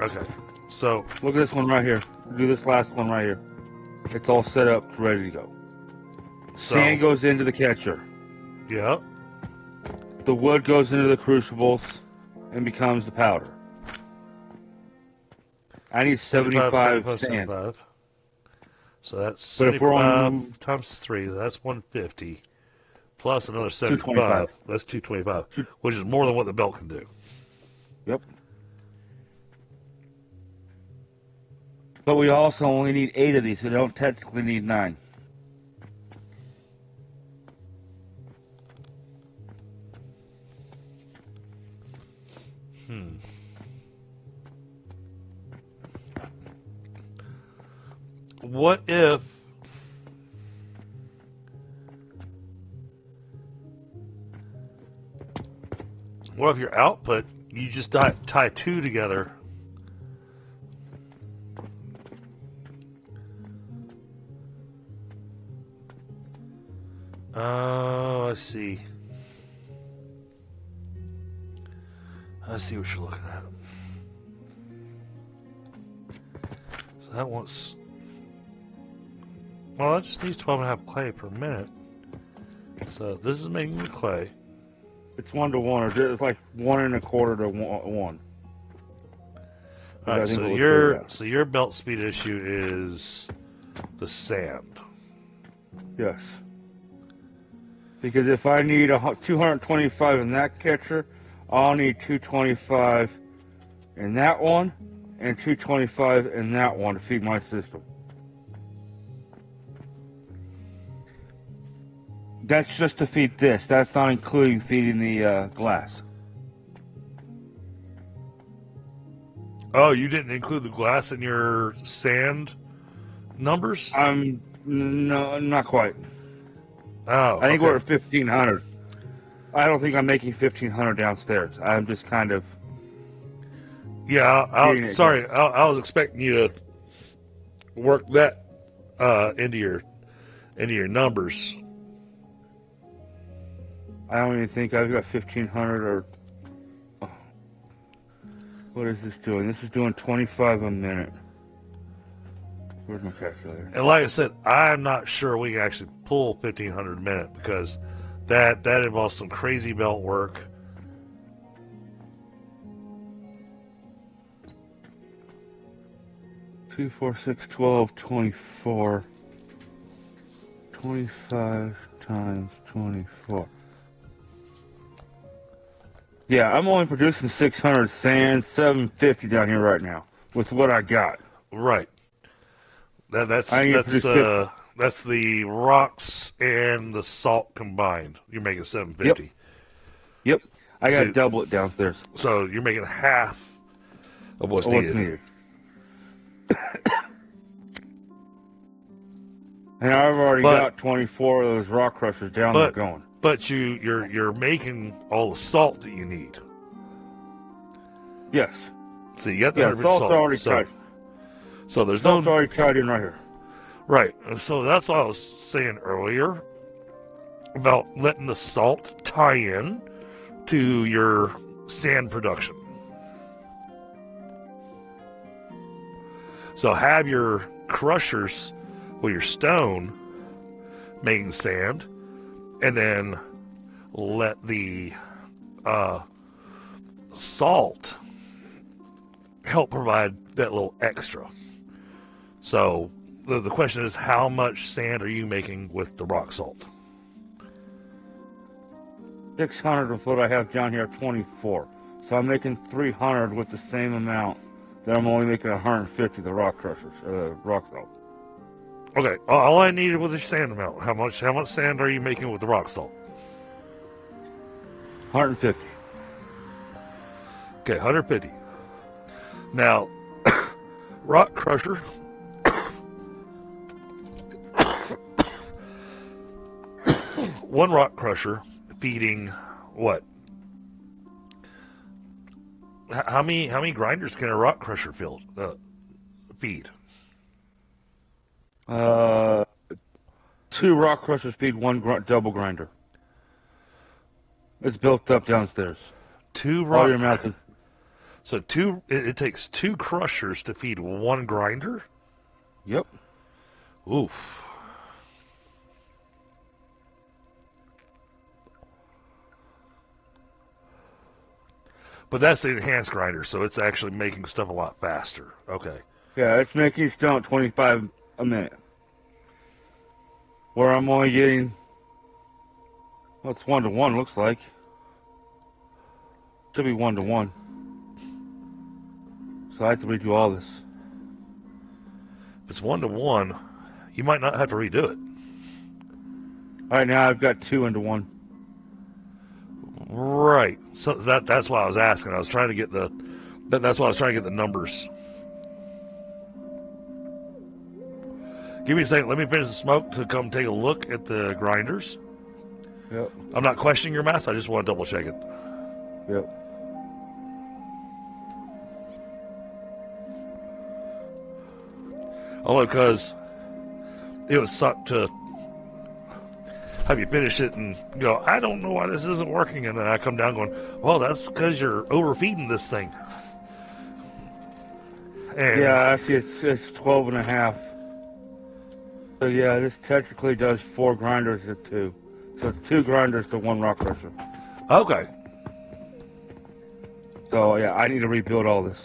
Okay, so Look at this one right here. Do this last one right here. It's all set up, ready to go. Sand goes into the catcher. Yep. The wood goes into the crucibles and becomes the powder. I need 75 sand. 75. So that's But if we're 75 on- times 3, that's 150. Plus another 225. 75. That's 225, which is more than what the belt can do. Yep. But we also only need 8 of these, so we don't technically need 9. What if your output, you just tie 2 together? Oh, I see. I see what you're looking at. So that wants... Well, it just needs 12.5 clay per minute. So this is making the clay. It's 1 to 1, or it's like 1 1/4 to 1. Alright, so your belt speed issue is the sand. Yes. Because if I need 225 in that catcher, I'll need 225 in that one and 225 in that one to feed my system. That's just to feed this. That's not including feeding the glass. Oh, you didn't include the glass in your sand numbers? No, not quite. Oh, I think okay. we're at 1,500. I don't think I'm making 1,500 downstairs. I'm just kind of... Yeah, Getting it sorry. I was expecting you to work that into your numbers. I don't even think I've got 1,500 or... What is this doing? This is doing 25 a minute. Where's my calculator? And like I said, I'm not sure we can actually pull 1,500 a minute because that involves some crazy belt work. 2, 4, 6, 12, 24. 25 times 24. Yeah, I'm only producing 600 sand, 750 down here right now with what I got. Right. That's the rocks and the salt combined. You're making 750. Yep. I got to double it downstairs. So you're making half of what's needed. And I've already got 24 of those rock crushers down there going. But you're making all the salt that you need. Yes. So you got the salt's already tied. So there's salt's already tied in right here. Right. So that's what I was saying earlier about letting the salt tie in to your sand production. So have your crushers with your stone making sand, and then let the salt help provide that little extra. So the question is, how much sand are you making with the rock salt? 600 with what I have down here, 24. So I'm making 300 with the same amount that I'm only making 150 the rock crushers, rock salt. Okay, all I needed was the sand amount. How much sand are you making with the rock salt? 150. Okay, 150. Now, rock crusher. One rock crusher feeding what? How many grinders can a rock crusher feed? 2 rock crushers feed 1 double grinder. It's built up downstairs. 2 rock. All your mouth is... So it takes 2 crushers to feed 1 grinder? Yep. Oof. But that's the enhanced grinder, so it's actually making stuff a lot faster. Okay. Yeah, it's making stone at 25 a minute. Where I'm only getting... Well, it's 1-to-1, looks like. Should be 1-to-1. So I have to redo all this. If it's 1-to-1, you might not have to redo it. Right now I've got 2-to-1. Right. So that's why I was asking. I was trying to get that's why I was trying to get the numbers. Give me a second. Let me finish the smoke to come take a look at the grinders. Yep. I'm not questioning your math. I just want to double check it. Yep. Only because it would suck to have you finish it and go, I don't know why this isn't working, and then I come down going, well, that's because you're overfeeding this thing. And yeah, actually it's 12 and a half. So yeah, this technically does 4 grinders to 2. So it's 2 grinders to 1 rock crusher. Okay. So yeah, I need to rebuild all this.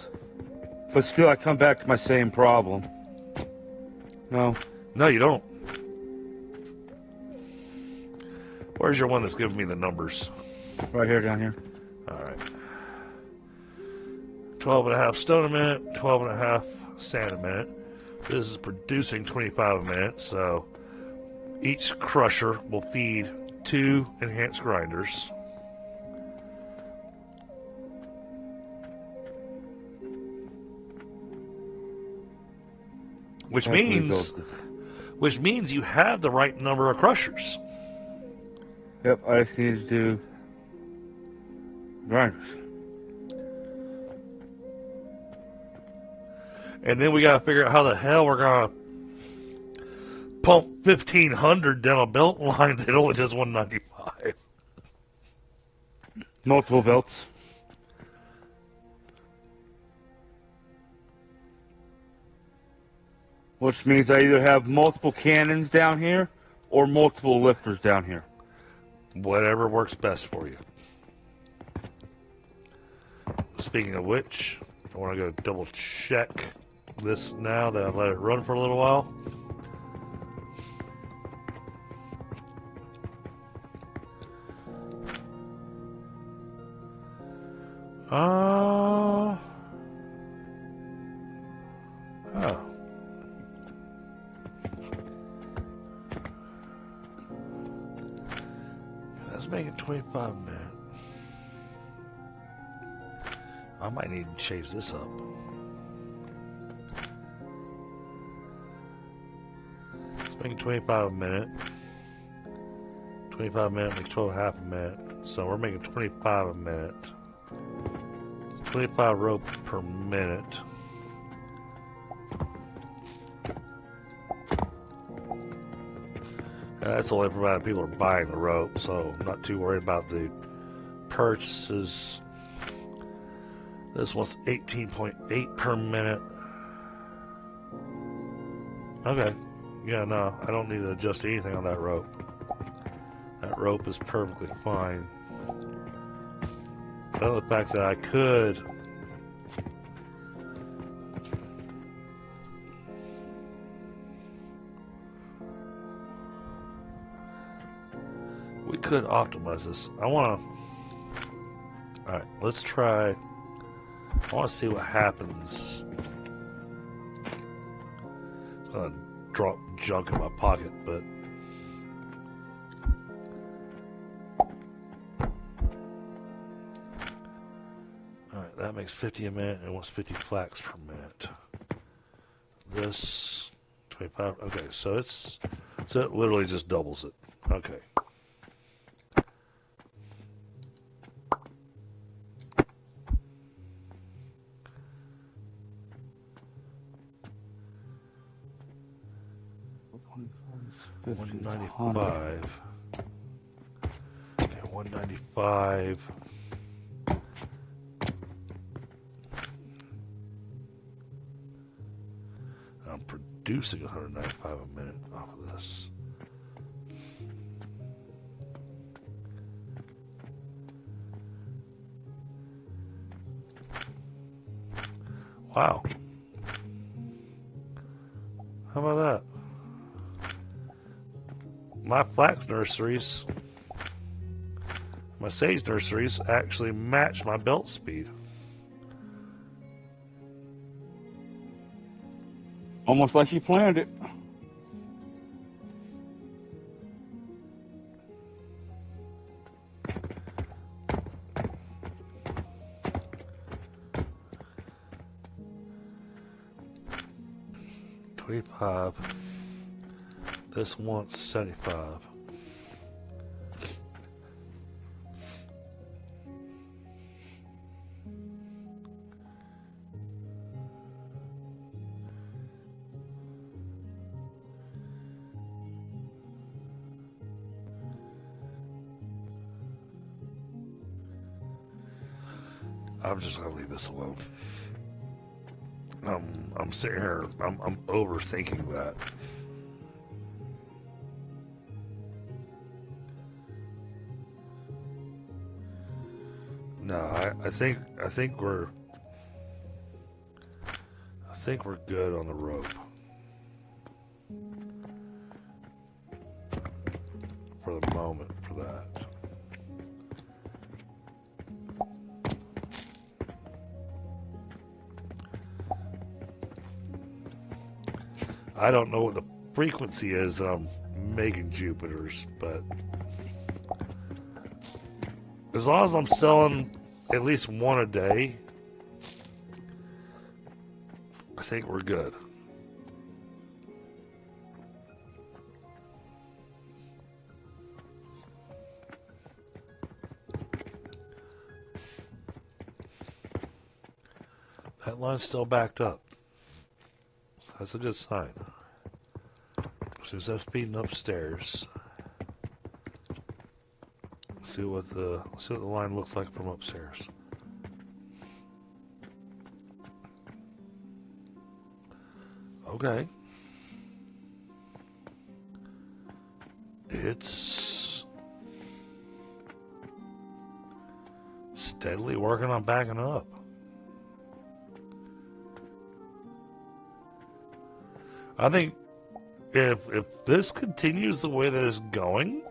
But still, I come back to my same problem. No. No, you don't. Where's your one that's giving me the numbers? Right here, down here. All right. 12 and a half stone a minute, 12 and a half sand a minute. This is producing 25 a minute, so each crusher will feed 2 enhanced grinders. Which means you have the right number of crushers. Yep, I just need to do Right. And then we gotta figure out how the hell we're gonna pump 1,500 down a belt line that only does 195. Multiple belts. Which means I either have multiple cannons down here or multiple lifters down here. Whatever works best for you. Speaking of which, I want to go double check this now that I've let it run for a little while. Oh. Let's make it 25 minutes. I might need to chase this up. Let's make it 25 a minute. 25 minutes makes 12 half a minute. So we're making 25 a minute. 25 rope per minute. And that's only provided people are buying the rope, so I'm not too worried about the purchases. This one's 18.8 per minute. Okay. Yeah, no, I don't need to adjust anything on that rope. That rope is perfectly fine. Other the fact that I could optimize this. I want to. Alright, let's try. I want to see what happens. It's going to drop junk in my pocket, but. Alright, that makes 50 a minute and wants 50 flax per minute. This 25. Okay, so it literally just doubles it. Okay. $195. Okay, $195. I'm producing $195 a minute off of this. Wow. How about that? My flax nurseries, my sage nurseries actually match my belt speed. Almost like you planned it. $25. This wants 75. I'm just gonna leave this alone. I'm sitting here. I'm overthinking that. No, I think we're good on the rope for the moment for that. I don't know what the frequency is that I'm making Jupiters, but as long as I'm selling at least one a day, I think we're good. That line's still backed up. So that's a good sign. So that's feeding upstairs. See what the line looks like from upstairs. Okay. It's steadily working on backing up. I think if this continues the way that it's going,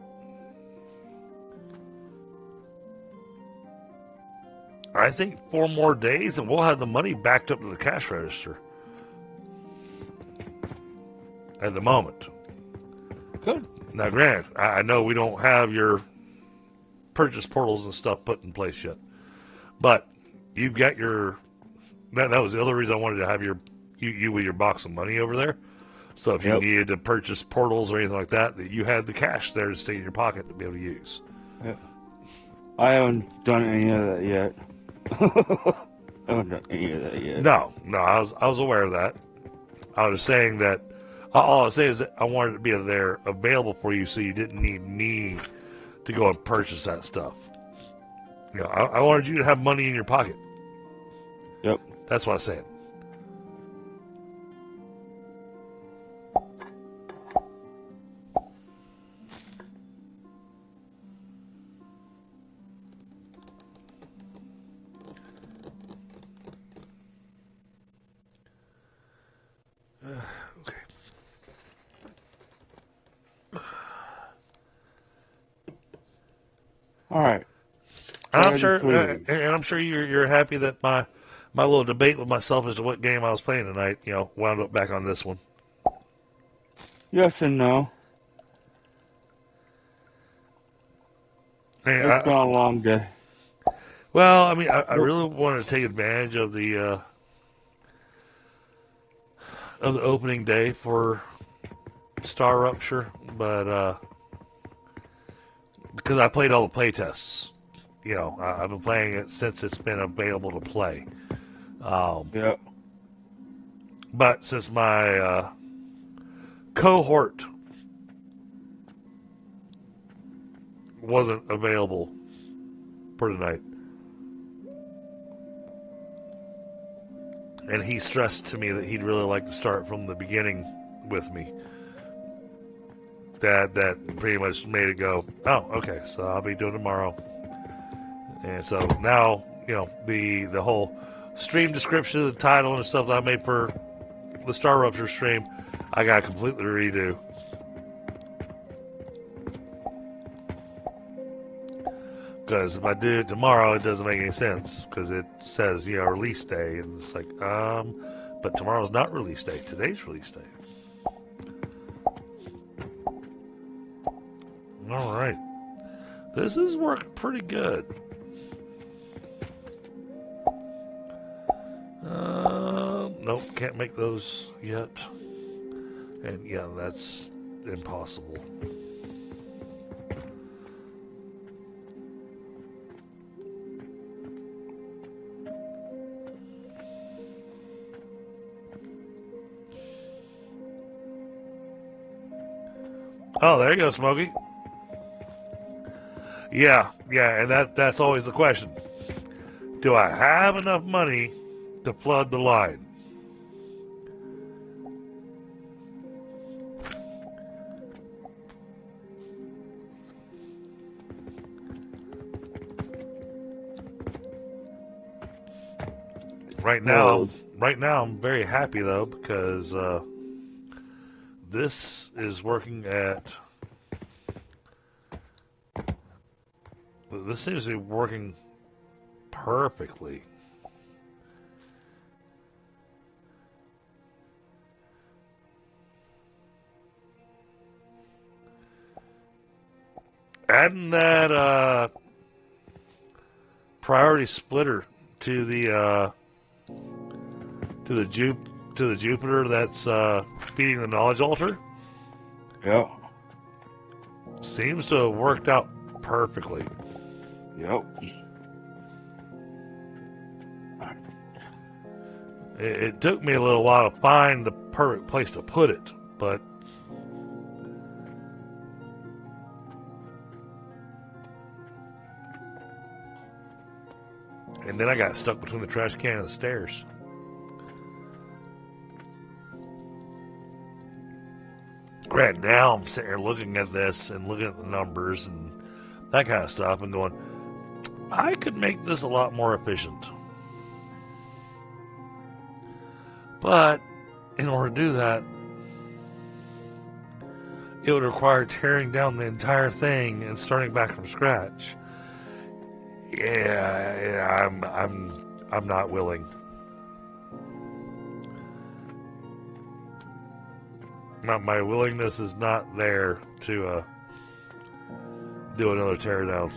I think 4 more days and we'll have the money backed up to the cash register. At the moment. Good. Now, granted, I know we don't have your purchase portals and stuff put in place yet, but you've got your. That was the other reason I wanted to have you with your box of money over there. So if you needed to purchase portals or anything like that, that you had the cash there to stay in your pocket to be able to use. Yeah. I haven't done any of that yet. I haven't done any of that yet. No, I was aware of that. I was saying that. All I was saying is that I wanted it to be there available for you, so you didn't need me to go and purchase that stuff. You know, I wanted you to have money in your pocket. Yep. That's what I was saying. Okay. All right. And I'm sure you're happy that my little debate with myself as to what game I was playing tonight, wound up back on this one. Yes and no. It's been a long day. Well, I mean, I really wanted to take advantage of the opening day for Star Rupture, but because I played all the playtests. I've been playing it since it's been available to play. Yeah. But since my cohort wasn't available for tonight, and he stressed to me that he'd really like to start from the beginning with me, that pretty much made it go, oh, okay, so I'll be doing tomorrow. And so now, the whole stream description, the title and stuff that I made for the Star Rupture stream, I got to completely redo. Because if I do it tomorrow, it doesn't make any sense. Because it says, release day. And it's like, but tomorrow's not release day. Today's release day. All right. This is working pretty good. Nope, can't make those yet. And yeah, that's impossible. Oh, there you go, Smokey. Yeah, and that's always the question. Do I have enough money to flood the line? Right now I'm very happy though, because this is working at. This seems to be working perfectly. Adding that priority splitter to the Jupiter that's feeding the knowledge altar. Yep. Seems to have worked out perfectly. Yep. It took me a little while to find the perfect place to put it, but and then I got stuck between the trash can and the stairs. Right now, I'm sitting here looking at this and looking at the numbers and that kind of stuff and going, I could make this a lot more efficient. But in order to do that, it would require tearing down the entire thing and starting back from scratch. Yeah, I'm not willing. My willingness is not there to do another teardown.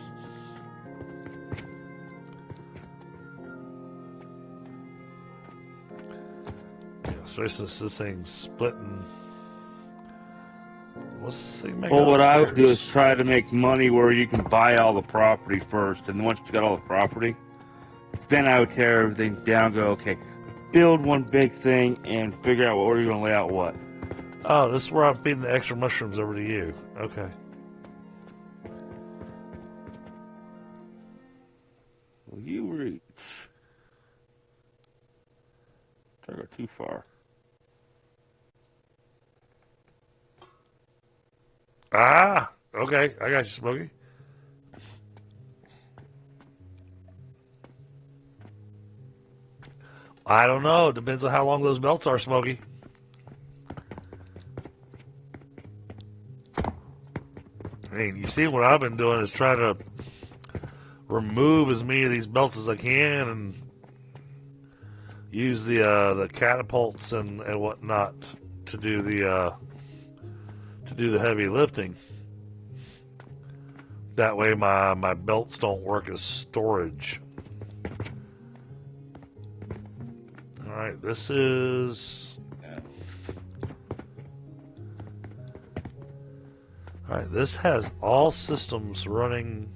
Yeah, especially since this thing's splitting. What's this thing make? Well, what I would do is try to make money where you can buy all the property first, and once you got all the property, then I would tear everything down. Go, okay, build one big thing and figure out where you're gonna lay out what. Oh, this is where I'm feeding the extra mushrooms over to you. Okay. Will you reach? I go too far. Ah, okay. I got you, Smokey. I don't know. Depends on how long those belts are, Smokey. I mean, you see what I've been doing is trying to remove as many of these belts as I can and use the catapults and whatnot to do the heavy lifting. That way my belts don't work as storage. Alright, this is... Alright, this has all systems running.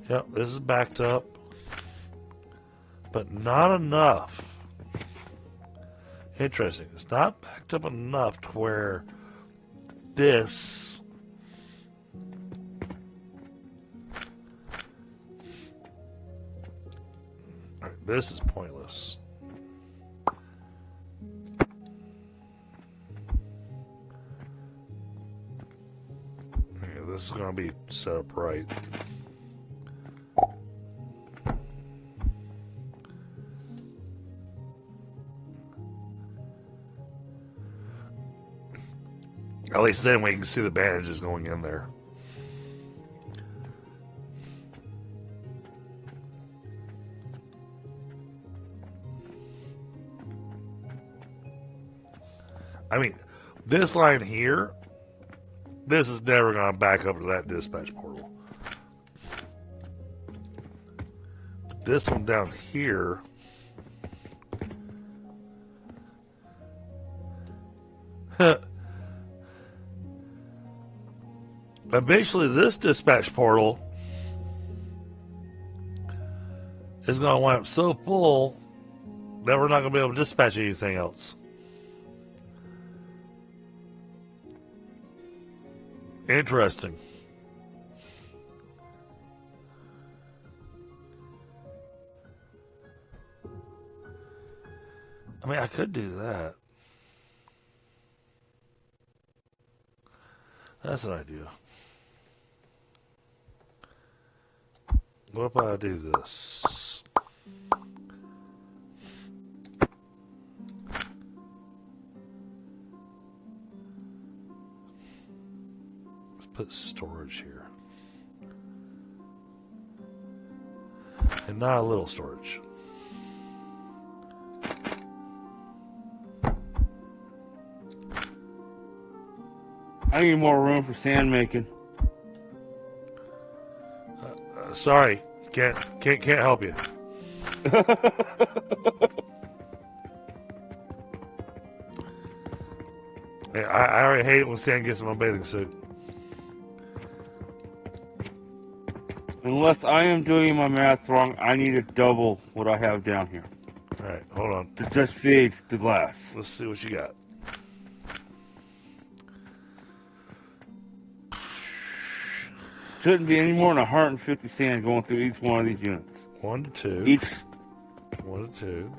Yep, this is backed up. But not enough. Interesting. It's not backed up enough to where this... This is pointless. Yeah, this is going to be set up right. At least then we can see the bandages going in there. I mean, this line here, this is never going to back up to that dispatch portal. But this one down here, eventually this dispatch portal is going to wind up so full that we're not going to be able to dispatch anything else. Interesting. I mean, I could do that. That's an idea. What if I do this? Put storage here. And not a little storage. I need more room for sand making. Sorry, can't help you. I already hate it when sand gets in my bathing suit. Unless I am doing my math wrong, I need to double what I have down here Alright, hold on. to just feed the glass. Let's see what you got. Shouldn't be any more than 150 sand going through each one of these units. 1 to 2. Each 1 to 2.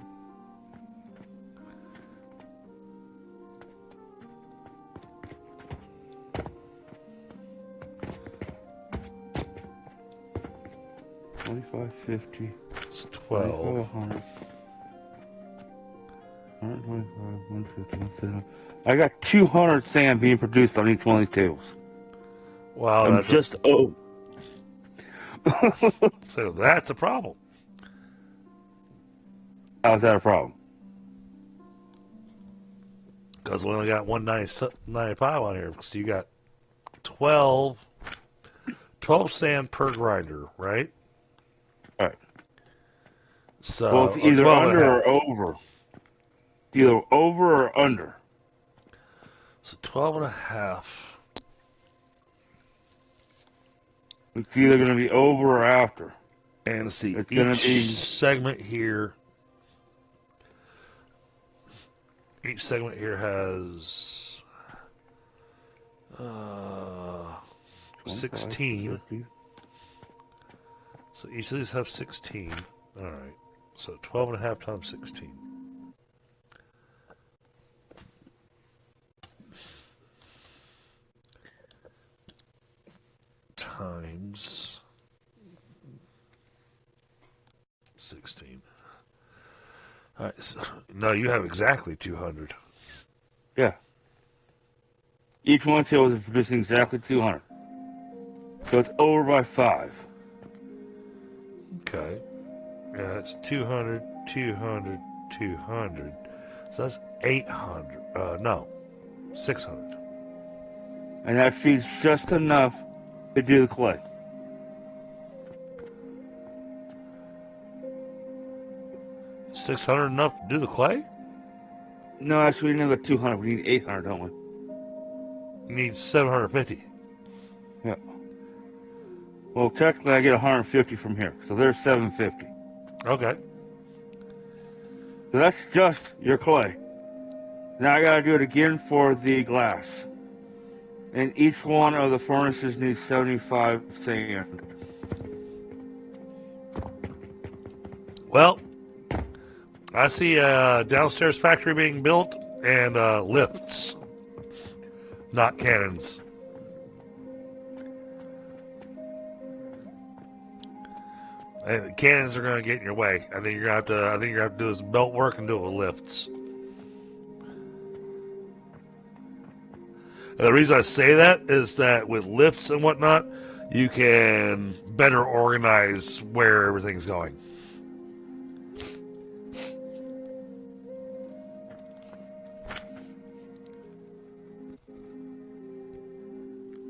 It's 12. 100. 125, 150, 170. I got 200 sand being produced on each one of these tables. Wow, I'm just so that's a problem. How's that a problem? Because we only got 195 on here. So you got 12 sand per grinder, right? Right. So Well, it's either 12 under or over. Either over or under. So 12 and a half. It's either going to be over or after. And let's see, It's gonna be segment here. Each segment here has 16. 50. So each of these have 16. All right. So 12 and a half times 16. Times 16. All right. So, no, you have exactly 200. Yeah. Each one table is producing exactly 200. So it's over by 5. Okay. Yeah, that's 200, 200, 200. So that's 800. No, 600. And that feeds just enough to do the clay. $600 enough to do the clay? No, actually, we need another 200. We need 800, don't we? You need 750. Yeah. Well, technically, I get 150 from here. So there's 750. Okay. So that's just your clay. Now I got to do it again for the glass. And each one of the furnaces needs 75 sand. Well, I see a downstairs factory being built and lifts, not cannons. And the cannons are going to get in your way. I think you're going to have to do this belt work and do it with lifts. And the reason I say that is that with lifts and whatnot, you can better organize where everything's going.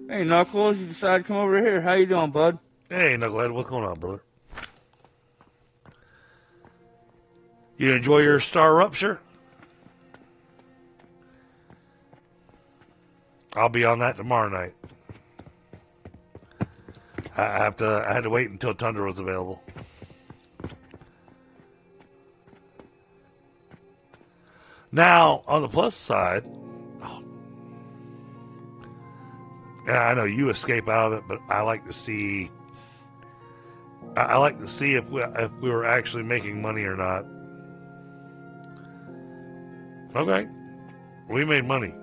Hey, Knuckles, you decided to come over here. How you doing, bud? Hey, Knucklehead, what's going on, brother? You enjoy your star rupture? I'll be on that tomorrow night. I had to wait until Tundra was available. Now, on the plus side, and I know you escape out of it, but I like to see. I like to see if we were actually making money or not. Okay, we made money.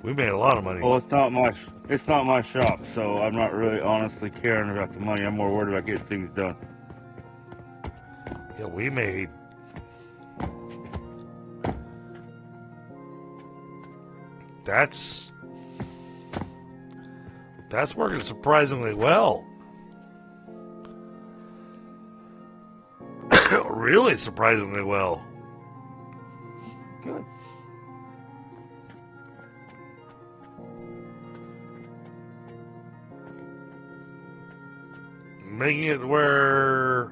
We made a lot of money. Well, it's not my shop, so I'm not really honestly caring about the money. I'm more worried about getting things done. Yeah, we made. That's working surprisingly well. Really surprisingly well. Good. Making it where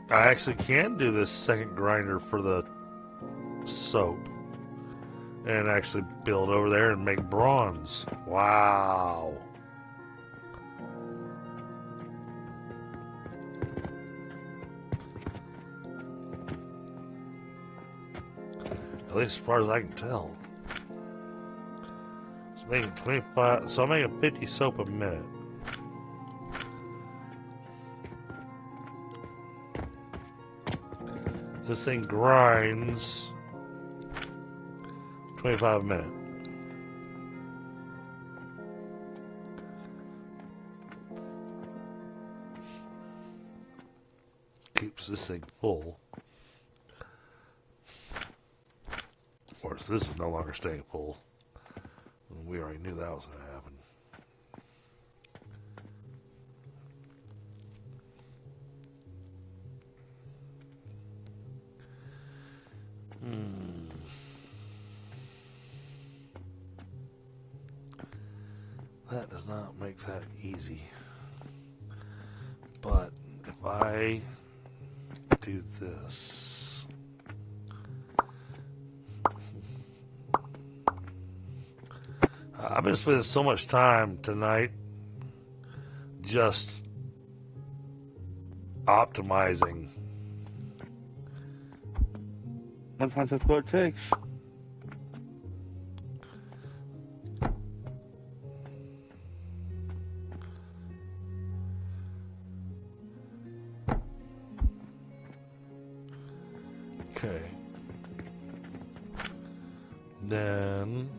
I actually can do this second grinder for the soap and actually build over there and make bronze. Wow. At least as far as I can tell. It's making 25, so I'm making 50 soap a minute. This thing grinds 25 a minute. Keeps this thing full. Of course, this is no longer staying full. We already knew that was going to happen. That does not make that easy. But if I do this, I've been spending so much time tonight just optimizing. Sometimes that's what it takes. Okay. Then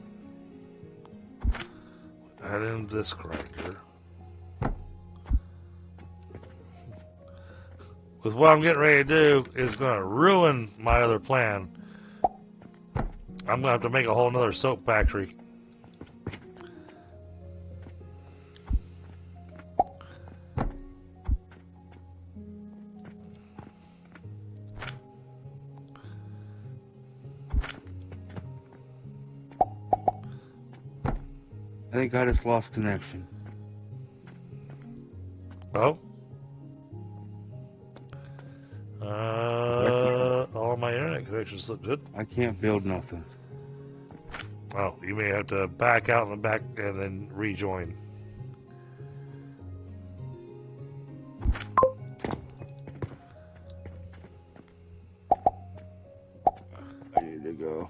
add in this grinder. With what I'm getting ready to do is going to ruin my other plan. I'm going to have to make a whole nother soap factory. I think I just lost connection. Oh? All my internet connections look good. I can't build nothing. Well, you may have to back out and back and then rejoin. I need to go.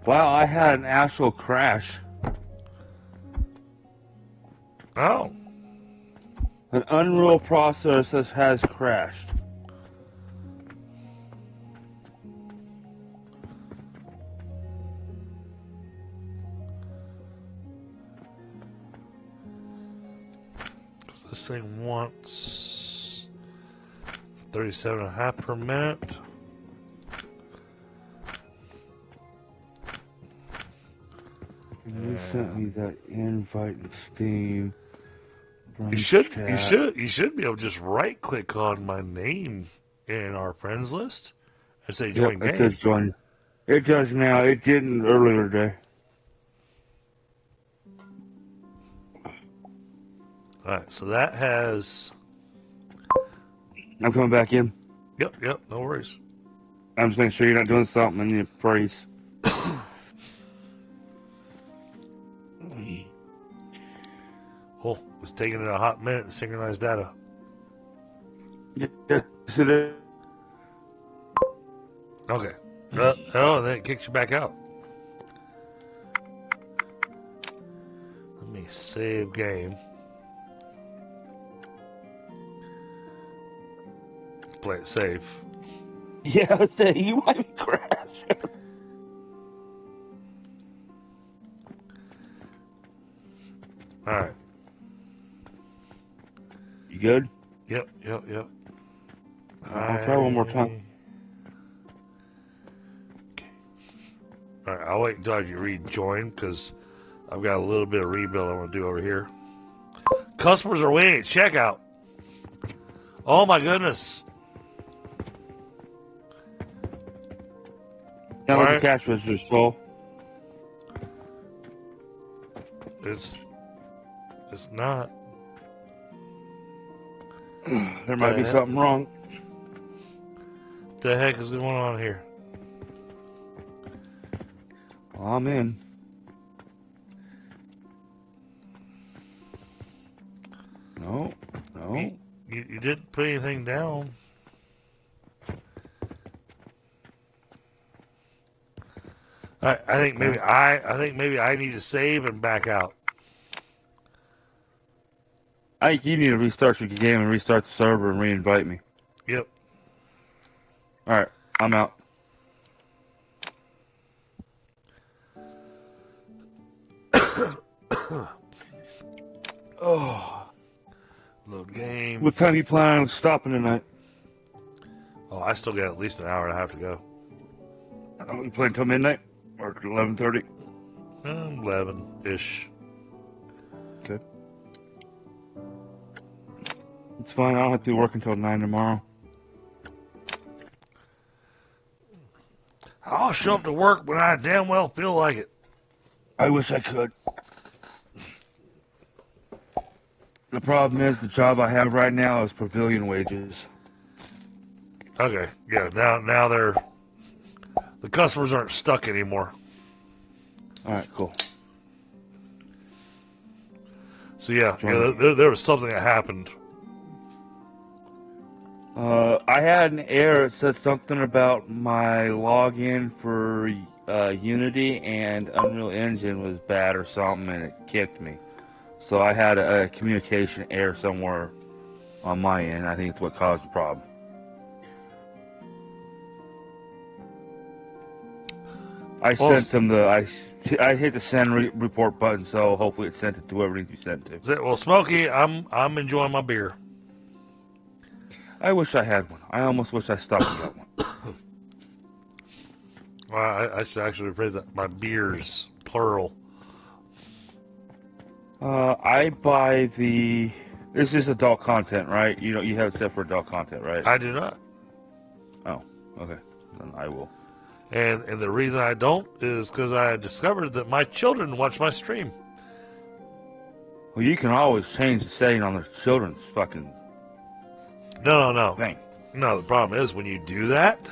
Wow, I had an actual crash. Oh. An Unreal process has crashed. This thing wants 37.5 per minute. You sent me that invite in Steam. You should be able to just right click on my name in our friends list and say join game. It says join. It does now. It didn't earlier today. Alright, so that has... I'm coming back in. Yep, no worries. I'm just making sure you're not doing something in your phrase. Oh, it's taking it a hot minute to synchronize data. Yes, it is. Okay. Oh, then it kicks you back out. Let me save game. Play it safe. Yeah, you might crash. Alright. You good? Yep. I'll try one more time. Alright, I'll wait until you rejoin because I've got a little bit of rebuild I want to do over here. Customers are waiting at checkout. Oh my goodness. Now All the right. cash register's full. It's not. There might be something wrong. What the heck is going on here? I'm in. No. You didn't put anything down. I think maybe I need to save and back out. I think you need to restart your game and restart the server and re-invite me. Yep. Alright, I'm out. Oh. Load game. What time you plan on stopping tonight? Oh, I still got at least an hour and a half to go. Oh, you play until midnight? Or 11:30? 11-ish. Okay. It's fine. I don't have to work until 9 tomorrow. I'll show up to work when I damn well feel like it. I wish I could. The problem is the job I have right now is pavilion wages. Okay, yeah. Now the customers aren't stuck anymore. All right, cool. So yeah, there was something that happened. I had an error. It said something about my login for Unity and Unreal Engine was bad or something, and it kicked me. So I had a communication error somewhere on my end. I think it's what caused the problem. I sent them the I hit the send report button, so hopefully it sent it to whoever it needs to be sent to. Well, Smokey, I'm enjoying my beer. I wish I had one. I almost wish I stopped and got one. Well, I should actually rephrase that. My beers, plural. I buy the. This is adult content, right? You have it set for adult content, right? I do not. Oh, okay. Then I will. And the reason I don't is because I discovered that my children watch my stream. Well, you can always change the setting on the children's fucking No. thing. No, the problem is when you do that,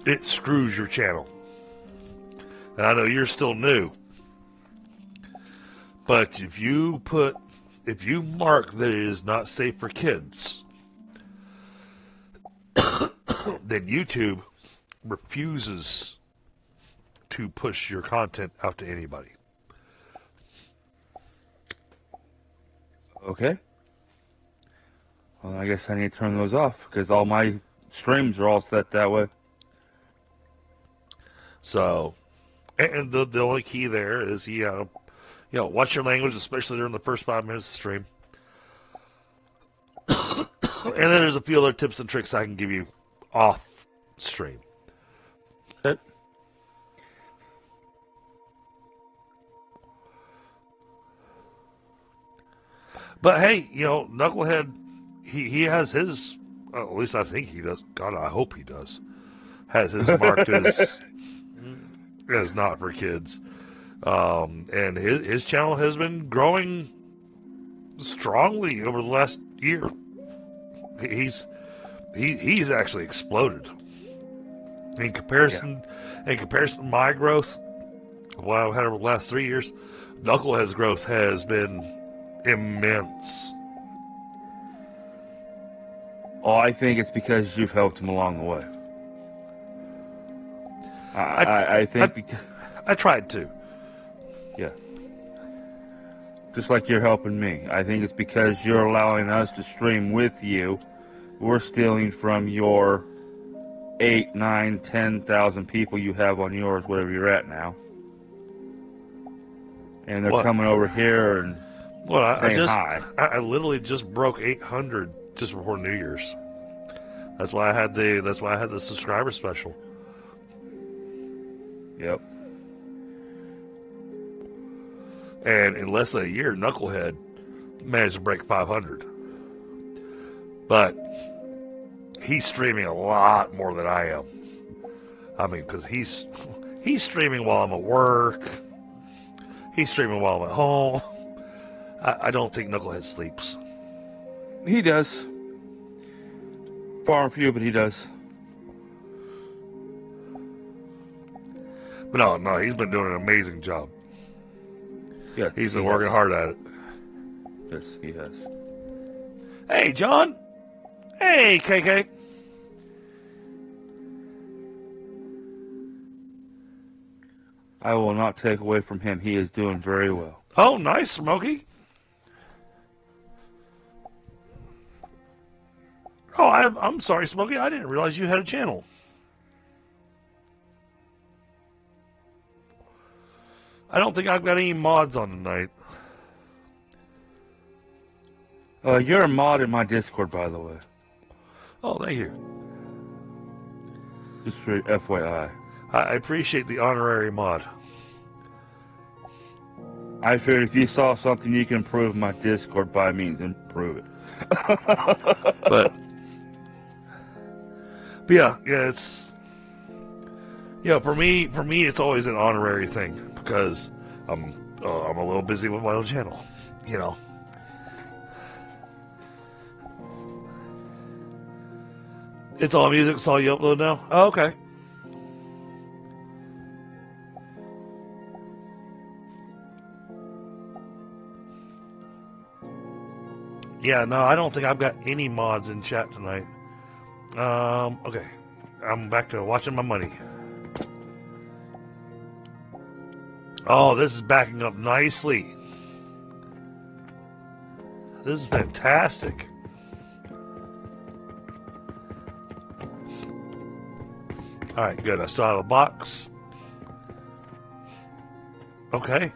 it screws your channel. And I know you're still new. But if you mark that it is not safe for kids, then YouTube refuses to push your content out to anybody. Okay. Well, I guess I need to turn those off because all my streams are all set that way. So, and the only key there is watch your language, especially during the first 5 minutes of the stream. And then there's a few other tips and tricks I can give you off stream. Okay. But hey, Knucklehead, he has his, at least I think he does. God, I hope he does. Has his marked as not for kids. And his channel has been growing strongly over the last year. He's actually exploded. In comparison to my growth, what I've had over the last 3 years, Knucklehead's growth has been immense. Oh, I think it's because you've helped him along the way. I think because... I tried to. Yeah. Just like you're helping me. I think it's because you're allowing us to stream with you. We're stealing from your 8, 9, 10,000 people you have on yours, whatever you're at now. And they're coming over here and saying hi. I literally just broke 800 just before New Year's. That's why I had the subscriber special. Yep. And in less than a year, Knucklehead managed to break 500. But he's streaming a lot more than I am. I mean, because he's streaming while I'm at work. He's streaming while I'm at home. I don't think Knucklehead sleeps. He does. Far and few, but he does. But no, he's been doing an amazing job. Yeah, he's been working hard at it. Yes, he has. Hey, John. Hey, KK. I will not take away from him. He is doing very well. Oh, nice, Smokey. Oh, I'm sorry, Smokey. I didn't realize you had a channel. I don't think I've got any mods on tonight. You're a mod in my Discord, by the way. Oh, thank you. Just for FYI. I appreciate the honorary mod. I figured if you saw something you can improve my Discord, by means, improve it. But yeah, it's for me it's always an honorary thing because I'm a little busy with my own channel, you know. It's all music, it's all you upload now? Oh, okay. Yeah, no, I don't think I've got any mods in chat tonight. Okay. I'm back to watching my money. Oh, this is backing up nicely. This is fantastic. Alright, good. I still have a box. Okay.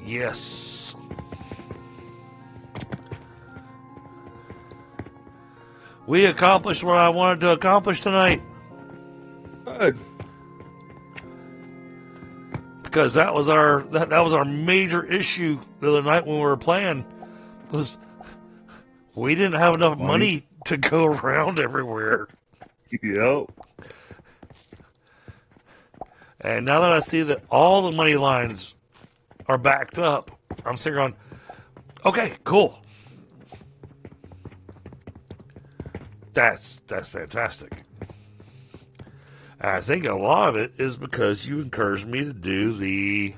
Yes. We accomplished what I wanted to accomplish tonight. Good. Because that was our major issue the other night when we were playing, was we didn't have enough money to go around everywhere. Yep. And now that I see that all the money lines are backed up, I'm sitting going, okay, cool. That's fantastic. And I think a lot of it is because you encouraged me to do the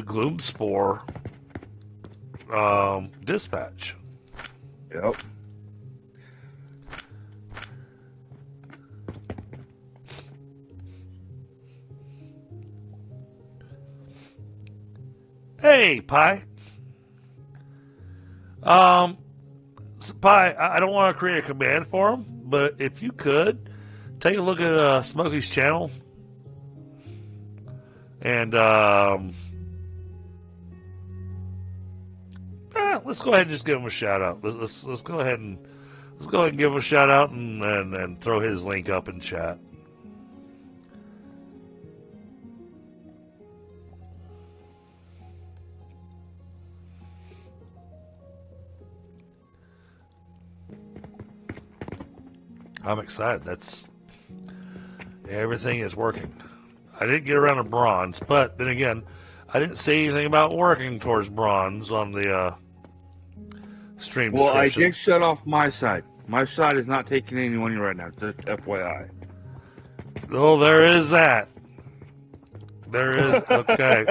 Gloom Spore dispatch. Yep. Hey, Pi. Pi, I don't want to create a command for him, but if you could, take a look at Smokey's channel. And let's go ahead and just give him a shout out. Let's go ahead and give him a shout out and throw his link up in chat. I'm excited. Everything is working. I didn't get around to bronze, but then again, I didn't say anything about working towards bronze on the stream description. Well, I did shut off my side. My side is not taking any money right now, just FYI. Oh, there is that. There is, okay.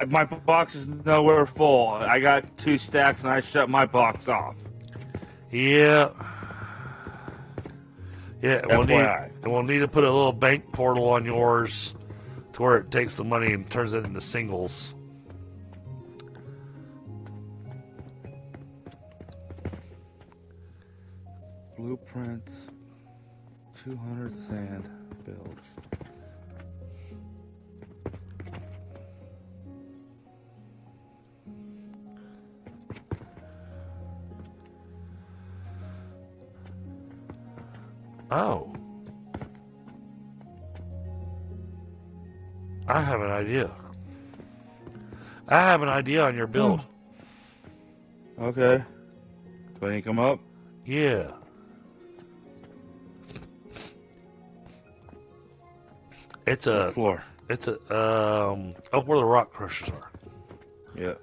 My box is nowhere full. I got 2 stacks and I shut my box off. Yeah. Yeah, FYI. we'll need to put a little bank portal on yours to where it takes the money and turns it into singles. Blueprints, 200 sand builds. Oh. I have an idea. I have an idea on your build. Okay. So you come up? Yeah. It's a floor. It's a up where the rock crushers are. Yeah.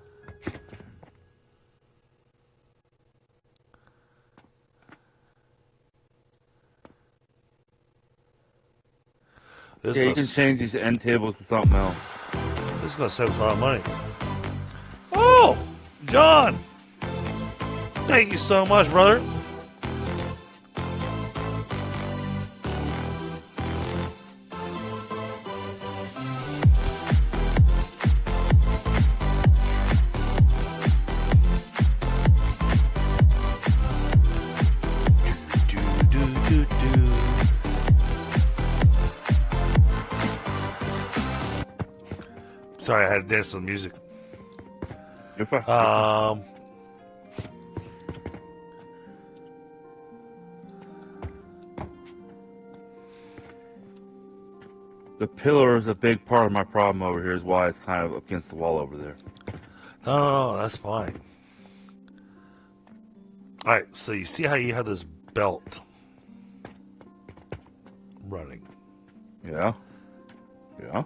This Yeah, you is can change these end tables to something else. this is gonna save us a lot of money. Oh, John! Thank you so much, brother. Sorry, I had to dance to the music. You're fine. The pillar is a big part of my problem over here, is why it's kind of against the wall over there. No, that's fine. Alright, so you see how you have this belt running? Yeah. Yeah.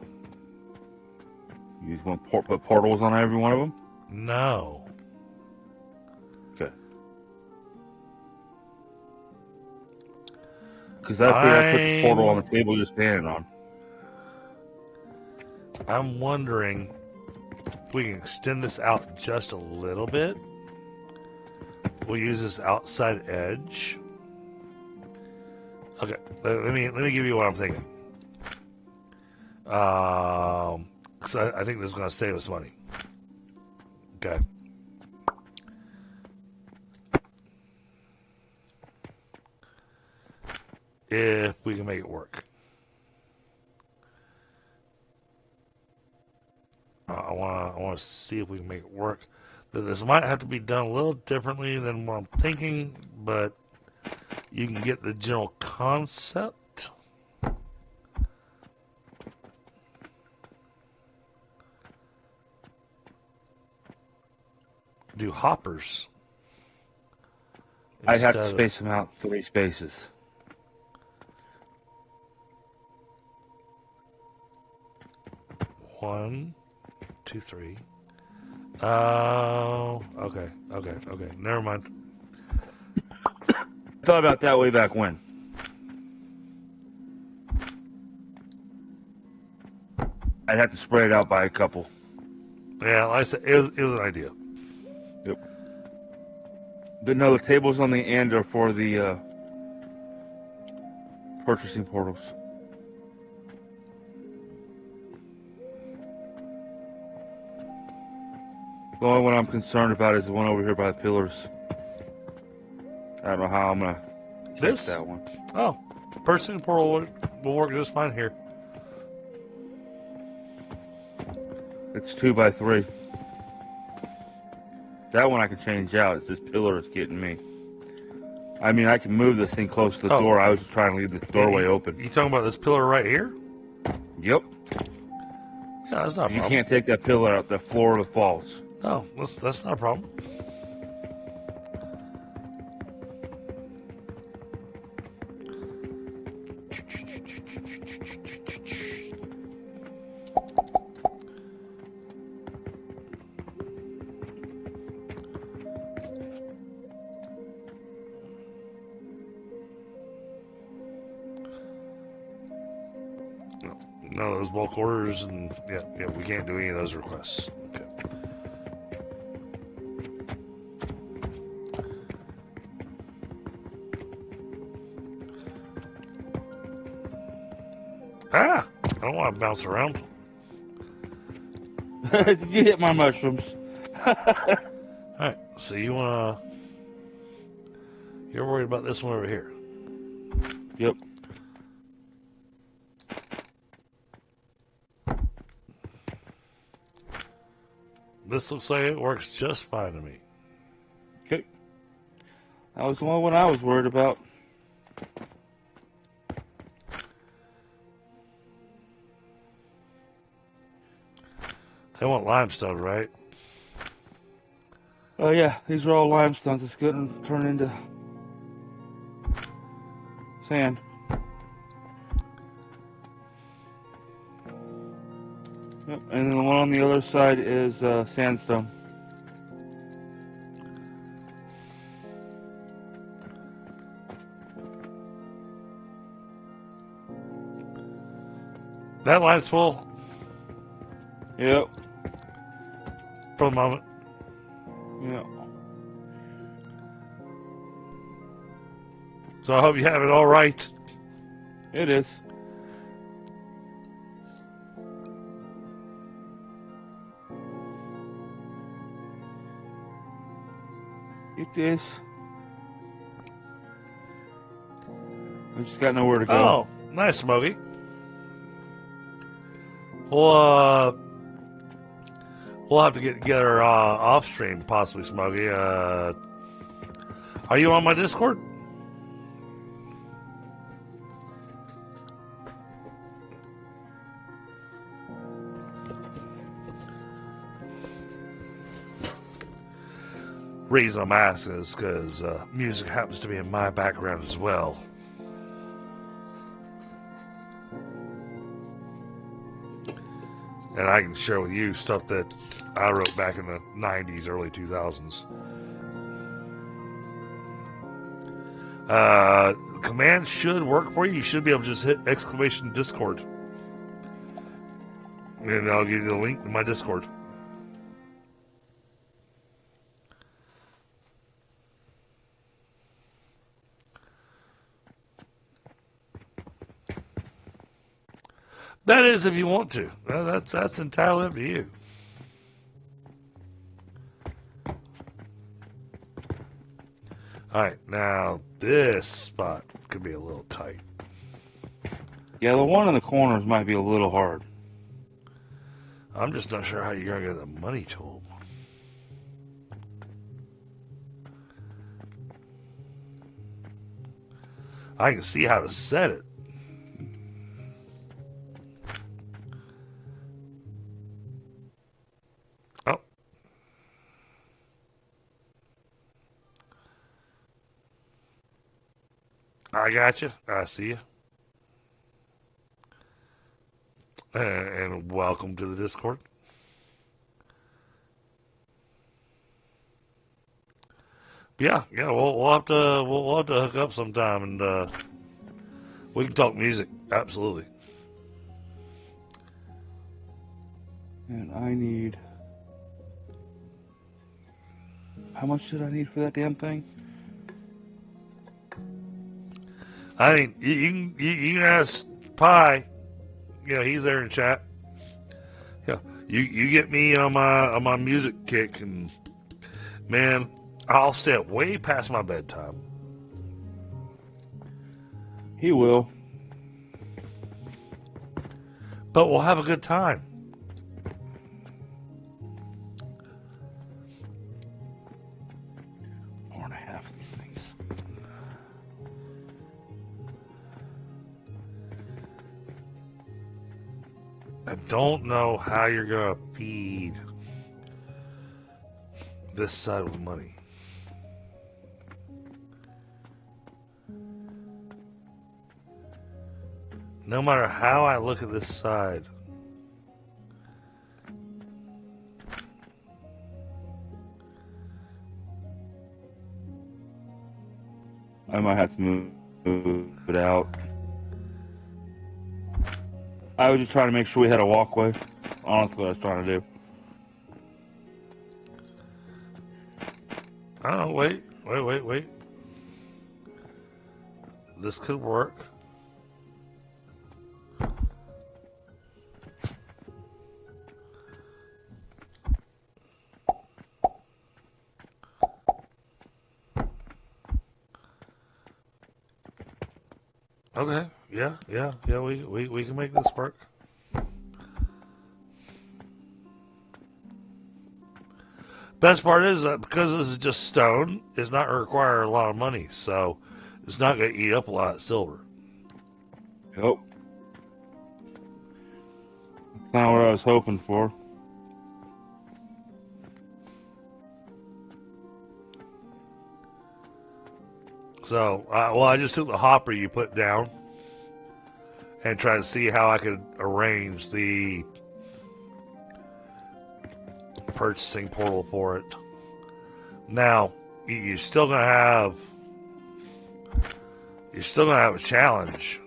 You just want to put portals on every one of them? No. Okay. Because I figured I put the portal on the table you're standing on. I'm wondering if we can extend this out just a little bit. We'll use this outside edge. Okay, let me give you what I'm thinking. So I think this is going to save us money. Okay. If we can make it work. I want to see if we can make it work. This might have to be done a little differently than what I'm thinking, but you can get the general concept. Do hoppers. I'd have to space them out 3 spaces. One, 2, 3. Oh, okay. Never mind. Thought about that way back when. I'd have to spread it out by a couple. Yeah, like I said, it was an idea. Yep. But no, the tables on the end are for the purchasing portals. The only one I'm concerned about is the one over here by the pillars. I don't know how I'm gonna fix that one. Oh, purchasing portal will work just fine here. It's 2 by 3. That one I can change out. It's this pillar that's getting me. I mean, I can move this thing close to the door. I was just trying to leave the doorway open. You talking about this pillar right here? Yep. Yeah, that's not a problem. You can't take that pillar out. The floor of the falls. No, that's not a problem. No, those bulk orders and yeah, we can't do any of those requests. Okay. Ah! I don't want to bounce around. Did you hit my mushrooms? Alright, so you're worried about this one over here. Yep. This looks like it works just fine to me. Okay. That was the only one I was worried about. They want limestone, right? Oh yeah, these are all limestones. It's getting turned into sand. Yep. And then the one on the other side is sandstone. That line's full Yep. for the moment. Yep. So I hope you have it all right. It is. It is. I just got nowhere to go. Oh, nice, Smokey. We'll have to get together off stream, possibly, Smokey. Are you on my Discord? Reason I'm asking is because music happens to be in my background as well. And I can share with you stuff that I wrote back in the 90s, early 2000s. Command should work for you. You should be able to just hit exclamation Discord. And I'll give you the link to my Discord. That is, if you want to. That's entirely up to you. All right, now this spot could be a little tight. Yeah, the one in the corners might be a little hard. I'm just not sure how you're gonna get the money tool. I can see how to set it. Oh. I got you. I see you. And welcome to the Discord. Yeah, we'll have to hook up sometime and we can talk music. Absolutely. And I need... How much did I need for that damn thing? I mean, you can ask Pi. You know, he's there in chat. Yeah, you get me on my music kick, and man, I'll stay up way past my bedtime. He will. But we'll have a good time. More than half of these things. I don't know how you're gonna feed this side with money. No matter how I look at this side, I might have to move it out. I was just trying to make sure we had a walkway. Honestly, what I was trying to do. oh, wait. This could work. Okay, yeah, we can make this work. Best part is that because this is just stone, it's not going to require a lot of money, so it's not going to eat up a lot of silver. Yep. That's not what I was hoping for. So, I just took the hopper you put down and tried to see how I could arrange the purchasing portal for it. Now, you're still gonna have a challenge.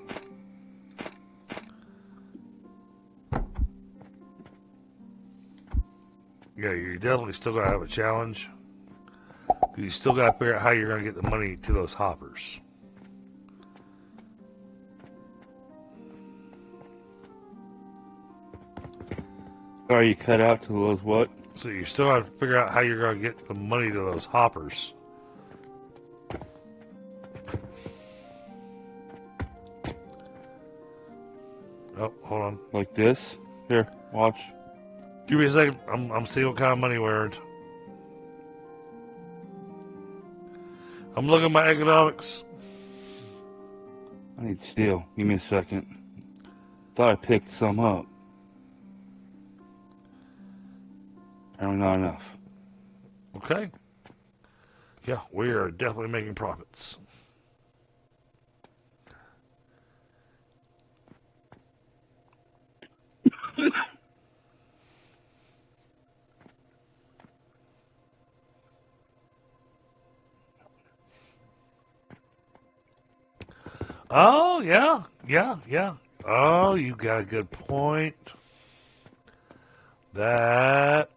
Yeah, you definitely still gotta have a challenge. You still gotta figure out how you're gonna get the money to those hoppers. Sorry, you cut out to those what? So you still have to figure out how you're gonna get the money to those hoppers. Oh, hold on. Like this? Here, watch. Give me a second. I'm seeing what kind of money we earned. I'm looking at my economics. I need steel. Give me a second. Thought I picked some up. Apparently not enough. Okay. Yeah, we are definitely making profits. Oh, yeah. Oh, you got a good point. That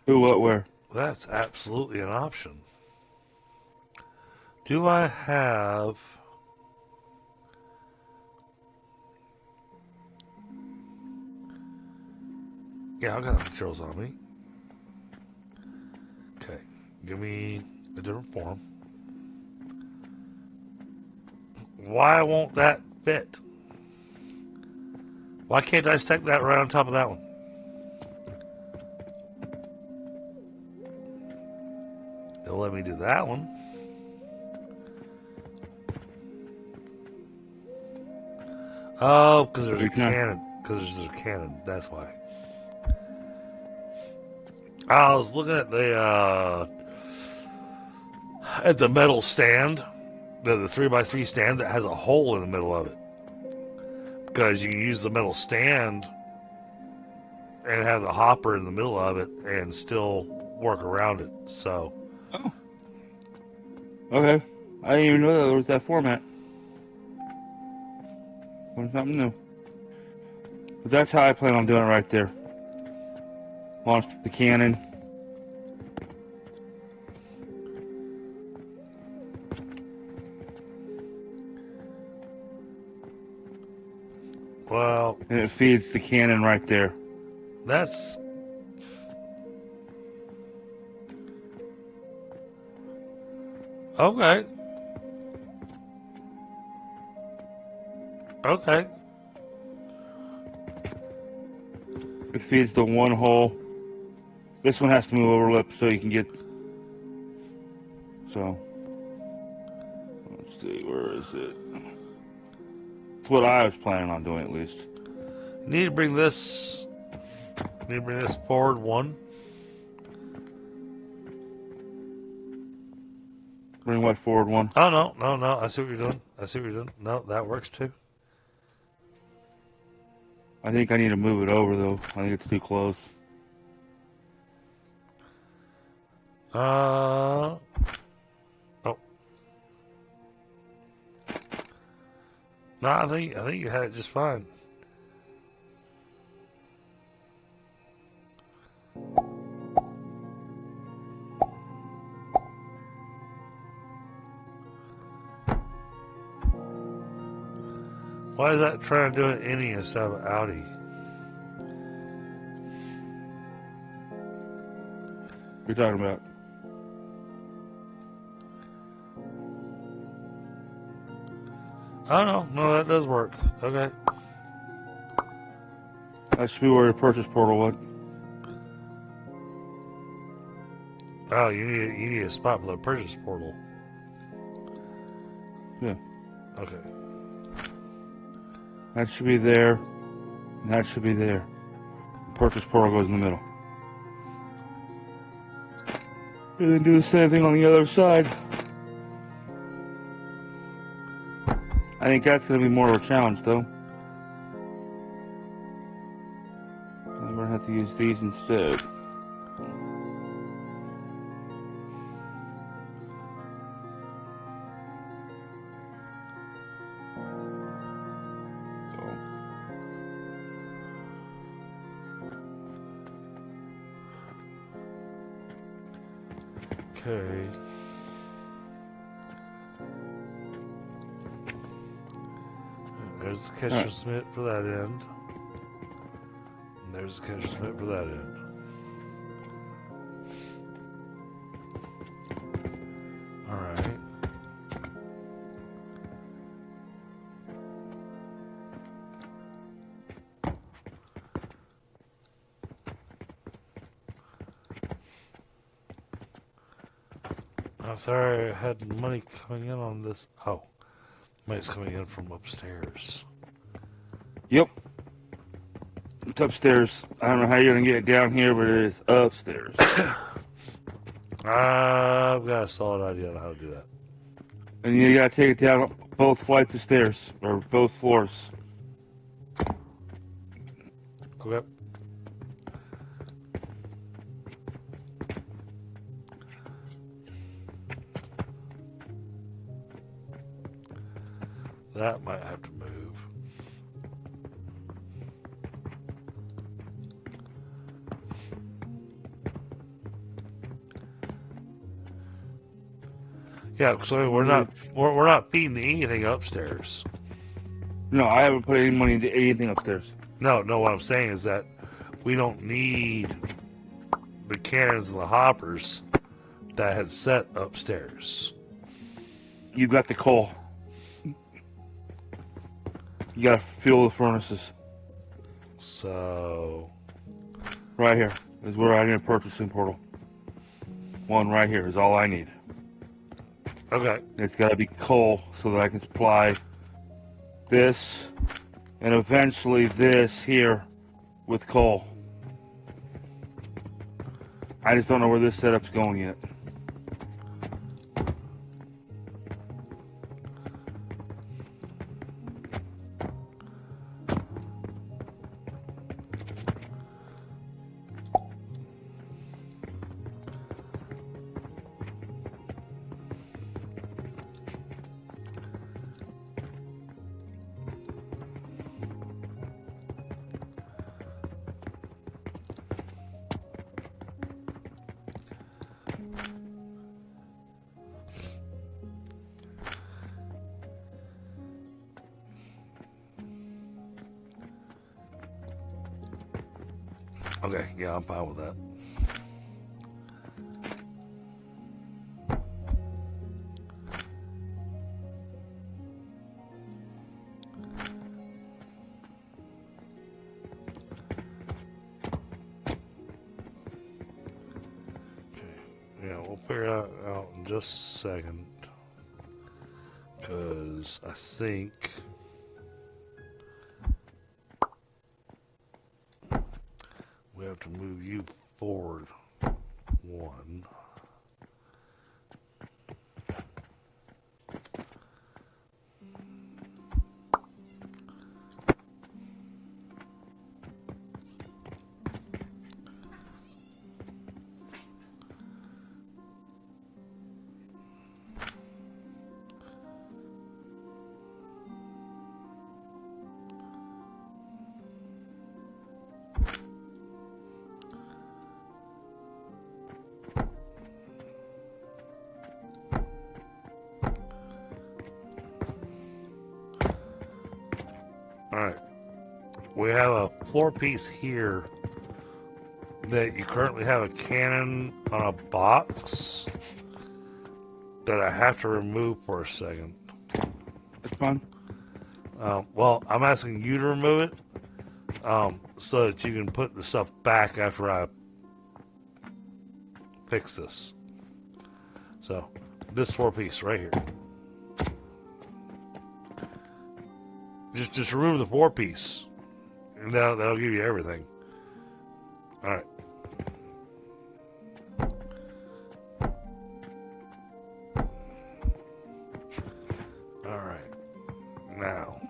Who, what, where? That's absolutely an option. Do I have... Yeah, I've got the materials on me. Okay, give me a different form. Why won't that fit? Why can't I stack that right on top of that one? They'll let me do that one. Oh, because there's a cannon. Because there's a cannon. That's why. I was looking at the metal stand, the 3x3 stand that has a hole in the middle of it. Because you can use the metal stand and have the hopper in the middle of it and still work around it. So. Oh. Okay. I didn't even know that there was that format. Learned something new. But that's how I plan on doing it right there. Launch the cannon. Well. And it feeds the cannon right there. That's... Okay. Okay. It feeds the one hole. This one has to move over lip so you can get... So... Let's see, where is it? It's what I was planning on doing at least. Need to bring this forward one. Bring what forward one? Oh, no. I see what you're doing. No, that works too. I think I need to move it over though. I think it's too close. Oh. No, I think you had it just fine. Why is that trying to do it innie instead of outie? What are you talking about? Oh, no, that does work. Okay. That should be where your purchase portal went. Oh, you need a spot for the purchase portal. Yeah. Okay. That should be there. And that should be there. The purchase portal goes in the middle. And then do the same thing on the other side. I think that's going to be more of a challenge, though. I'm going to have to use these instead. Okay. There's the catcher Smith for that end. And there's the catcher Smith for that end. Alright. I'm sorry, I had money coming in on this. Oh, money's coming in from upstairs. Yep. It's upstairs. I don't know how you're going to get it down here, but it is upstairs. I've got a solid idea on how to do that. And you got to take it down both flights of stairs, or both floors. Okay. That might have to move. Yeah, so we're not feeding anything upstairs. No, I haven't put any money into anything upstairs. No, what I'm saying is that we don't need the cannons and the hoppers that had set upstairs. You've got the coal. You got to fuel the furnaces. So... Right here is where I need a purchasing portal. One right here is all I need. Okay. It's got to be coal so that I can supply this and eventually this here with coal. I just don't know where this setup's going yet. Okay, yeah, I'm fine with that. Yeah, we'll figure that out in just a second. Because I think we have to move you forward one. Alright. We have a floor piece here that you currently have a cannon on a box that I have to remove for a second. That's fine. Well, I'm asking you to remove it so that you can put the stuff back after I fix this. So, this floor piece right here. Just remove the floor piece, and that'll give you everything. All right. All right. Now,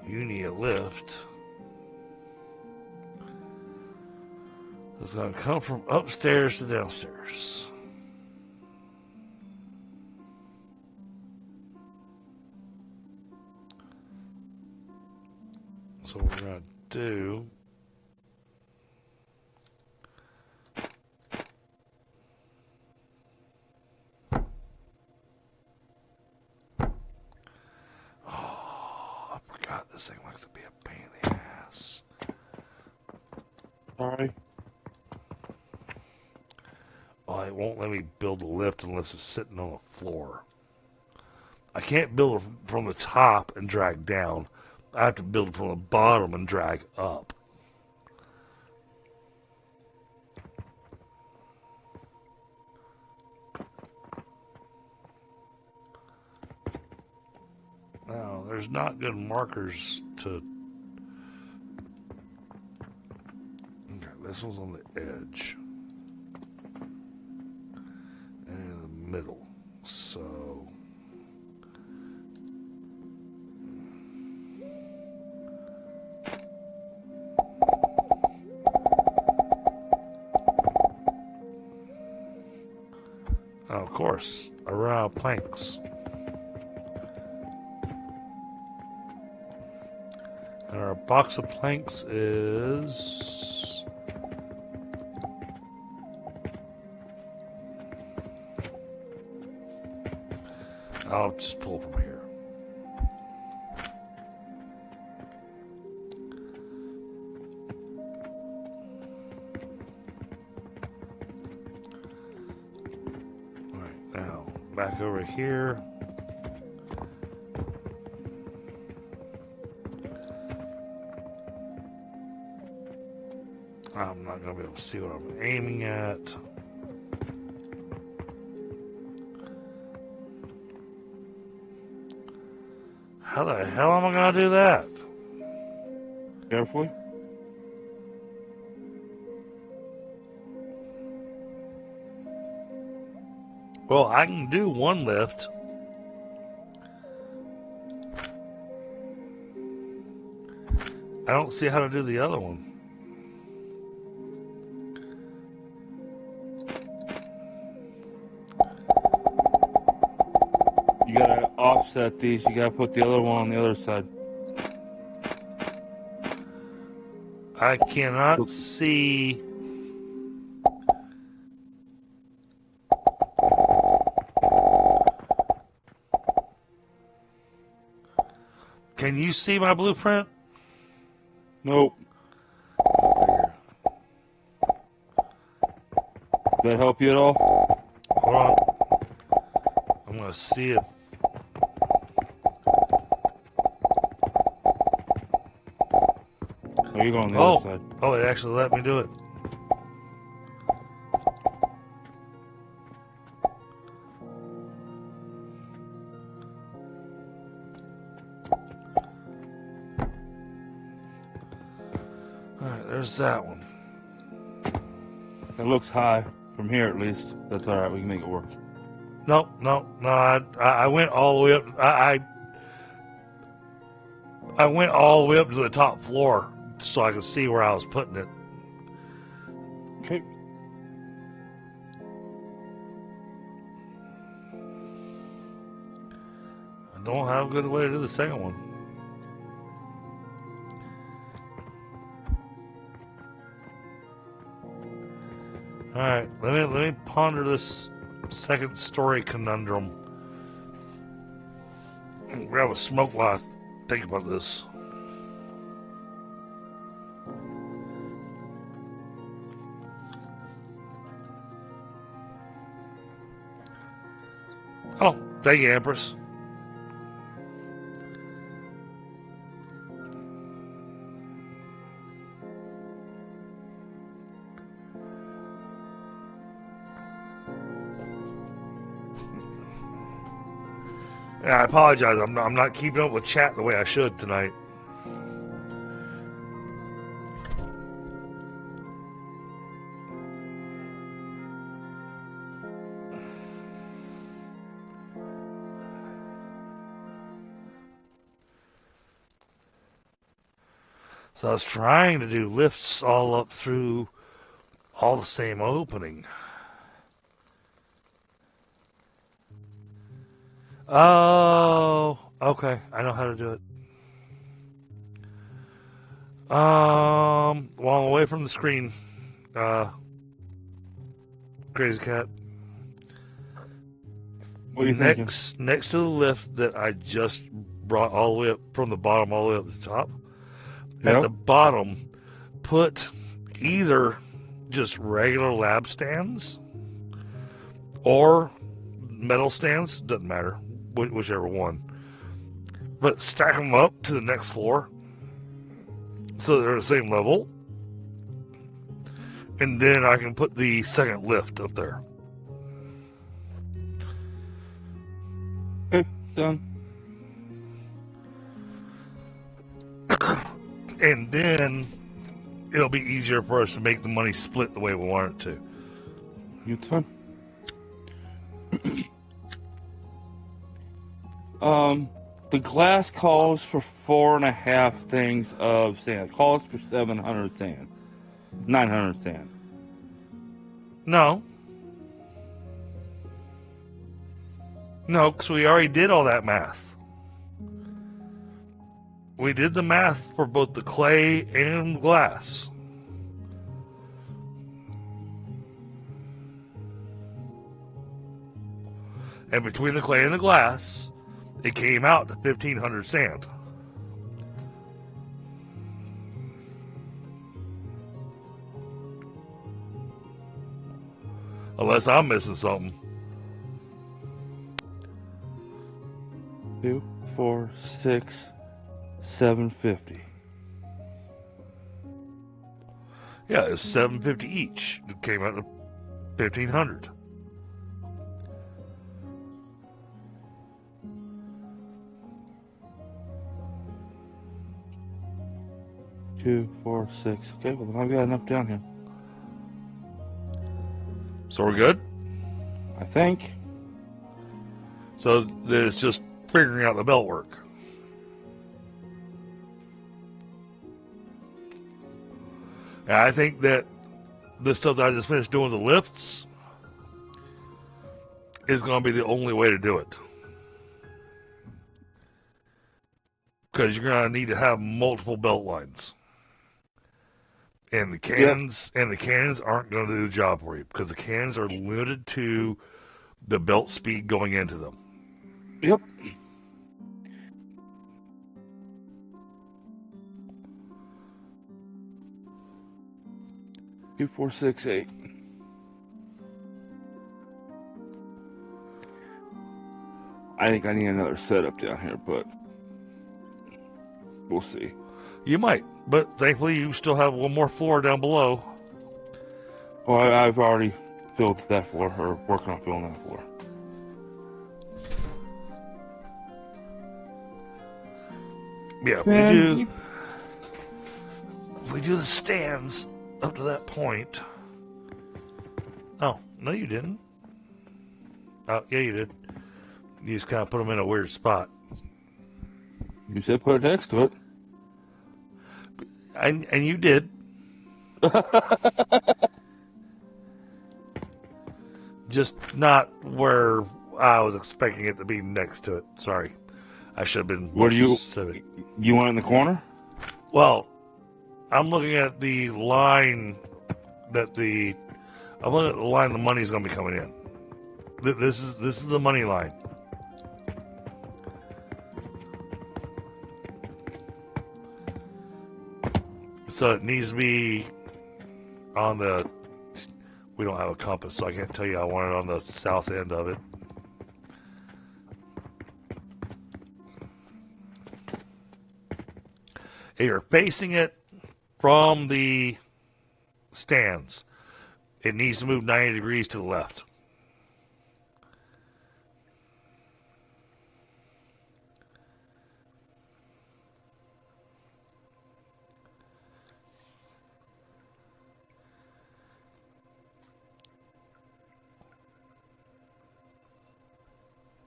you need a lift. It's going to come from upstairs to downstairs. So what we're going to do This thing likes to be a pain in the ass. Sorry. Oh, it won't let me build a lift unless it's sitting on the floor. I can't build it from the top and drag down. I have to build it from the bottom and drag up. Now, there's not good markers to... Okay, this one's on the edge. And in the middle. So... Oh, of course, around planks. And our box of planks is... I'll just pull from here. Alright, now, back over here. I'm not going to be able to see what I'm aiming at. How the hell am I going to do that? Carefully. Well, I can do one lift. I don't see how to do the other one. You gotta offset these. You gotta put the other one on the other side. I cannot see. Can you see my blueprint? Nope. Does that help you at all? Hold on. I'm going to see it. Oh, you're going on the other side. Oh, it actually let me do it. Alright, there's that one. It looks high from here, at least. That's all right. We can make it work. No. I went all the way up. I went all the way up to the top floor so I could see where I was putting it. Okay. I don't have a good way to do the second one. Alright, let me ponder this second story conundrum. Grab a smoke while I think about this. Oh, thank you, Empress. Yeah, I apologize. I'm not keeping up with chat the way I should tonight. So I was trying to do lifts all up through all the same opening. Oh, okay. I know how to do it. While I'm away from the screen, Crazy Cat. What are you thinking? Next to the lift that I just brought all the way up from the bottom all the way up to the top. Yep. At the bottom, put either just regular lab stands or metal stands, doesn't matter, whichever one. But stack them up to the next floor so they're the same level. And then I can put the second lift up there. Okay, done. And then it'll be easier for us to make the money split the way we want it to. You done? The glass calls for 4.5 things of sand. Calls for 700 sand. 900 sand. No, because we already did all that math. We did the math for both the clay and glass. And between the clay and the glass, it came out to 1,500 sand. Unless I'm missing something. 2, 4, 6, 750. Yeah, it's 750 each. It came out to 1,500. Two, 4, 6. Okay, well then I've got enough down here. So we're good? I think. So then it's just figuring out the belt work. And I think that this stuff that I just finished doing, the lifts, is going to be the only way to do it. Because you're going to need to have multiple belt lines. And the cannons aren't going to do the job for you because the cannons are limited to the belt speed going into them. Yep. Two, 4, 6, 8. I think I need another setup down here, but we'll see. You might, but thankfully you still have one more floor down below. Well, I've already filled that floor, or working on filling that floor. Yeah, we do the stands up to that point. Oh, no you didn't. Oh, yeah you did. You just kind of put them in a weird spot. You said put it next to it. And you did. Just not where I was expecting it to be next to it. Sorry. I should have been more specific. You want it in the corner? Well, I'm looking at the line the money's going to be coming in. This is the money line. So it needs to be on the... We don't have a compass, so I can't tell you I want it on the south end of it. If you're facing it from the stands, it needs to move 90 degrees to the left.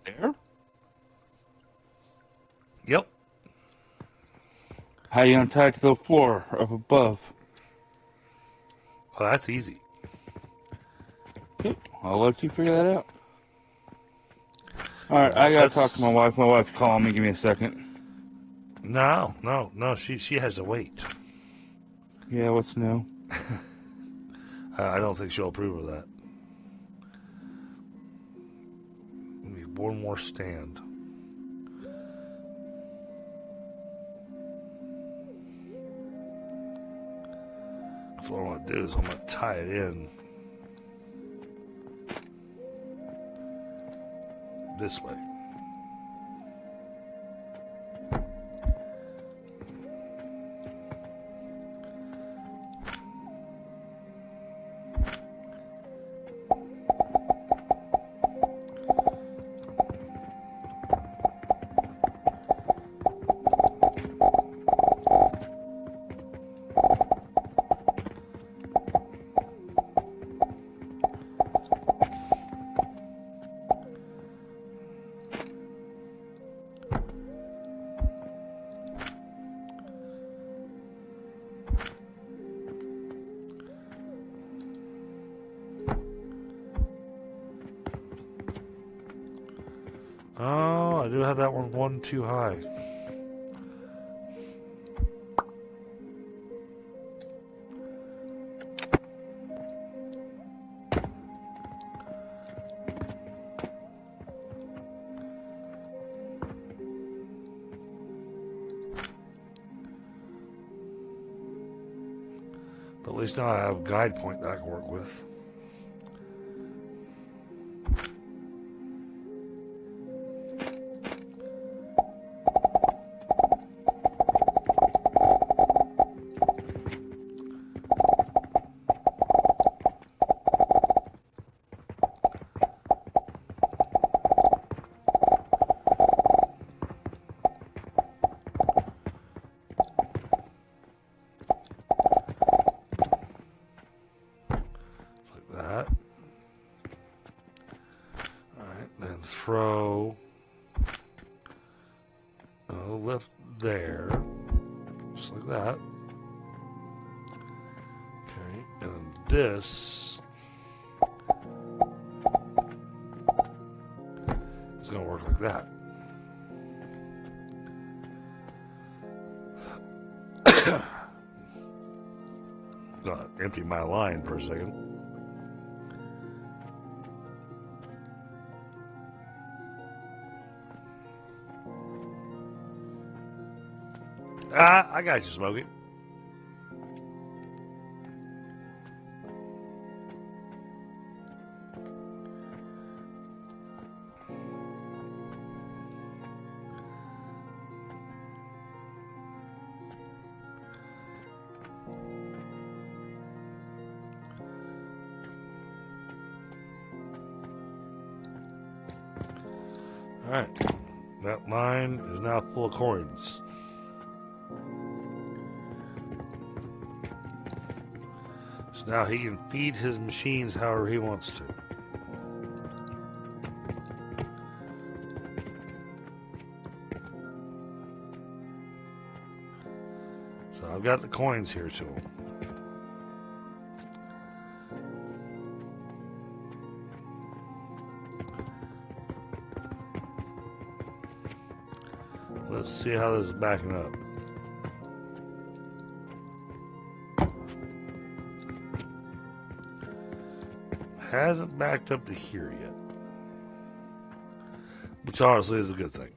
There? Yep. How you untie it to the floor up above? Well, that's easy. Okay, I'll let you figure that out. Alright, I gotta talk to my wife. My wife's calling me. Give me a second. No. She has to wait. Yeah, what's new? I don't think she'll approve of that. We need one more stand. So what I'm going to do is I'm going to tie it in this way. Oh, I do have that one too high. But at least now I have a guide point that I can work with. Throw left there, just like that. Okay, and then this is going to work like that. Gonna empty my line for a second. I got you, Smokey. Alright, that line is now full of coins. So now he can feed his machines however he wants to. So I've got the coins here to him. Let's see how this is backing up. Hasn't backed up to here yet, which honestly is a good thing.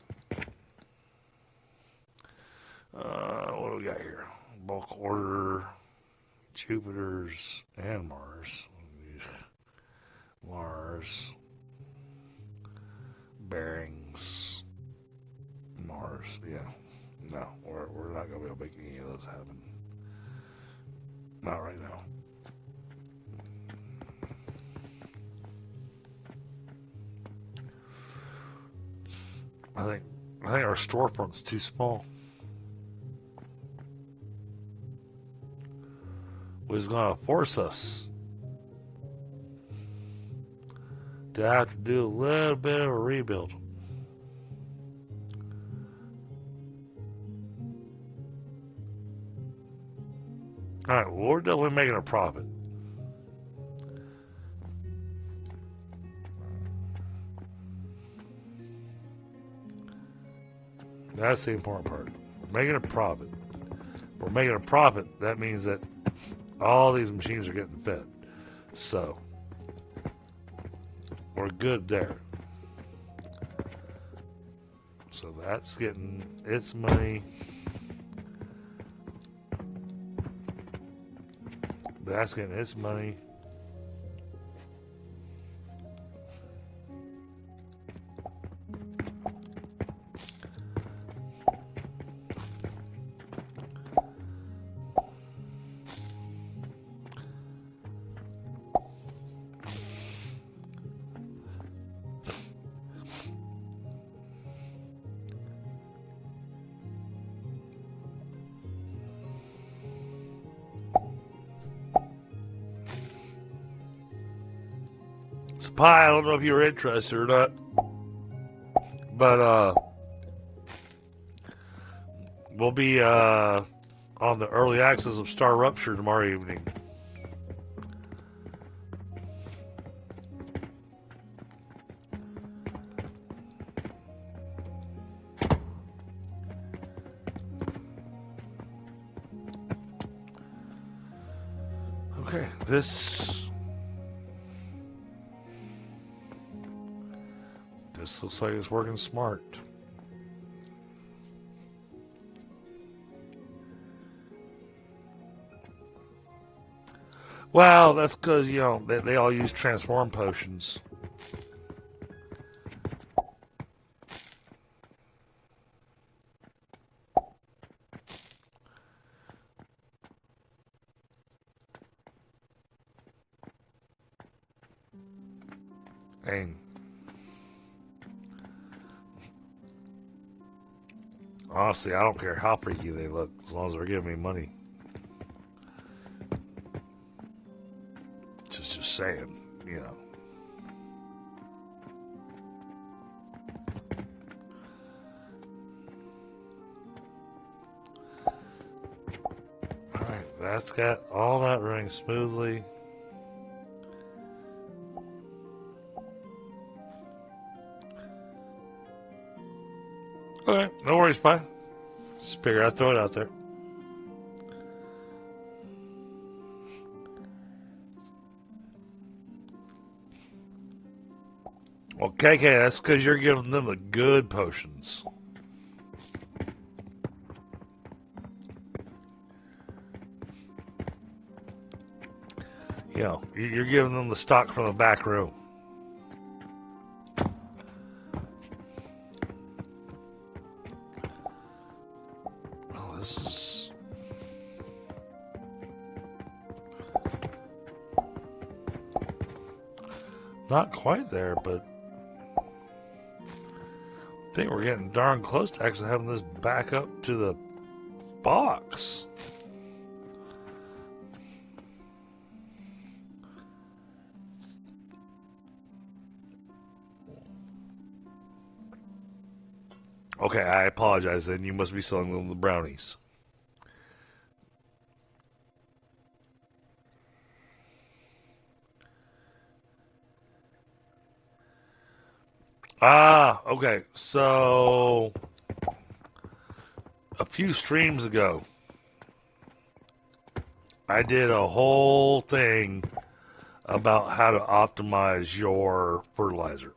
What do we got here? Bulk order, Jupiter's and Mars. Mars, bearings, Mars. Yeah, no, we're not gonna be able to make any of those happen. Not right now. I think our storefront's too small. Which is going to force us to have to do a little bit of a rebuild. Alright, well, we're definitely making a profit. That's the important part. We're making a profit. We're making a profit. That means that all these machines are getting fed. So, we're good there. So that's getting its money. That's getting its money. Pie, I don't know if you were interested or not, but we'll be on the early access of Star Rupture tomorrow evening. Okay, this looks like it's working smart. Well, that's because, you know, they all use transform potions. And honestly, I don't care how freaky they look, as long as they're giving me money. Just saying, you know. Alright, that's got all that running smoothly. Okay, no worries, Pie. Just figure I'd throw it out there. Well, KK, that's because you're giving them the good potions. You know, you're giving them the stock from the back room. Oh, this is... not quite there, but I think we're getting darn close to actually having this back up to the box. Okay, I apologize then. You must be selling them the brownies. Ah, okay. So, a few streams ago, I did a whole thing about how to optimize your fertilizer.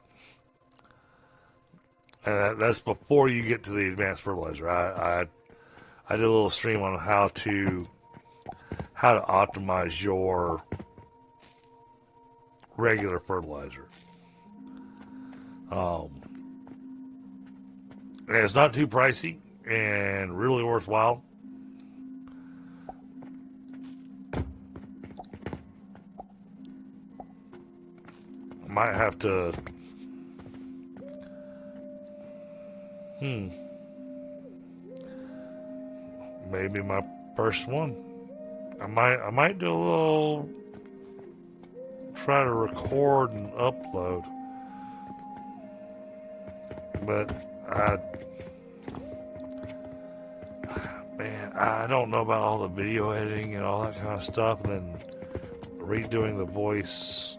And that's before you get to the advanced fertilizer. I did a little stream on how to optimize your regular fertilizer. And it's not too pricey and really worthwhile. I might have to. Maybe my first one. I might do a little. Try to record and upload. But I don't know about all the video editing and all that kind of stuff, and then redoing the voice.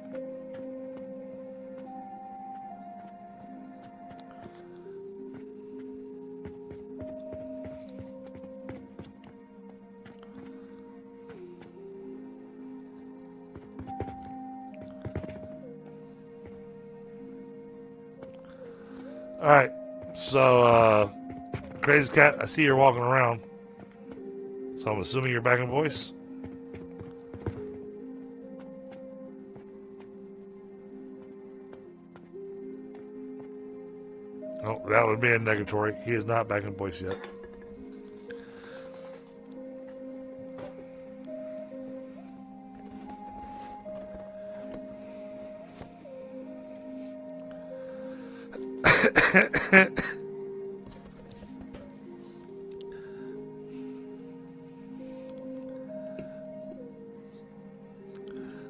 Alright, so, Crazy Cat, I see you're walking around. So I'm assuming you're back in voice? Oh, that would be a negatory. He is not back in voice yet.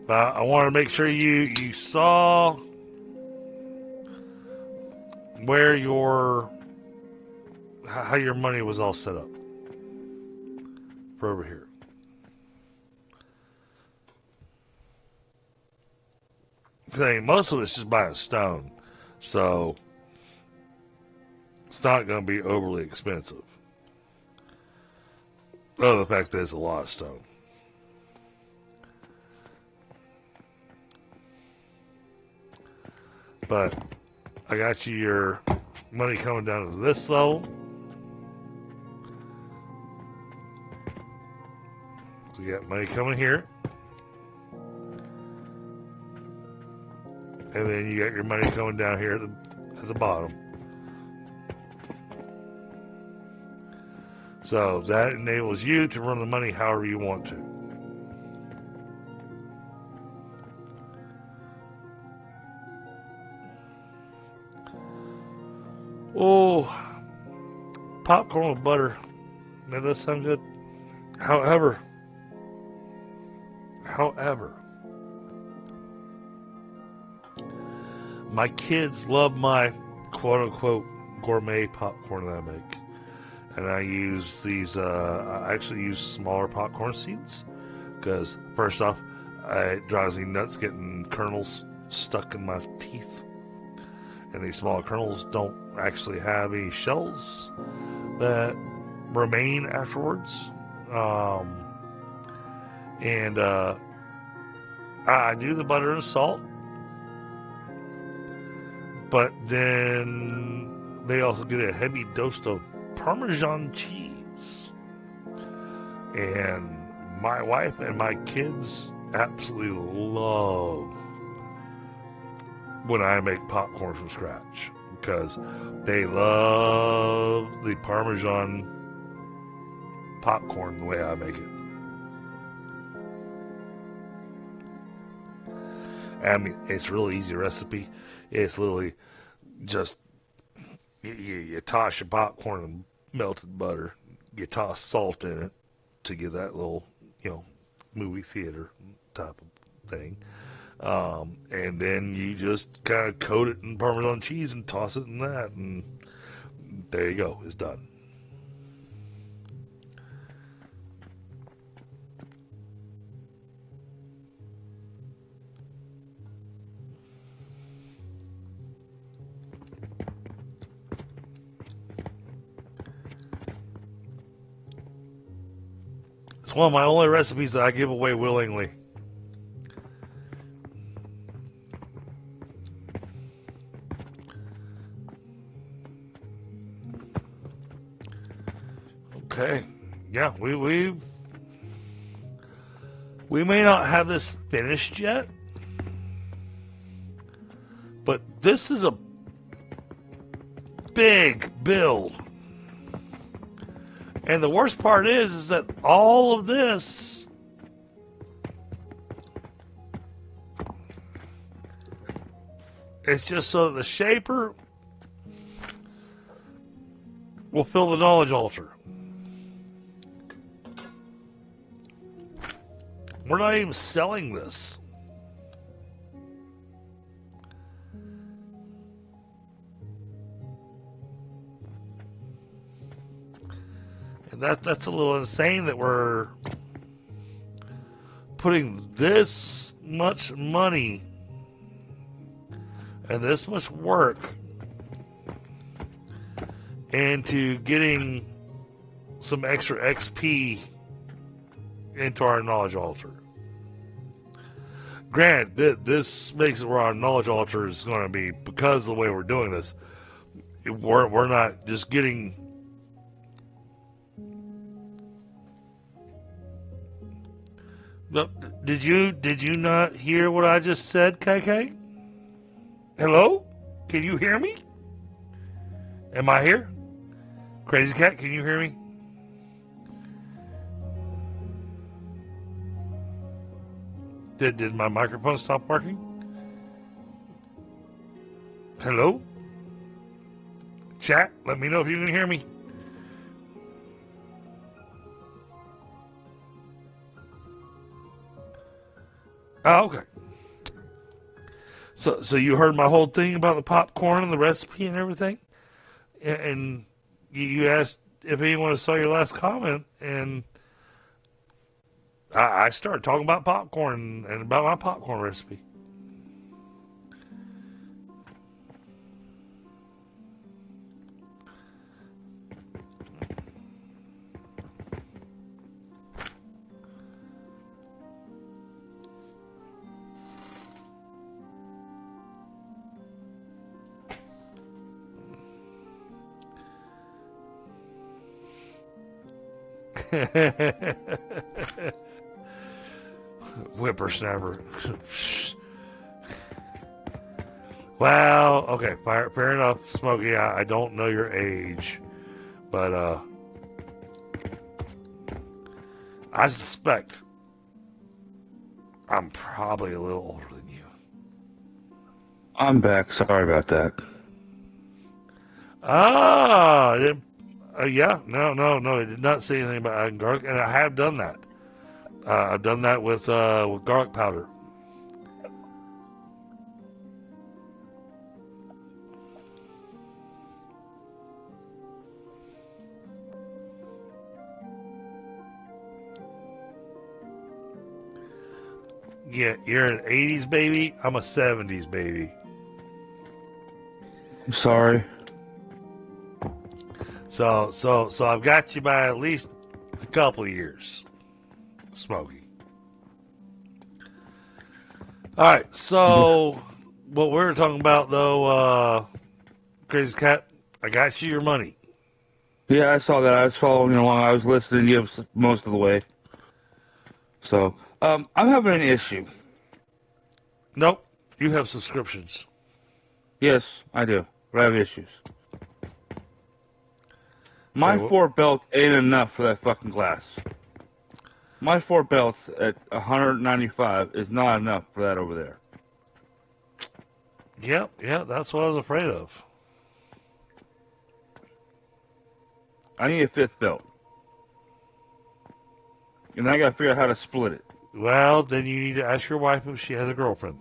But I want to make sure you saw where how your money was all set up for over here. Most of it's just buying stone, so it's not going to be overly expensive. Other than the fact that it's a lot of stone. But I got you your money coming down to this level. So you got money coming here. And then you got your money coming down here at the bottom. So that enables you to run the money however you want to. Oh, popcorn with butter. That does sound good. However, my kids love my quote-unquote gourmet popcorn that I make. And I use these, I actually use smaller popcorn seeds. Because, first off, it drives me nuts getting kernels stuck in my teeth. And these smaller kernels don't actually have any shells that remain afterwards. I do the butter and salt. But then they also get a heavy dose of Parmesan cheese. And my wife and my kids absolutely love when I make popcorn from scratch, because they love the Parmesan popcorn the way I make it. I mean, it's a really easy recipe. It's literally just you toss your popcorn in melted butter. You toss salt in it to give that little, movie theater type of thing. And then you just kind of coat it in Parmesan cheese and toss it in that, and there you go. It's done. It's one of my only recipes that I give away willingly. Okay. Yeah, we may not have this finished yet, but this is a big build. And the worst part is that all of this it's just so that the shaper will fill the knowledge altar. We're not even selling this. And that's a little insane that we're putting this much money and this much work into getting some extra XP into our knowledge altar. Granted, this makes it where our knowledge altar is going to be, because of the way we're doing this, we're not just getting Did you not hear what I just said, KK? Hello? Can you hear me? Am I here? Crazy Cat, can you hear me? Did my microphone stop working? Hello? Chat, let me know if you can hear me. Oh, okay. So you heard my whole thing about the popcorn and the recipe and everything? And you asked if anyone saw your last comment, and I started talking about popcorn and about my popcorn recipe. Whippersnapper. Well, okay, fair enough, Smokey. I don't know your age, but I suspect I'm probably a little older than you. I'm back. Sorry about that. Ah, yeah, no. I did not say anything about garlic, and I have done that. I've done that with garlic powder. Yeah, you're an 80s baby. I'm a 70s baby. I'm sorry. So I've got you by at least a couple of years, Smokey. All right, so what we were talking about though, Crazy Cat, I got you your money. Yeah, I saw that. I was following along. I was listening to you most of the way. So, I'm having an issue. Nope, you have subscriptions. Yes, I do. But I have issues. My Okay, 4 belts ain't enough for that fucking glass. My 4 belts at 195 is not enough for that over there. Yeah, that's what I was afraid of. I need a 5th belt. And I gotta figure out how to split it. Well, then you need to ask your wife if she has a girlfriend.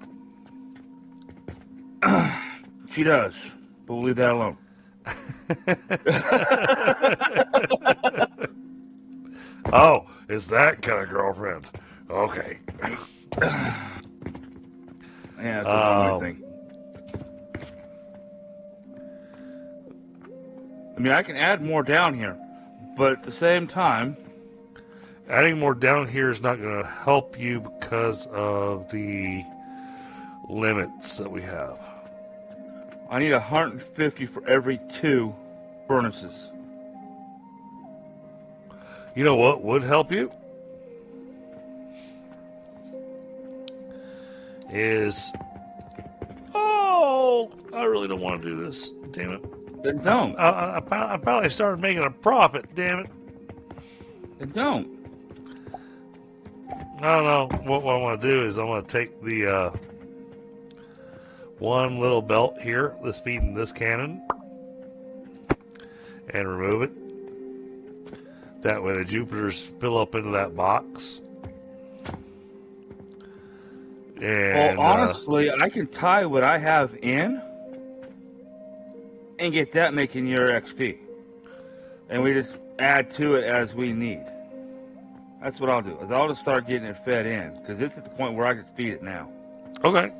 She does. But we'll leave that alone. Oh, it's that kind of girlfriend. Okay. Yeah, that's one thing. I mean, I can add more down here, but at the same time, Adding more down here is not going to help you because of the limits that we have. I need 150 for every 2 furnaces. You know what would help you? I really don't want to do this. Damn it. Then don't. I probably started making a profit. Damn it. Then don't. I don't know. What I want to do is I want to take the one little belt here that's feeding this cannon and remove it. That way the Jupiters fill up into that box. And, well, honestly, I can tie what I have in and get that making your XP. And we just add to it as we need. That's what I'll do. Is I'll just start getting it fed in, because it's at the point where I can feed it now. Okay.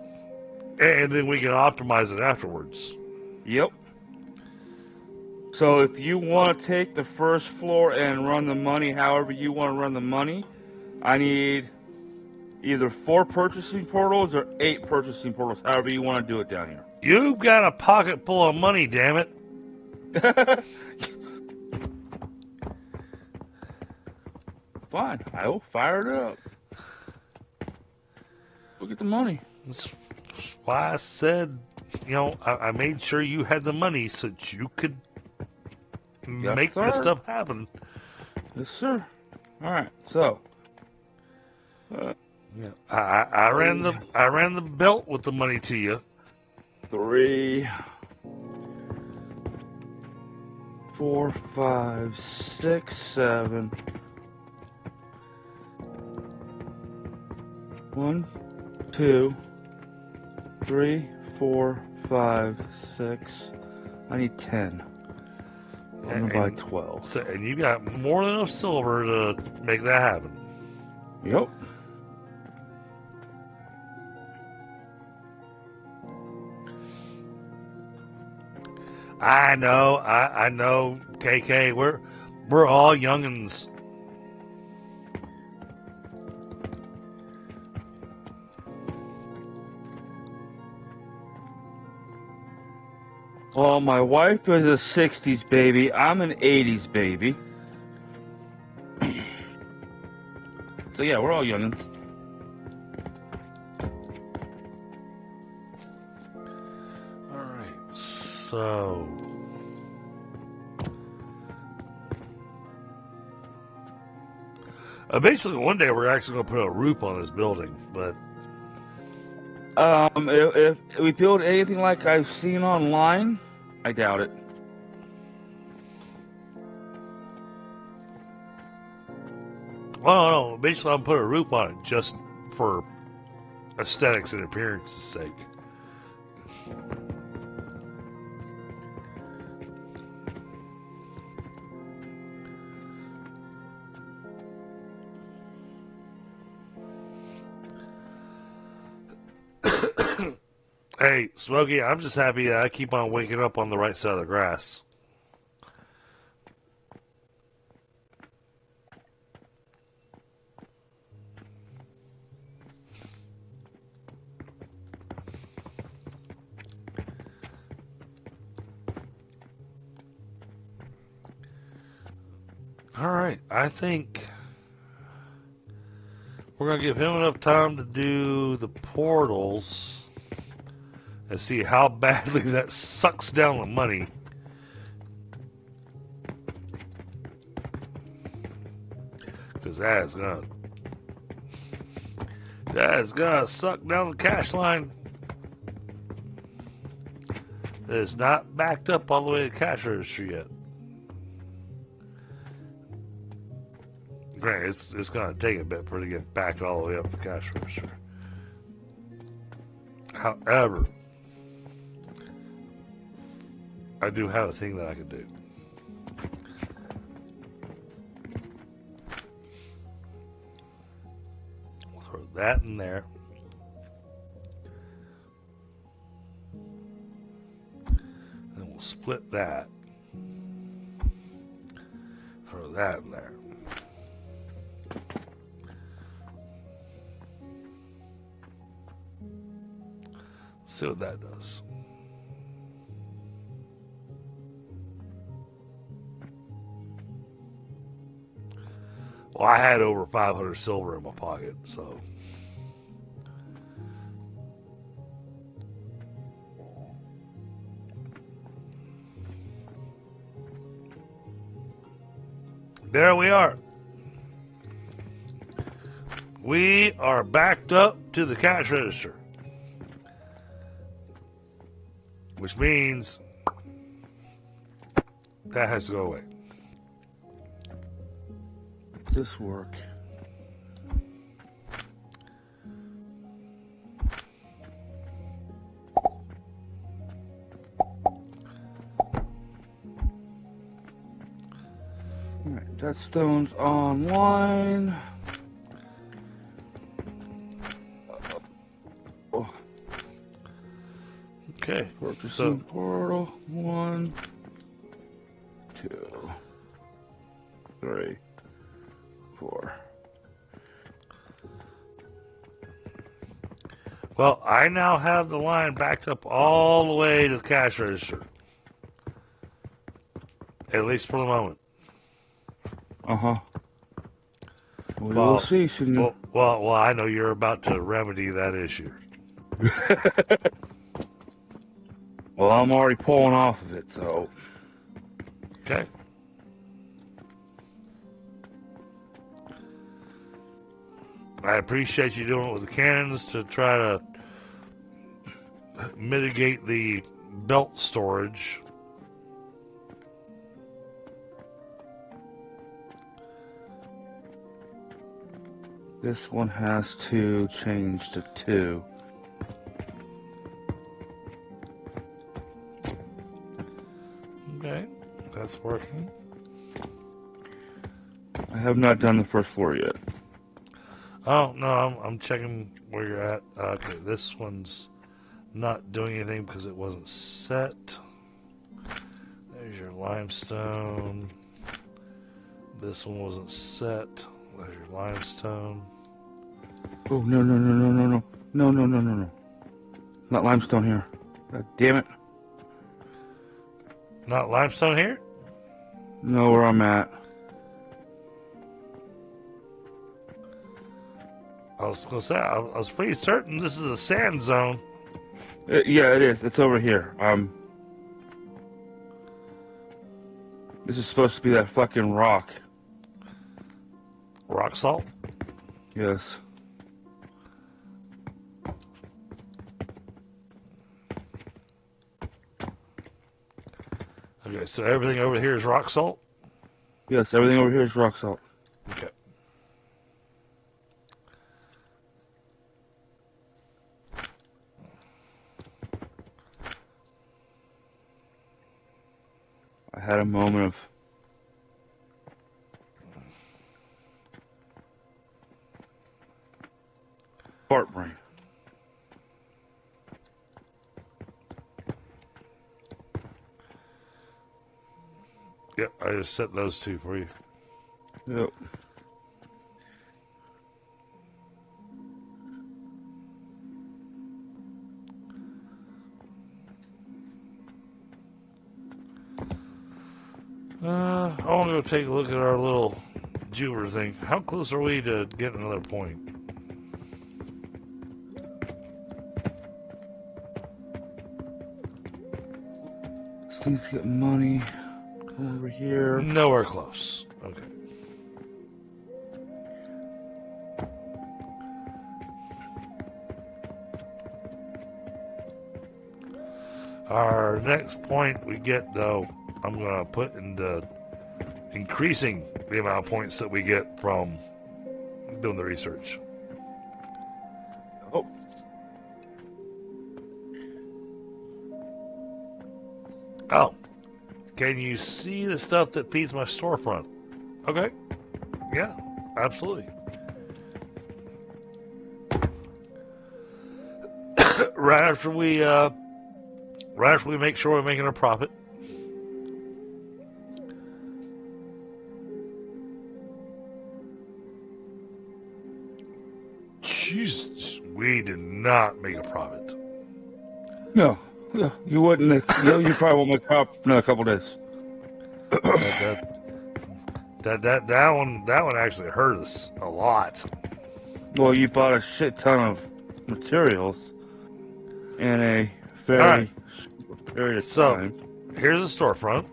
And then we can optimize it afterwards. Yep. So if you want to take the first floor and run the money however you want to run the money, I need either 4 purchasing portals or 8 purchasing portals, however you want to do it down here. You've got a pocket full of money, damn it. Fine, I will fire it up. Look at the money. That's why I said, I made sure you had the money so that you could make this stuff happen. Yes, sir. All right, so. Yeah. I ran the belt with the money to you. 3, 4, 5, 6, 7. 1, 2, 3, 4, 5, 6. I need 10. I'm gonna buy 12. So, and you got more than enough silver to make that happen. Yep. I know, KK. We're all youngins. Well, my wife is a 60s baby. I'm an 80s baby. So yeah, we're all youngins. All right. So. Eventually, one day we're actually going to put a roof on this building, but if we build anything like I've seen online, I doubt it. well, no. Eventually, I'll put a roof on it just for aesthetics and appearance's sake. Hey, Smokey, I'm just happy that I keep on waking up on the right side of the grass. Alright, I think we're going to give him enough time to do the portals and see how badly that sucks down the money. Because that is gonna suck down the cash line. It's not backed up all the way to the cash register yet. Granted, it's gonna take a bit for it to get backed all the way up the cash register. However, I do have a thing that I can do. We'll throw that in there. And we'll split that. Throw that in there. See what that does. Well, I had over 500 silver in my pocket, so. There we are. We are backed up to the cash register. Which means that has to go away. This work. Alright, that stone's online. Okay, Purchasing portal. 1, 2, 3, 4. Well, I now have the line backed up all the way to the cash register. At least for the moment. Uh-huh. We'll see, senor. Well, I know you're about to remedy that issue. Well, I'm already pulling off of it, so. Okay. I appreciate you doing it with the cannons to try to mitigate the belt storage. This one has to change to 2. Okay, that's working. I have not done the first floor yet. Oh, no, I'm checking where you're at. Okay, this one's not doing anything because it wasn't set. There's your limestone. This one wasn't set. There's your limestone. Oh, no. Not limestone here. God damn it. Not limestone here? No, where I'm at. I was going to say, I was pretty certain this is a sand zone. Yeah, it is. It's over here. This is supposed to be that fucking rock. Rock salt? Yes. Okay, so everything over here is rock salt? Yes, everything over here is rock salt. Okay. I had a moment of fart brain. Yep, I just set those 2 for you. Yep. I want to go take a look at our little jeweler thing. How close are we to getting another point? Steve's getting money over here. Nowhere close. Okay. Our next point we get, though, I'm going to put into increasing the amount of points that we get from doing the research. Oh. Oh. Can you see the stuff that feeds my storefront? Okay. Yeah, absolutely. Right after we make sure we're making a profit. Jesus, we did not make a profit. No, you wouldn't. You probably won't make profit for another couple days. That one actually hurt us a lot. Well, you bought a shit ton of materials in a very short period of time. Here's a storefront.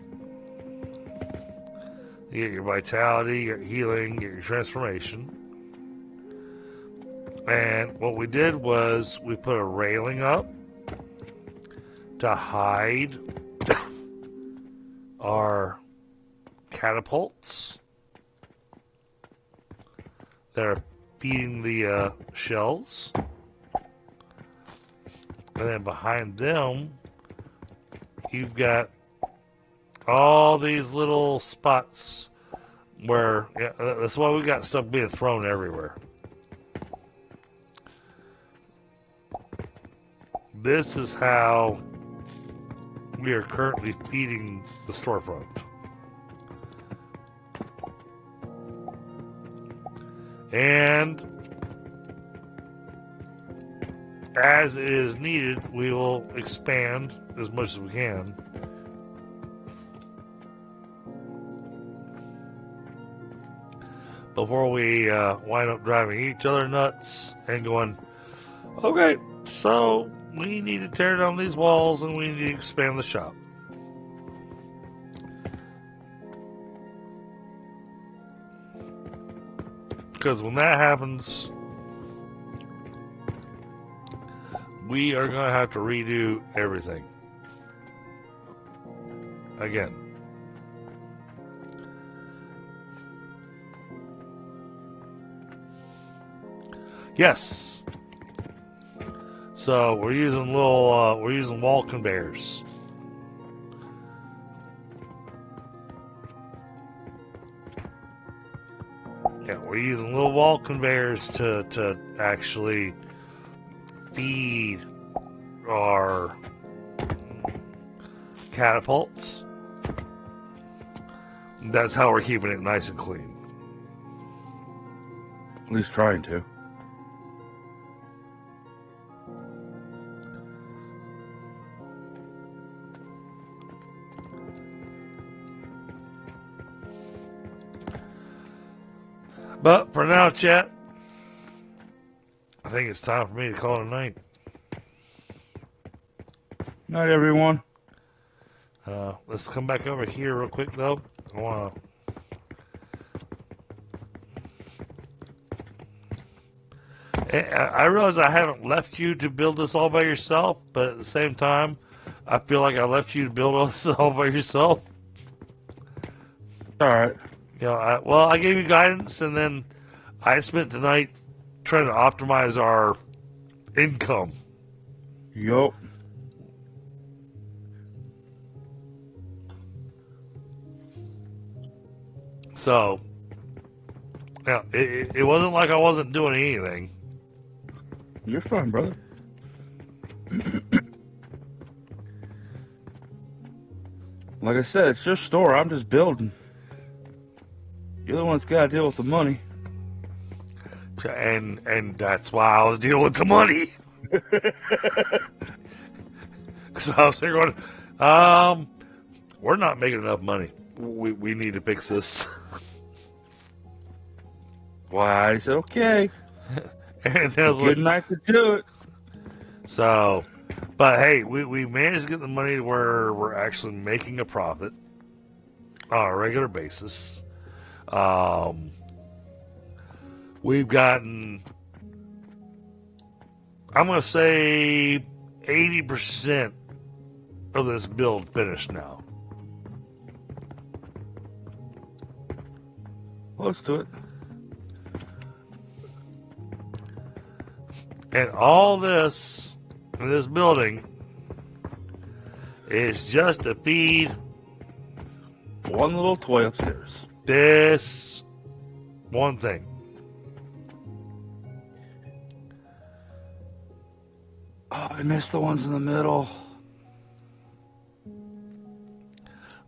You get your vitality, your healing, your transformation. And what we did was we put a railing up to hide our catapults that are feeding the shells. And then behind them, you've got all these little spots where, yeah, that's why we got stuff being thrown everywhere. This is how we are currently feeding the storefront. And as it is needed, we will expand as much as we can. Before we wind up driving each other nuts and going, okay, so we need to tear down these walls and we need to expand the shop. Because when that happens, we are going to have to redo everything. Again. Yes. So we're using we're using wall conveyors. Yeah, we're using little wall conveyors to actually feed our catapults. That's how we're keeping it nice and clean. At least trying to. But for now, chat, I think it's time for me to call it a night. Night, everyone. Let's come back over here real quick, though. I want to... I realize I haven't left you to build this all by yourself, but at the same time, I feel like I left you to build this all by yourself. All right. You know, I gave you guidance, and then I spent the night trying to optimize our income. Yup. So, yeah, it wasn't like I wasn't doing anything. You're fine, brother. Like I said, it's your store. I'm just building. You're the one that's got to deal with the money. And that's why I was dealing with the money. So I was there going, we're not making enough money. We need to fix this. Why, it's okay. And I was Good night to do it. So, but hey, we managed to get the money to where we're actually making a profit on a regular basis. We've gotten, I'm going to say 80% of this build finished now. Close to it. And all this building is just to feed One little toy upstairs. this one thing. Oh, I missed the ones in the middle.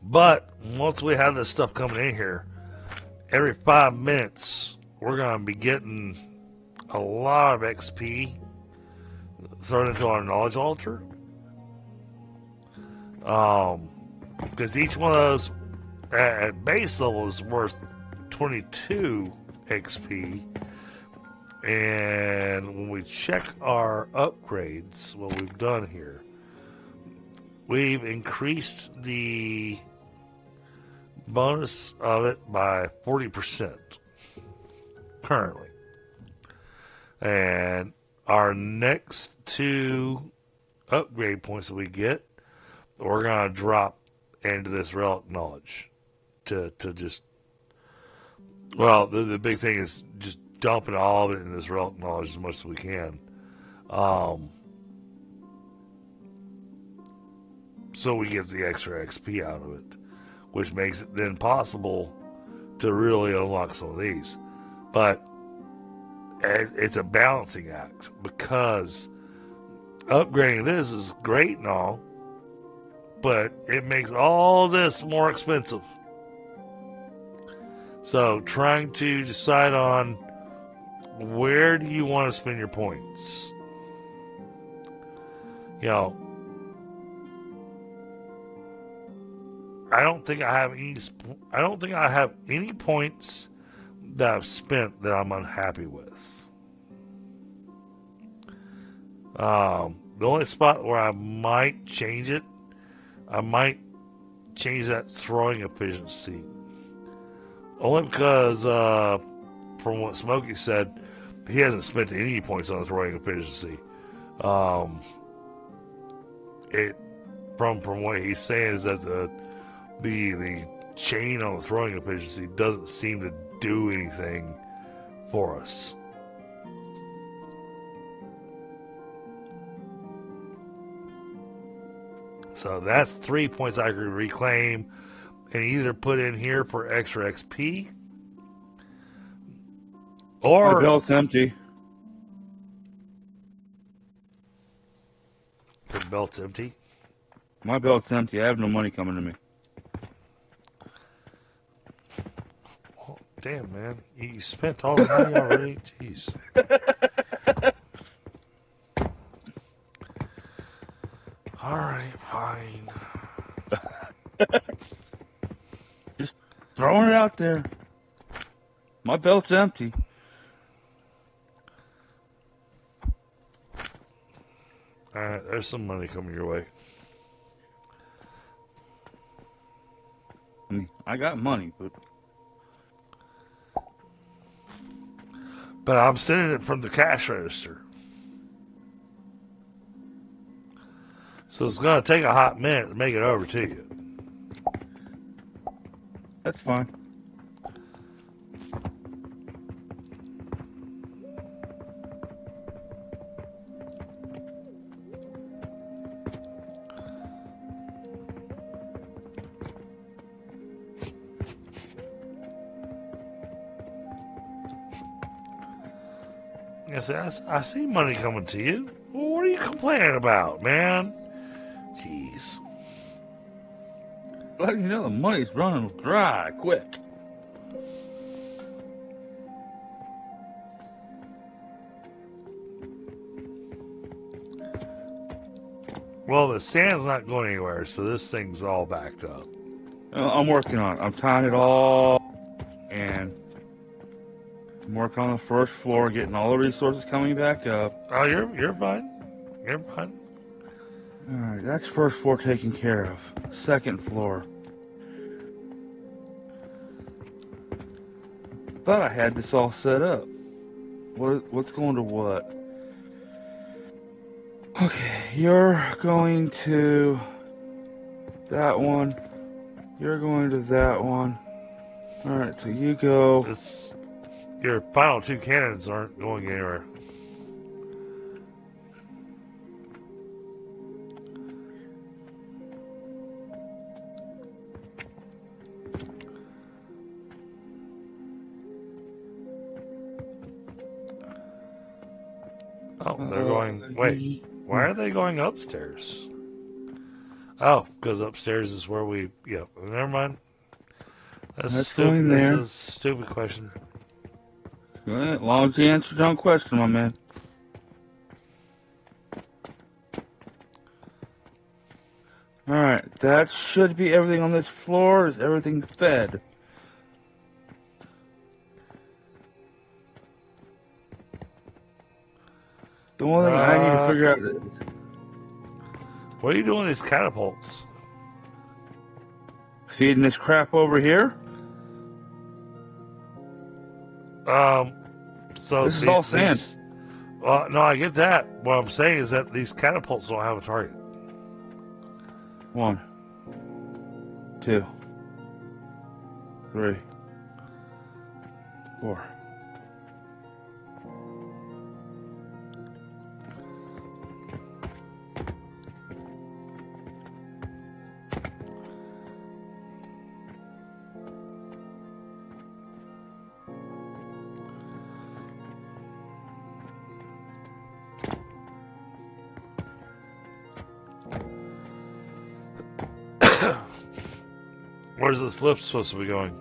But once we have this stuff coming in here, every 5 minutes we're going to be getting a lot of XP thrown into our knowledge altar. Because each one of those at base level is worth 22 XP. And when we check our upgrades, what we've done here, we've increased the bonus of it by 40% currently. And our next 2 upgrade points that we get, we're going to drop into this relic knowledge to just, well, the big thing is just dumping all of it in this relic knowledge as much as we can. So we get the extra XP out of it, which makes it then possible to really unlock some of these. But it's a balancing act, because upgrading this is great and all, but it makes all this more expensive. So trying to decide on where do you want to spend your points. You know, I don't think I have any points that I've spent that I'm unhappy with. The only spot where I might change it, I might change that throwing efficiency. Only because, from what Smokey said, he hasn't spent any points on throwing efficiency. It from what he's saying is that the chain on the throwing efficiency doesn't seem to do anything for us. So that's 3 points I could reclaim and either put in here for extra XP or... My belt's empty. The belt's empty? My belt's empty. I have no money coming to me. Oh, damn, man. You spent all the money already? Jeez. Alright, fine. Just throwing it out there. My belt's empty. Alright, there's some money coming your way. I mean, I got money, But I'm sending it from the cash register. So it's going to take a hot minute to make it over to you. that's fine. I see money coming to you. Well, what are you complaining about, man? Jeez. Let you know the money's running dry quick. Well, the sand's not going anywhere, so this thing's all backed up. I'm working on it. I'm tying it all, and I'm working on the first floor, getting all the resources coming back up. Oh, you're fine. You're fine. Alright, that's first floor taken care of. Second floor. Thought I had this all set up. What's going to what? Okay, you're going to that one. You're going to that one. Alright, so you go. Your final two cannons aren't going anywhere. Oh, they're going... Wait, why are they going upstairs? Oh, because upstairs is where we... Yep, never mind. That's going there. This is a stupid question. As long as you answer, don't question, my man. Alright, that should be everything on this floor. Is everything fed? The only thing I need to figure out is... What are you doing with these catapults? Feeding this crap over here? So this is all sand. No, I get that. What I'm saying is that these catapults don't have a target. 1, 2, 3, 4. Where's this lift supposed to be going?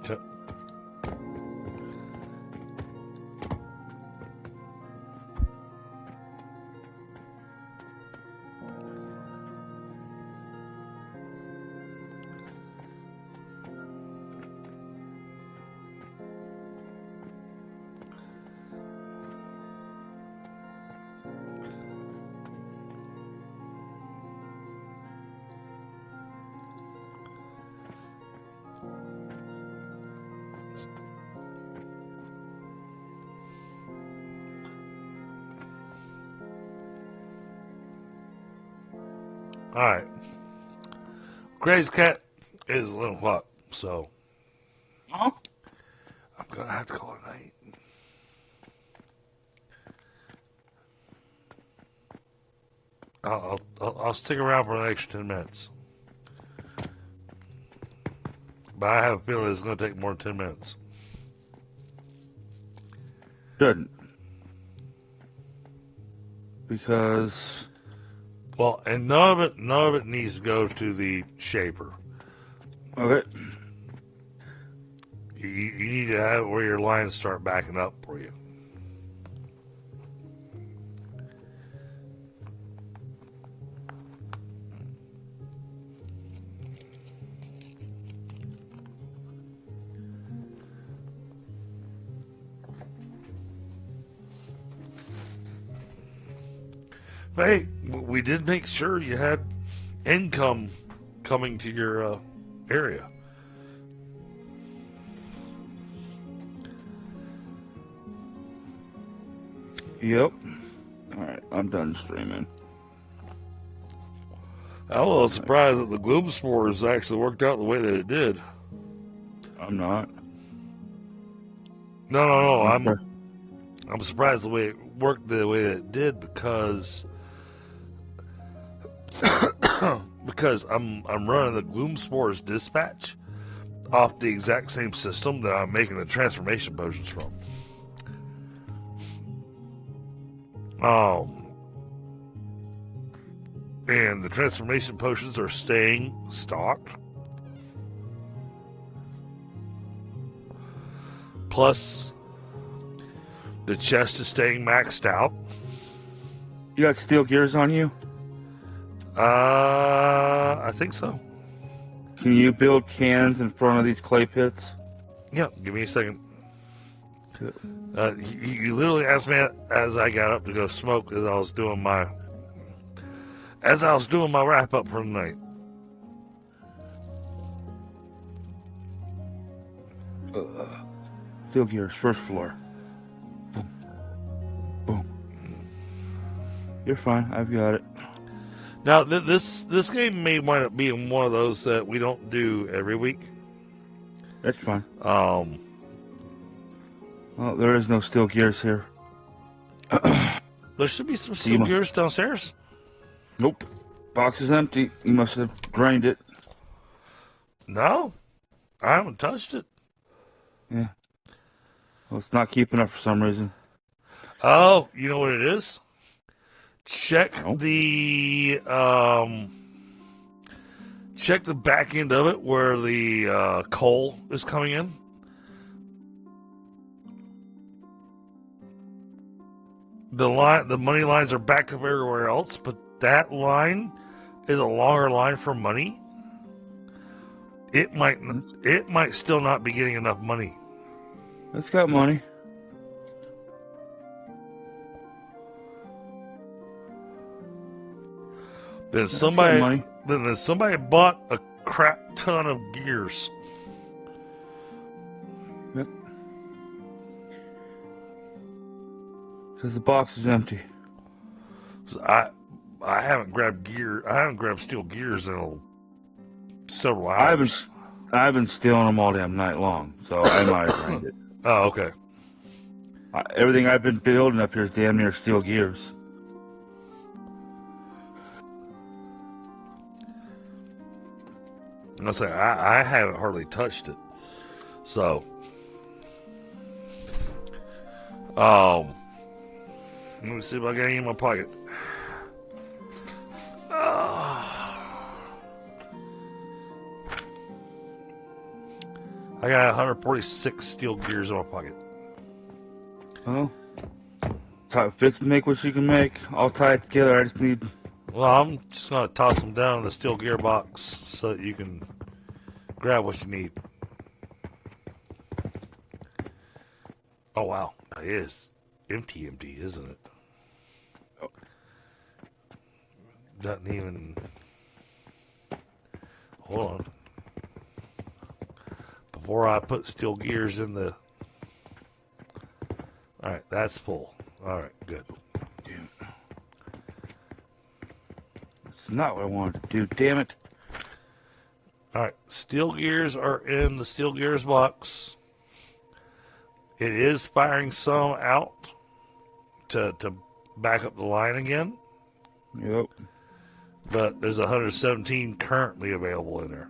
Okay. Alright. Crazy Cat is 11 o'clock, so Huh? I'm gonna have to call it night. I'll stick around for an extra 10 minutes. But I have a feeling it's gonna take more than 10 minutes. Shouldn't. Because Well, and none of it needs to go to the shaper. okay. You need to have it where your lines start backing up for you. Hey, we did make sure you had income coming to your area. Yep. Alright, I'm done streaming. I was a little surprised that the gloom spores actually worked out the way that it did. I'm not. No. I'm surprised the way it worked the way that it did because I'm running the gloom spores dispatch off the exact same system that I'm making the transformation potions from. And the transformation potions are staying stocked. Plus, the chest is staying maxed out. You got steel gears on you? I think so. Can you build cannons in front of these clay pits? Yeah, give me a second. You literally asked me as I got up to go smoke as I was doing my wrap up for the night. Steel gears, first floor. Boom. Boom. You're fine. I've got it. Now, this game may wind up being one of those that we don't do every week. That's fine. Well, there is no steel gears here. There should be some steel gears downstairs. Nope. Box is empty. You must have drained it. No, I haven't touched it. Yeah. Well, it's not keeping up for some reason. Oh, you know what it is? Check Nope. the back end of it where the coal is coming in. The money lines are back up everywhere else, but that line is a longer line for money. It might still not be getting enough money. It's got money. Then somebody bought a crap ton of gears. Yep. Says the box is empty. So I haven't grabbed steel gears in several hours. I've been stealing them all damn night long, so I might have drained it. Oh, okay. Everything I've been building up here is damn near steel gears. I say I haven't hardly touched it. So, let me see if I got any in my pocket. I got 146 steel gears in my pocket. Oh, fix and make what you can make. I'll tie it together. I just need. Well, I'm just gonna toss them down in the steel gear box so that you can grab what you need. Oh wow, it is empty, isn't it? Oh. Doesn't even. Hold on. Before I put steel gears in the. All right, that's full. All right, good. Let's not what I wanted to do. Damn it. Alright, steel gears are in the steel gears box. It is firing some out to back up the line again. Yep. But there's 117 currently available in there.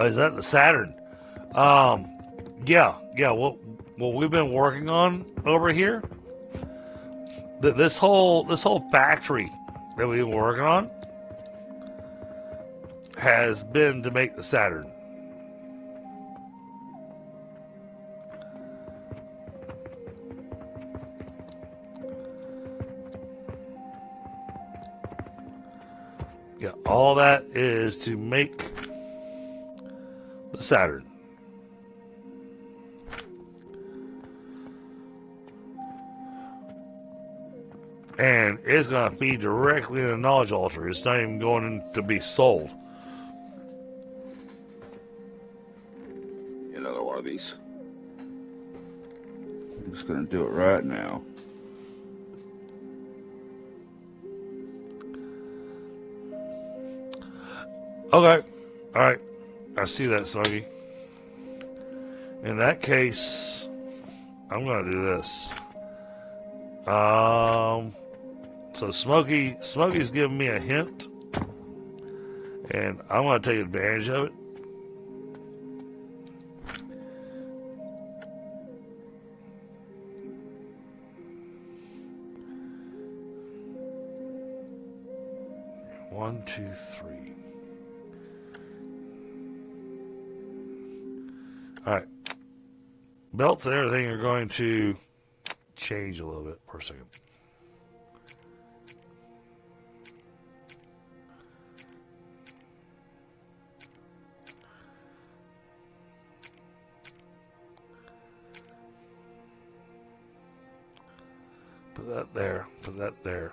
Oh, is that the Saturn? Yeah. What we've been working on over here, this whole factory that we've been working on has been to make the Saturn. Yeah, all that is to make the Saturn. And it's going to feed directly into the knowledge altar. It's not even going in to be sold. Another one of these. I'm just going to do it right now. Okay. Alright. I see that, Smokey. In that case, I'm going to do this. So Smokey's giving me a hint, and I'm going to take advantage of it. One, two, three. Alright. Belts and everything are going to change a little bit for a second. Put that there. Put that there.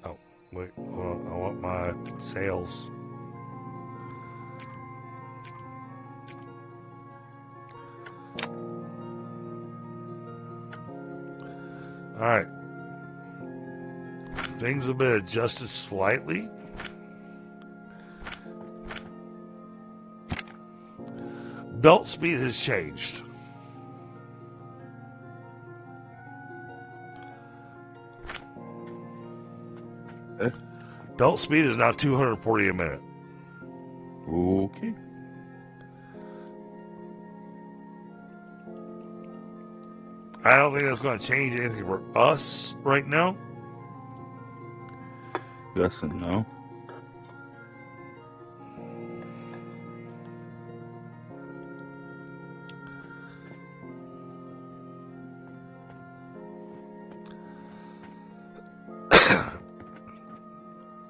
Oh, wait. Hold on. I want my sails. Alright. Things have been adjusted slightly. Belt speed has changed. Belt speed is now 240 a minute. Okay. I don't think that's going to change anything for us right now. Yes and no.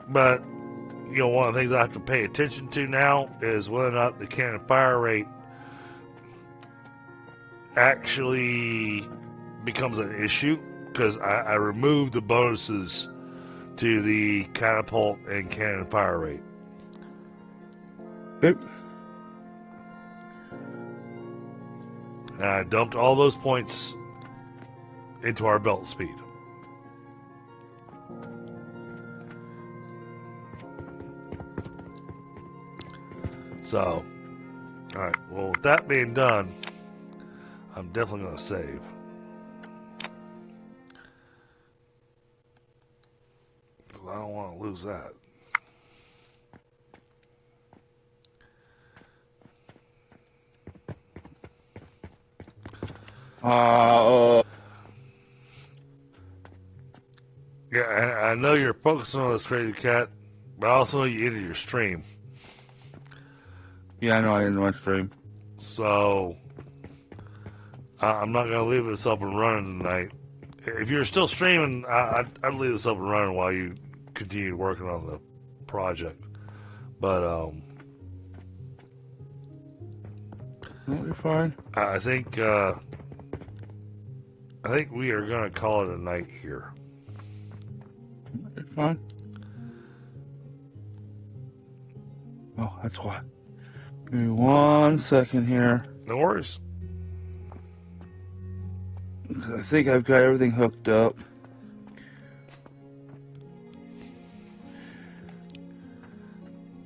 But, you know, one of the things I have to pay attention to now is whether or not the cannon fire rate actually becomes an issue, because I removed the bonuses to the catapult and cannon fire rate. Yep. And I dumped all those points into our belt speed. So, alright, well, with that being done, I'm definitely going to save. I don't want to lose that. Yeah, I know you're focusing on this, Crazy Cat, but I also know you ended your stream. Yeah, I know I didn't want to stream. So, I'm not going to leave this up and running tonight. If you're still streaming, I'd leave this up and running while you continue working on the project. But, No, you're fine. I think, I think we are going to call it a night here. It's fine. Oh, that's why. Give me 1 second here. No worries. I think I've got everything hooked up.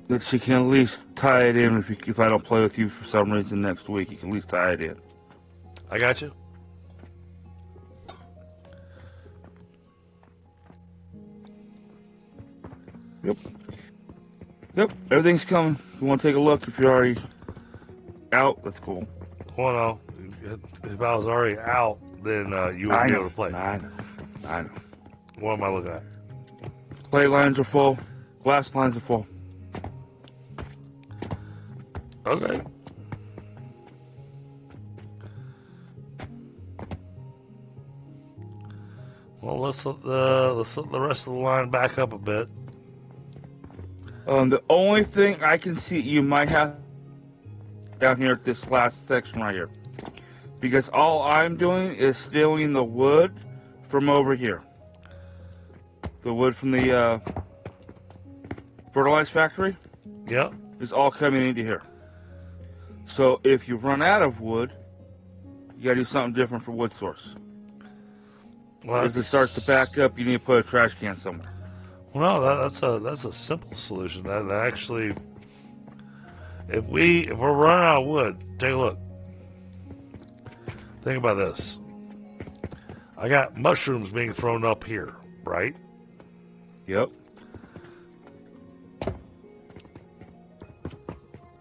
That she can at least tie it in if I don't play with you for some reason next week. You can at least tie it in. I got you. Yep, everything's coming. If you want to take a look, if you're already out, that's cool. Well, no. If I was already out, then you wouldn't be able to play. I know. What am I looking at? Play lines are full. Glass lines are full. Okay. Well, let's let the rest of the line back up a bit. The only thing I can see you might have down here at this last section right here, because all I'm doing is stealing the wood from over here. The wood from the fertilizer factory. Yep. Is all coming into here. So if you run out of wood, you gotta do something different for wood source. Well, if it starts to back up, you need to put a trash can somewhere. Well, no, that's a simple solution. That actually, if we're running out of wood, take a look. Think about this. I got mushrooms being thrown up here, right? Yep.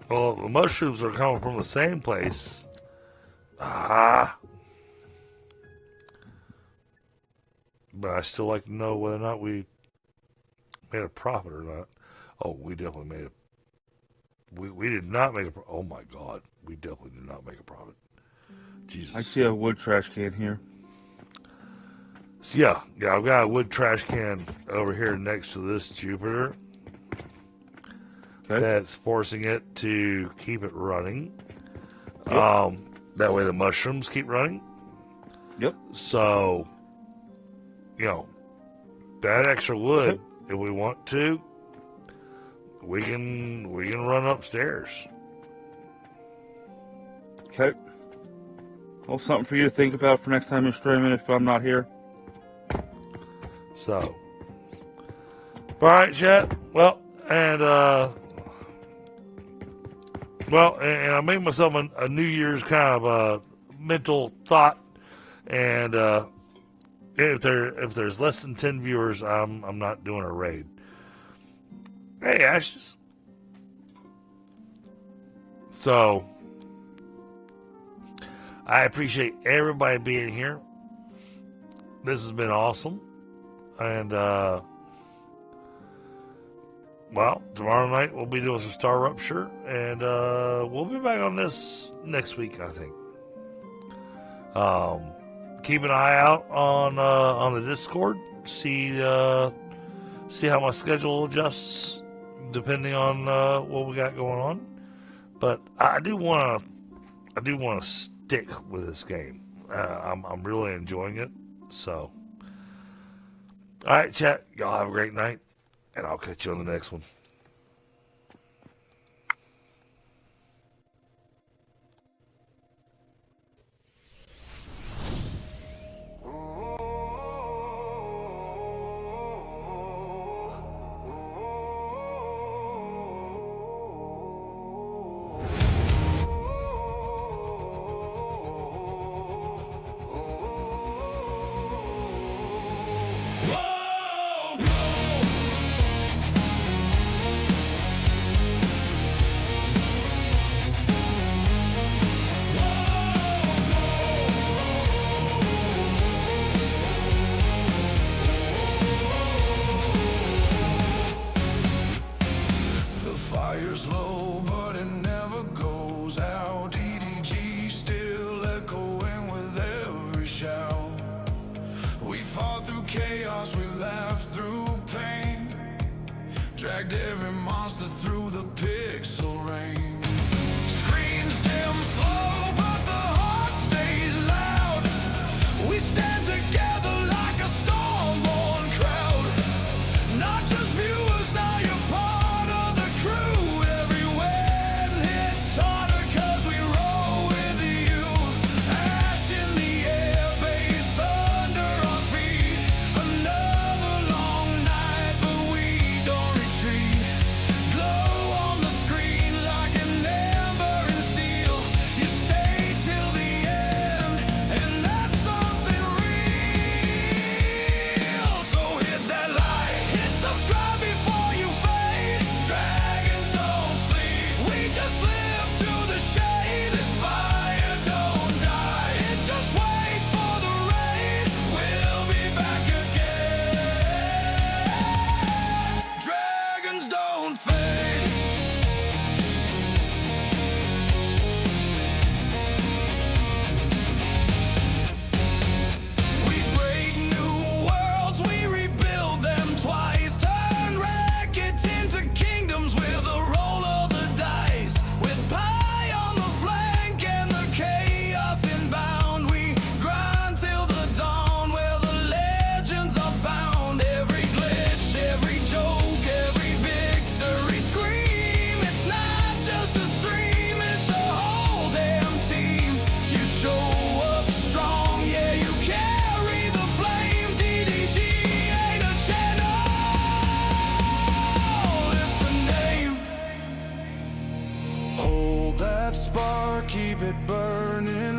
Well, the mushrooms are coming from the same place. But I still like to know whether or not we made a profit or not. Oh, we definitely made we did not make a profit. Oh my God, we definitely did not make a profit. Jesus. I see a wood trash can here. So yeah, I've got a wood trash can over here next to this Jupiter. Okay. That's forcing it to keep it running. Yep. That way the mushrooms keep running. Yep. So, that extra wood, if we want to, we can run upstairs. Okay. Well, something for you to think about for next time you're streaming if I'm not here. So, all right, chat. Well, and I made myself a New Year's kind of mental thought, and if there's less than 10 viewers, I'm not doing a raid. Hey, Ashes. So I appreciate everybody being here. This has been awesome, and well, tomorrow night we'll be doing some Star Rupture, and we'll be back on this next week, I think. Keep an eye out on the Discord. See how my schedule adjusts depending on what we got going on. But I do want to stick with this game. I'm really enjoying it. So, all right, chat. Y'all have a great night. And I'll catch you on the next one. We stand just view us now, you're part of the crew. Every win hits harder 'cause we roll with you. Ash in the air, bass under our feet. Another long night, but we don't retreat. Glow on the screen like an ember in steel. You stay till the end, and that's something real. So hit that like, hit subscribe before you fade. Dragons don't sleep, we just live through the shade. This fire don't die, it just waits for the rain. We'll be back again. Dragons don't fade. We break new worlds, we rebuild them twice. Turn wreckage into kingdoms with a roll of the dice. With pie on the flank and the chaos inbound, we grind till the dawn where the legends are found. Every glitch, every joke, every victory scream. It's not just a stream, it's a whole damn team. You show up strong, yeah, you carry the flame. DDG ain't a channel, it's a name. Hold that spark, keep it burning